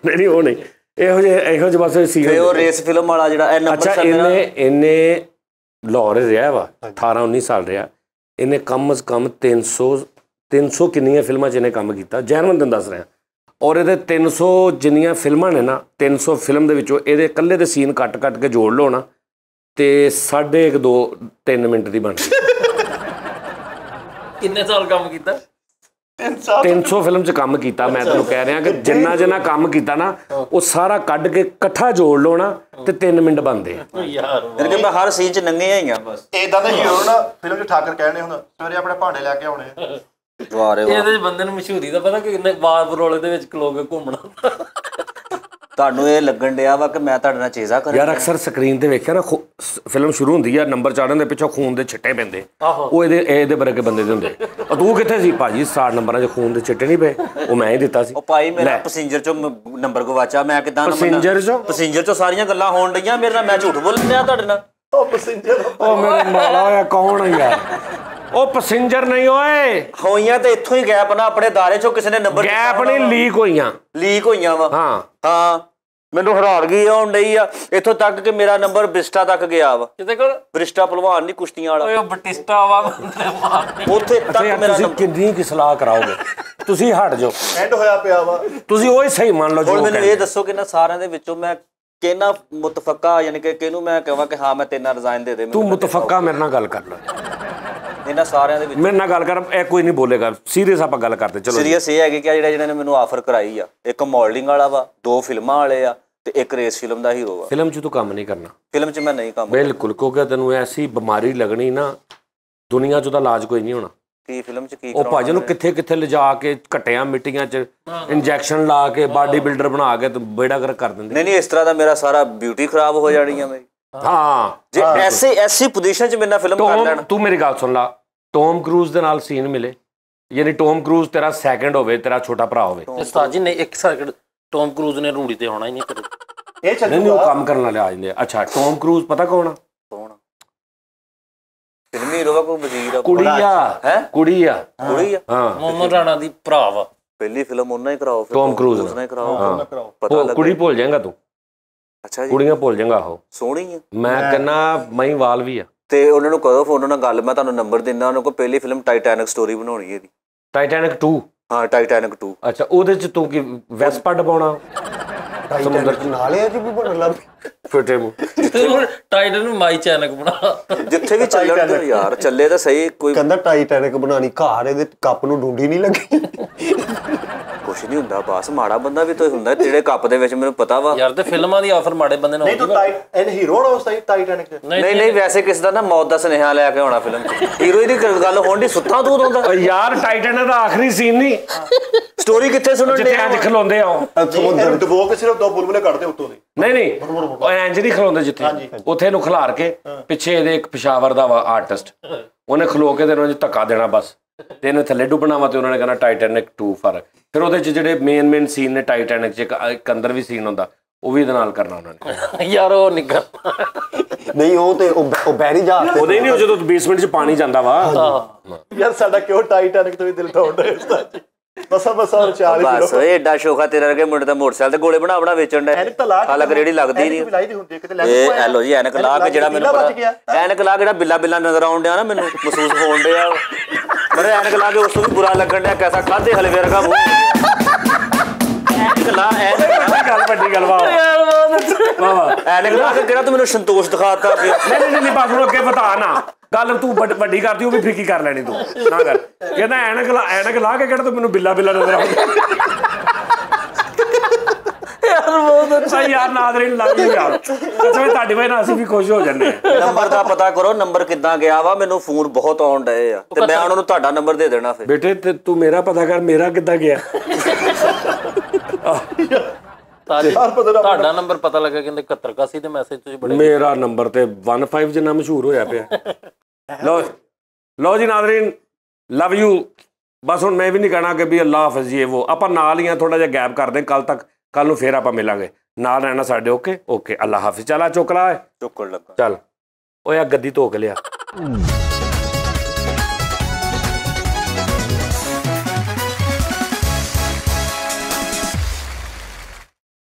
ਨਹੀਂ ਉਹ ਨਹੀਂ, ਇਹੋ ਜਿਹੇ ਬਸ ਸੀ। ਤੇ ਉਹ ਰੇਸ ਫਿਲਮ ਵਾਲਾ ਜਿਹੜਾ ਇਹ ਨੰਬਰ ਅੱਛਾ ਇਹਨੇ ਲਾਹੌਰ ਰਿਹਾ ਵਾ 18-19 ਸਾਲ ਰਿਹਾ, ਇਹਨੇ ਕਮ ਸੇ ਕਮ 300 ਕਿੰਨੀਆਂ ਫਿਲਮਾਂ 'ਚ ਇਹਨੇ ਕੰਮ ਕੀਤਾ, ਜੈਨੂਅਨ ਤੈਨੂੰ ਦੱਸ ਰਿਹਾ। ਔਰ ਇਹਦੇ 300 ਜਿੰਨੀਆਂ ਫਿਲਮਾਂ ਨੇ ਨਾ, 300 ਫਿਲਮ ਦੇ ਵਿੱਚੋਂ ਇਹਦੇ ਇਕੱਲੇ ਦੇ ਸੀਨ ਕੱਟ ਕੇ ਜੋੜ ਲਓ ਨਾ ਤੇ 2.5-3 ਮਿੰਟ ਦੀ ਬਣ ਗਈ। ਕਿੰਨੇ ਸਾਲ ਕੰਮ ਕੀਤਾ? 300 ਫਿਲਮ 'ਚ ਕੰਮ ਕੀਤਾ। ਮੈਂ ਤੈਨੂੰ ਕਹਿ ਰਿਹਾ ਕਿ ਜਿੰਨਾ ਕੰਮ ਕੀਤਾ ਨਾ ਉਹ ਸਾਰਾ ਕੱਢ ਕੇ ਇਕੱਠਾ ਜੋੜ ਲਓ ਨਾ ਤੇ 3 ਮਿੰਟ ਬਣਦੇ ਆ ਯਾਰ। ਮੈਂ ਹਰ ਸੀਨ 'ਚ ਨੰਗੇ ਆਈਆਂ ਬਸ। ਇਦਾਂ ਦੇ ਹੀਰੋ ਨਾ ਫਿਲਮ 'ਚ ਠਾਕਰ ਕਹਿਣੇ ਹੁੰਦਾ ਸਵੇਰੇ ਆਪਣੇ ਭਾਂਡੇ ਲੈ ਕੇ ਆਉਣੇ। ਇਹਦੇ ਬੰਦੇ ਨੂੰ ਮਸ਼ਹੂਰੀ ਦਾ ਪਤਾ ਕਿ ਬਾਰ ਬਰੋਲੇ ਦੇ ਵਿੱਚ ਖਲੋ ਕੇ ਘੁੰਮਣਾ। ਤੁਹਾਨੂੰ ਇਹ ਲੱਗਣ ਡਿਆ ਵਾ ਕਿ ਮੈਂ ਤੁਹਾਡੇ ਨਾਲ ਚੇਜ਼ਾ ਕਰਾਂ ਯਾਰ। ਅਕਸਰ ਸਕਰੀਨ ਤੇ ਵੇਖਿਆ ਨਾ ਫਿਲਮ ਸ਼ੁਰੂ ਹੁੰਦੀ ਆ, ਨੰਬਰ ਚੜਨ ਦੇ ਪਿੱਛੋਂ ਖੂਨ ਦੇ ਛਿੱਟੇ ਪੈਂਦੇ, ਉਹ ਇਹਦੇ ਵਰਗੇ ਬੰਦੇ ਦੇ ਹੁੰਦੇ। ਤੂੰ ਕਿੱਥੇ ਸੀ ਭਾਜੀ? 60 ਨੰਬਰਾਂ 'ਚ ਖੂਨ ਦੇ ਛਿੱਟੇ ਨਹੀਂ ਪਏ, ਉਹ ਮੈਂ ਹੀ ਦਿੱਤਾ ਸੀ। ਉਹ ਭਾਈ ਮੇਰਾ ਪੈਸੇਂਜਰ 'ਚੋਂ ਨੰਬਰ ਗਵਾਚਾ, ਮੈਂ ਕਿਦਾਂ ਪੈਸੇਂਜਰ 'ਚੋਂ ਸਾਰੀਆਂ ਗੱਲਾਂ ਹੋਣ ਡਈਆਂ ਮੇਰੇ ਨਾਲ, ਮੈਂ ਝੂਠ ਬੋਲਣ ਡਿਆ ਤੁਹਾਡੇ ਨਾਲ। ਉਹ ਪੈਸੇਂਜਰ ਉਹ ਮੇਰੇ ਮਾਲਾ ਹੋਇਆ ਕੌਣ ਹੈ ਯਾਰ? ਉਹ ਪੈਸੇਂਜਰ ਨਹੀਂ ਓਏ, ਹੋਈਆਂ ਤੇ ਇੱਥੋਂ ਹੀ ਗੈਪ ਨਾ ਆਪਣੇ ਦਾਰੇ 'ਚੋਂ ਕਿਸੇ ਨੇ ਨੰਬਰ ਗੈਪ ਨਹੀਂ, ਲੀਕ ਹੋਈਆਂ ਵਾ। ਹਾਂ ਮੈਨੂੰ ਹੈਰਾਨਗੀ ਆਉਣ ਡਈ ਆ ਇੱਥੋਂ ਤੱਕ ਕਿ ਮੇਰਾ ਨੰਬਰ ਬ੍ਰਿਸਟਾ ਤੱਕ ਗਿਆ ਵਾ। ਕਿਤੇ ਕੋਲ ਬ੍ਰਿਸਟਾ ਭਲਵਾਨ ਨਹੀਂ ਕੁਸ਼ਤੀਆਂ ਵਾਲਾ, ਓਏ ਉਹ ਬਟਿਸਟਾ ਵਾ ਉੱਥੇ ਤੱਕ ਮੇਰਾ ਤੁਸੀਂ ਕਿੰਨੀ ਕੀ ਸਲਾਹ ਕਰਾਓਗੇ? ਤੁਸੀਂ ਹਟ ਜਾਓ, ਐਂਡ ਹੋਇਆ ਪਿਆ ਵਾ। ਤੁਸੀਂ ਉਹੀ ਸਹੀ ਮੰਨ ਲਓ। ਹੁਣ ਮੈਨੂੰ ਇਹ ਦੱਸੋ ਕਿ ਨਾ ਸਾਰਿਆਂ ਦੇ ਵਿੱਚੋਂ ਮੈਂ ਕਿਹਨਾਂ ਮੁਤਫੱਕਾ, ਯਾਨੀ ਕਿ ਕਿਹਨੂੰ ਮੈਂ ਕਹਾਂ ਕਿ ਹਾਂ ਮੈਂ ਤੇਰੇ ਨਾਲ ਰਿਜ਼ਾਈਨ ਦੇ ਦੇ? ਤੂੰ ਮੁਤਫੱਕਾ ਮੇਰੇ ਨਾਲ ਗੱਲ ਕਰ ਲੈ, ਇਹਨਾਂ ਸਾਰਿਆਂ ਦੇ ਵਿੱਚ ਮੇਰੇ ਨਾਲ ਗੱਲ ਕਰ। ਇਹ ਕੋਈ ਨਹੀਂ ਬੋਲੇਗਾ, ਸੀਰੀਅਸ ਆਪਾਂ ਗੱਲ ਕਰਦੇ। ਚਲੋ ਸੀਰੀਅਸ ਇਹ ਹੈਗੇ ਕਿ ਜਿਹੜਾ ਨੇ ਮੈਨੂੰ ਆਫਰ ਕਰਾਈ ਆ, ਇੱਕ ਮਾਡਲਿੰਗ ਵਾਲਾ ਵਾ, 2 ਫਿਲਮਾਂ ਵਾਲੇ ਆ ਤੇ ਇੱਕ ਰੇਸ ਫਿਲਮ ਦਾ ਹੀਰੋ ਵਾ। ਫਿਲਮ 'ਚ ਤੂੰ ਕੰਮ ਨਹੀਂ ਕਰਨਾ। ਫਿਲਮ 'ਚ ਮੈਂ ਨਹੀਂ ਕੰਮ ਬਿਲਕੁਲ, ਕਿਉਂਕਿ ਤੈਨੂੰ ਐਸੀ ਬਿਮਾਰੀ ਲੱਗਣੀ ਨਾ, ਦੁਨੀਆ 'ਚ ਉਹਦਾ ਇਲਾਜ ਕੋਈ ਨਹੀਂ ਹੋਣਾ। ਕੀ ਫਿਲਮ 'ਚ ਕੀ ਉਹ ਭਾਜੀ ਨੂੰ ਕਿੱਥੇ ਲਿਜਾ ਕੇ ਘਟਿਆਂ ਮਿੱਟੀਆਂ 'ਚ ਇੰਜੈਕਸ਼ਨ ਲਾ ਕੇ ਬਾਡੀ ਬਿਲਡਰ ਬਣਾ ਕੇ ਬੇੜਾ ਗਰਕ ਕਰ ਦਿੰਦੇ। ਨਹੀਂ ਇਸ ਤਰ੍ਹਾਂ ਦਾ ਮੇਰਾ ਸਾਰਾ ਬਿਊਟੀ ਖਰਾਬ ਹੋ ਜਾਣੀ ਆ ਮੇਰੀ। ਹਾਂ ਜੇ ਐਸੀ ਪੋਜੀਸ਼ਨ 'ਚ ਮੇਰੇ ਨਾਲ ਫਿਲਮ ਕਰ ਲੈਣ। ਤੂੰ ਮੇਰੀ ਗੱਲ ਸੁਣ ਲਾ, ਟੌਮ ਕਰੂਜ਼ ਦੇ ਨਾਲ ਸੀਨ ਮਿਲੇ, ਯਾਨੀ ਟੌਮ ਕਰੂਜ਼ ਤੇਰਾ ਸੈਕੰਡ ਹੋਵੇ, ਤੇਰਾ ਛੋਟਾ ਭਰਾ ਹੋਵੇ। ਉਸਤਾਦ ਜੀ ਨੇ ਇੱਕ ਸੈਕਿੰਡ, ਟੌਮ ਕਰੂਜ਼ ਨੇ ਰੂੜੀ ਤੇ ਹੋਣਾ ਹੀ ਨਹੀਂ ਕਦੇ। ਇਹ ਚੱਲ ਨਹੀਂ ਉਹ ਕੰਮ ਕਰਨ ਵਾਲੇ ਆ ਜਾਂਦੇ ਆ। ਅੱਛਾ ਟੌਮ ਕਰੂਜ਼ ਪਤਾ ਕੌਣ ਆ? ਫਿਲਮੀ ਹੀਰੋ ਵਾ, ਕੋਈ ਵਜ਼ੀਰ ਆ, ਕੁੜੀ ਆ ਕੁੜੀ ਆ ਹਾਂ ਮੋਮਨ ਰਾਣਾ ਦੀ ਭਰਾ ਵਾ। ਪਹਿਲੀ ਫਿਲਮ ਉਹਨਾਂ ਹੀ ਕਰਾਓ, ਟੌਮ ਕਰੂਜ਼ ਨਾਲ ਕਰਾਓ, ਪਤਾ ਉਹ ਲੱਗੇ। ਕੁੜੀ ਭੁੱਲ ਜਾਏਗਾ ਤੂੰ। ਅੱਛਾ ਜੀ, ਕੁੜੀਆਂ ਭੁੱਲ ਜਾਏਗਾ ਉਹ। ਸੋਹਣੀ ਆ, ਮੈਂ ਕਹਿੰਦਾ ਮਈ ਵਾਲ ਵੀ ਆ। ਤੇ ਉਹਨਾਂ ਨੂੰ ਕਹੋ ਫੋਨ ਨਾਲ ਗੱਲ, ਮੈਂ ਤੁਹਾਨੂੰ ਨੰਬਰ ਦਿੰਦਾ ਉਹਨਾਂ ਕੋਲ। ਪਹਿਲੀ ਫਿਲਮ ਟਾਈਟੈਨਿਕ ਸਟੋਰੀ ਬਣਾਉਣੀ ਇਹਦੀ। ਟਾਈਟੈਨਿਕ 2? ਹਾਂ ਟਾਈਟੈਨਿਕ 2। ਅੱਛਾ ਉਹਦੇ ਚ ਤੂੰ ਕੀ ਵੈਸਪਾ ਡਬਾਉਣਾ? ਸਮੁੰਦਰ ਚ ਨਾਲੇ ਜੀ ਵੀ ਬਣਨ ਲੱਗ ਫਿੱਟੇ ਮੂੰਹ। ਟਾਈਟਨ ਨੂੰ ਮਾਈ ਚੈਨਕ ਬਣਾ। ਜਿੱਥੇ ਵੀ ਚੱਲਣ ਤੇ ਯਾਰ ਚੱਲੇ ਤਾਂ ਸਹੀ। ਕੋਈ ਕਹਿੰਦਾ ਟਾਈਟੈਨਿਕ ਬਣਾਣੀ, ਘਰ ਇਹਦੇ ਕੱਪ ਨੂੰ ਡੂੰਡੀ ਨਹੀਂ ਲੱਗੀ। ਕੁਛ ਨਹੀਂ ਹੁੰਦਾ, ਬਸ ਮਾੜਾ ਬੰਦਾ ਵੀ ਤਾਂ ਹੁੰਦਾ ਤੇਰੇ ਕੱਪ ਦੇ ਵਿੱਚ, ਮੈਨੂੰ ਪਤਾ ਵਾ ਯਾਰ। ਤੇ ਫਿਲਮਾਂ ਦੀ ਆਫਰ ਮਾੜੇ ਬੰਦੇ ਨੂੰ ਨਹੀਂ ਤੂੰ ਇਹ ਹੀਰੋ ਨਾ ਉਸ ਟਾਈਟੈਨਿਕ ਚ। ਨਹੀਂ ਵੈਸੇ ਕਿਸੇ ਦਾ ਨਾ ਮੌਤ ਦਾ ਸੁਨੇਹਾ ਲੈ ਕੇ ਆਉਣਾ ਫਿਲਮ 'ਚ। ਹੀਰੋ ਦੀ ਗੱਲ ਹੋਣ ਦੀ ਸੁੱਤਾ ਤੂੰ ਹੁੰਦਾ ਯਾਰ ਟਾਈਟੈਨਿਕ ਦਾ ਆਖਰੀ ਸੀਨ ਨਹੀਂ, ਸਟੋਰੀ ਕਿੱਥੇ ਸੁਣਨ ਜਿੱਥੇ ਇੰਜ ਖਲੋਂਦੇ ਆ ਉਹ ਸਮੁੰਦਰ ਡਬੋ ਕੇ ਸਿਰਫ 2 ਬੁਲਬੁਲੇ ਕੱਢਦੇ ਉੱਤੋਂ ਦੀ। ਨਹੀਂ ਉਹ ਇੰਜ ਨਹੀਂ ਖਲੋਂਦੇ ਜਿੱਥੇ, ਉੱਥੇ ਇਹਨੂੰ ਖਿਲਾਰ ਕੇ ਪਿੱਛੇ ਇਹਦੇ ਇੱਕ ਪਿਸ਼ਾਵਰ ਦਾ ਵਾ ਆਰਟਿਸਟ, ਉਹਨੇ ਖਲੋ ਕੇ ਤੇ ਉਹਨੂੰ ਧੱਕਾ ਦੇਣਾ ਬਸ, ਤੇ ਇਹਨੇ ਥੱਲੇ ਡੁੱਬਣਾ ਵਾ, ਤੇ ਉਹਨਾਂ ਨੇ ਕਹਿਣਾ ਟਾਈਟੈਨਿਕ 2 ਫਰ। ਫਿਰ ਉਹਦੇ ਚ ਜਿਹੜੇ ਮੇਨ ਸੀਨ ਨੇ ਟਾਈਟੈਨਿਕ ਚ, ਇੱਕ ਅੰਦਰ ਵੀ ਸੀਨ ਹੁੰਦਾ, ਉਹ ਵੀ ਇਹਦੇ ਨਾਲ ਕਰਨਾ ਉਹਨਾਂ ਨੇ। ਯਾਰ ਉਹ ਨਹੀਂ ਕਰਨਾ। ਨਹੀਂ ਉਹ ਤੇ ਉਹ ਬੈਰੀ ਜਹਾਜ਼ ਤੇ ਉਹਦੇ ਨਹੀਂ, ਜਦੋਂ ਬੇਸਮੈਂਟ ਚ ਪਾਣੀ ਜਾਂਦਾ ਵਾ। ਯਾਰ ਸਾਡਾ ਕਿਉਂ ਟਾਈਟੈਨਿਕ ਤੋਂ ਵੀ ਦਿਲ ਤੋੜਦਾ ਇਸ ਦਾ। ਬਸ ਚਾਲ ਹੀ ਬਸ ਏਡਾ ਸ਼ੋਖਾ ਤੇਰਾ ਵਰਗੇ ਮੁੰਡੇ ਦਾ ਮੋਟਰਸਾਈਕਲ ਤੇ ਗੋਲੇ ਬਣਾ ਵੇਚਣ ਦਾ। ਹਾਲਾਂਕਿ ਰੇੜੀ ਲੱਗਦੀ ਨਹੀਂ। ਇਹ ਐਲੋ ਜੀ ਐਨਕ ਲਾ ਕੇ ਜਿਹੜਾ ਮੈਨੂੰ ਪਤਾ, ਐਨਕ ਲਾ ਕੇ ਜਿਹੜਾ ਬਿੱਲਾ ਨਜ਼ਰ ਆਉਣ ਡਿਆ ਨਾ, ਮੈਨੂੰ ਮਹਿਸੂਸ ਹੋਣ ਡਿਆ। ਪਰ ਐਨਕ ਲਾ ਕੇ ਉਸ ਤੋਂ ਵੀ ਬੁਰਾ ਲੱਗਣ ਡਿਆ, ਕੈਸਾ ਖਾਦੇ ਹਲਵੇ ਵਰਗਾ ਮੂੰਹ। ਐਨਕ ਲਾ ਗੱਲ ਵੱਡੀ ਗੱਲ ਵਾਹ ਐਨਕ ਲਾ ਕੇ ਕਿਹੜਾ ਤੂੰ ਮੈਨੂੰ ਸੰਤੋਸ਼ ਦਿਖਾਤਾ ਪਿਆ। ਨਹੀਂ ਬਸ ਹੁਣ ਅੱਗੇ ਬਤਾ ਨਾ ਗੱਲ, ਤੂੰ ਵੱਡੀ ਕਰਦੀ, ਉਹ ਵੀ ਫਿੱਕੀ ਕਰ ਲੈਣੀ ਤੂੰ ਨਾ ਕਰ। ਕਹਿੰਦਾ ਐਨਕ ਲਾ ਕੇ ਕਿਹੜਾ ਤੂੰ ਮੈਨੂੰ ਬਿੱਲਾ ਨਜ਼ਰ ਆਉਂਦਾ। ਯਾਰ ਬਹੁਤ ਅੱਛਾ ਯਾਰ, ਨਾਜ਼ਰੀਨ ਲੱਗ ਗਈ ਯਾਰ। ਅੱਛਾ ਤੁਹਾਡੀ ਵਜ੍ਹਾ ਨਾਲ ਅਸੀਂ ਵੀ ਖੁਸ਼ ਹੋ ਜਾਂਦੇ ਹਾਂ। ਨੰਬਰ ਦਾ ਪਤਾ ਕਰੋ, ਨੰਬਰ ਕਿੱਦਾਂ ਗਿਆ ਵਾ, ਮੈਨੂੰ ਫੋਨ ਬਹੁਤ ਆਉਣ ਡਏ ਆ, ਤੇ ਮੈਂ ਉਹਨਾਂ ਨੂੰ ਤੁਹਾਡਾ ਨੰਬਰ ਦੇ ਦੇਣਾ। ਫਿਰ ਬੇਟੇ ਤੇ ਤੂੰ ਮੇਰਾ ਪਤਾ ਕਰ, ਮੇਰਾ ਕਿੱਦਾਂ ਗਿਆ? ਤੁਹਾਡਾ ਨੰਬਰ ਪਤਾ ਲੱਗਾ, ਕਹਿੰਦੇ 7181 ਤੇ ਮੈਸੇਜ ਤੁਸੀਂ ਬੜੇ। ਮੇਰਾ ਨੰਬਰ ਤੇ 15 ਜਿੰਨਾ ਮਸ਼ਹੂਰ ਹੋਇਆ ਪਿਆ। ਲਓ ਜੀ ਨਾਜ਼ਰੀਨ, ਲਵ ਯੂ। ਬਸ ਹੁਣ ਮੈਂ ਵੀ ਨਹੀਂ ਕਹਿਣਾ ਕਿ ਵੀ ਅੱਲਾ ਹਾਫਿਜ਼ ਜੀ ਉਹ, ਆਪਾਂ ਨਾਲ ਹੀ ਆ, ਥੋੜਾ ਜਿਹਾ ਗੈਪ ਕਰਦੇ ਕੱਲ ਨੂੰ ਫੇਰ ਆਪਾਂ ਮਿਲਾਂਗੇ। ਨਾਲ ਰਹਿਣਾ ਸਾਡੇ। ਓਕੇ ਅੱਲਾ ਹਾਫਿਜ਼। ਚੱਲ ਆ ਚੁੱਕ ਲਾ, ਚੁੱਕਣ ਲੱਗਾ। ਚੱਲ ਓਏ ਆ ਗੱਦੀ ਧੋ ਕੇ ਲਿਆ।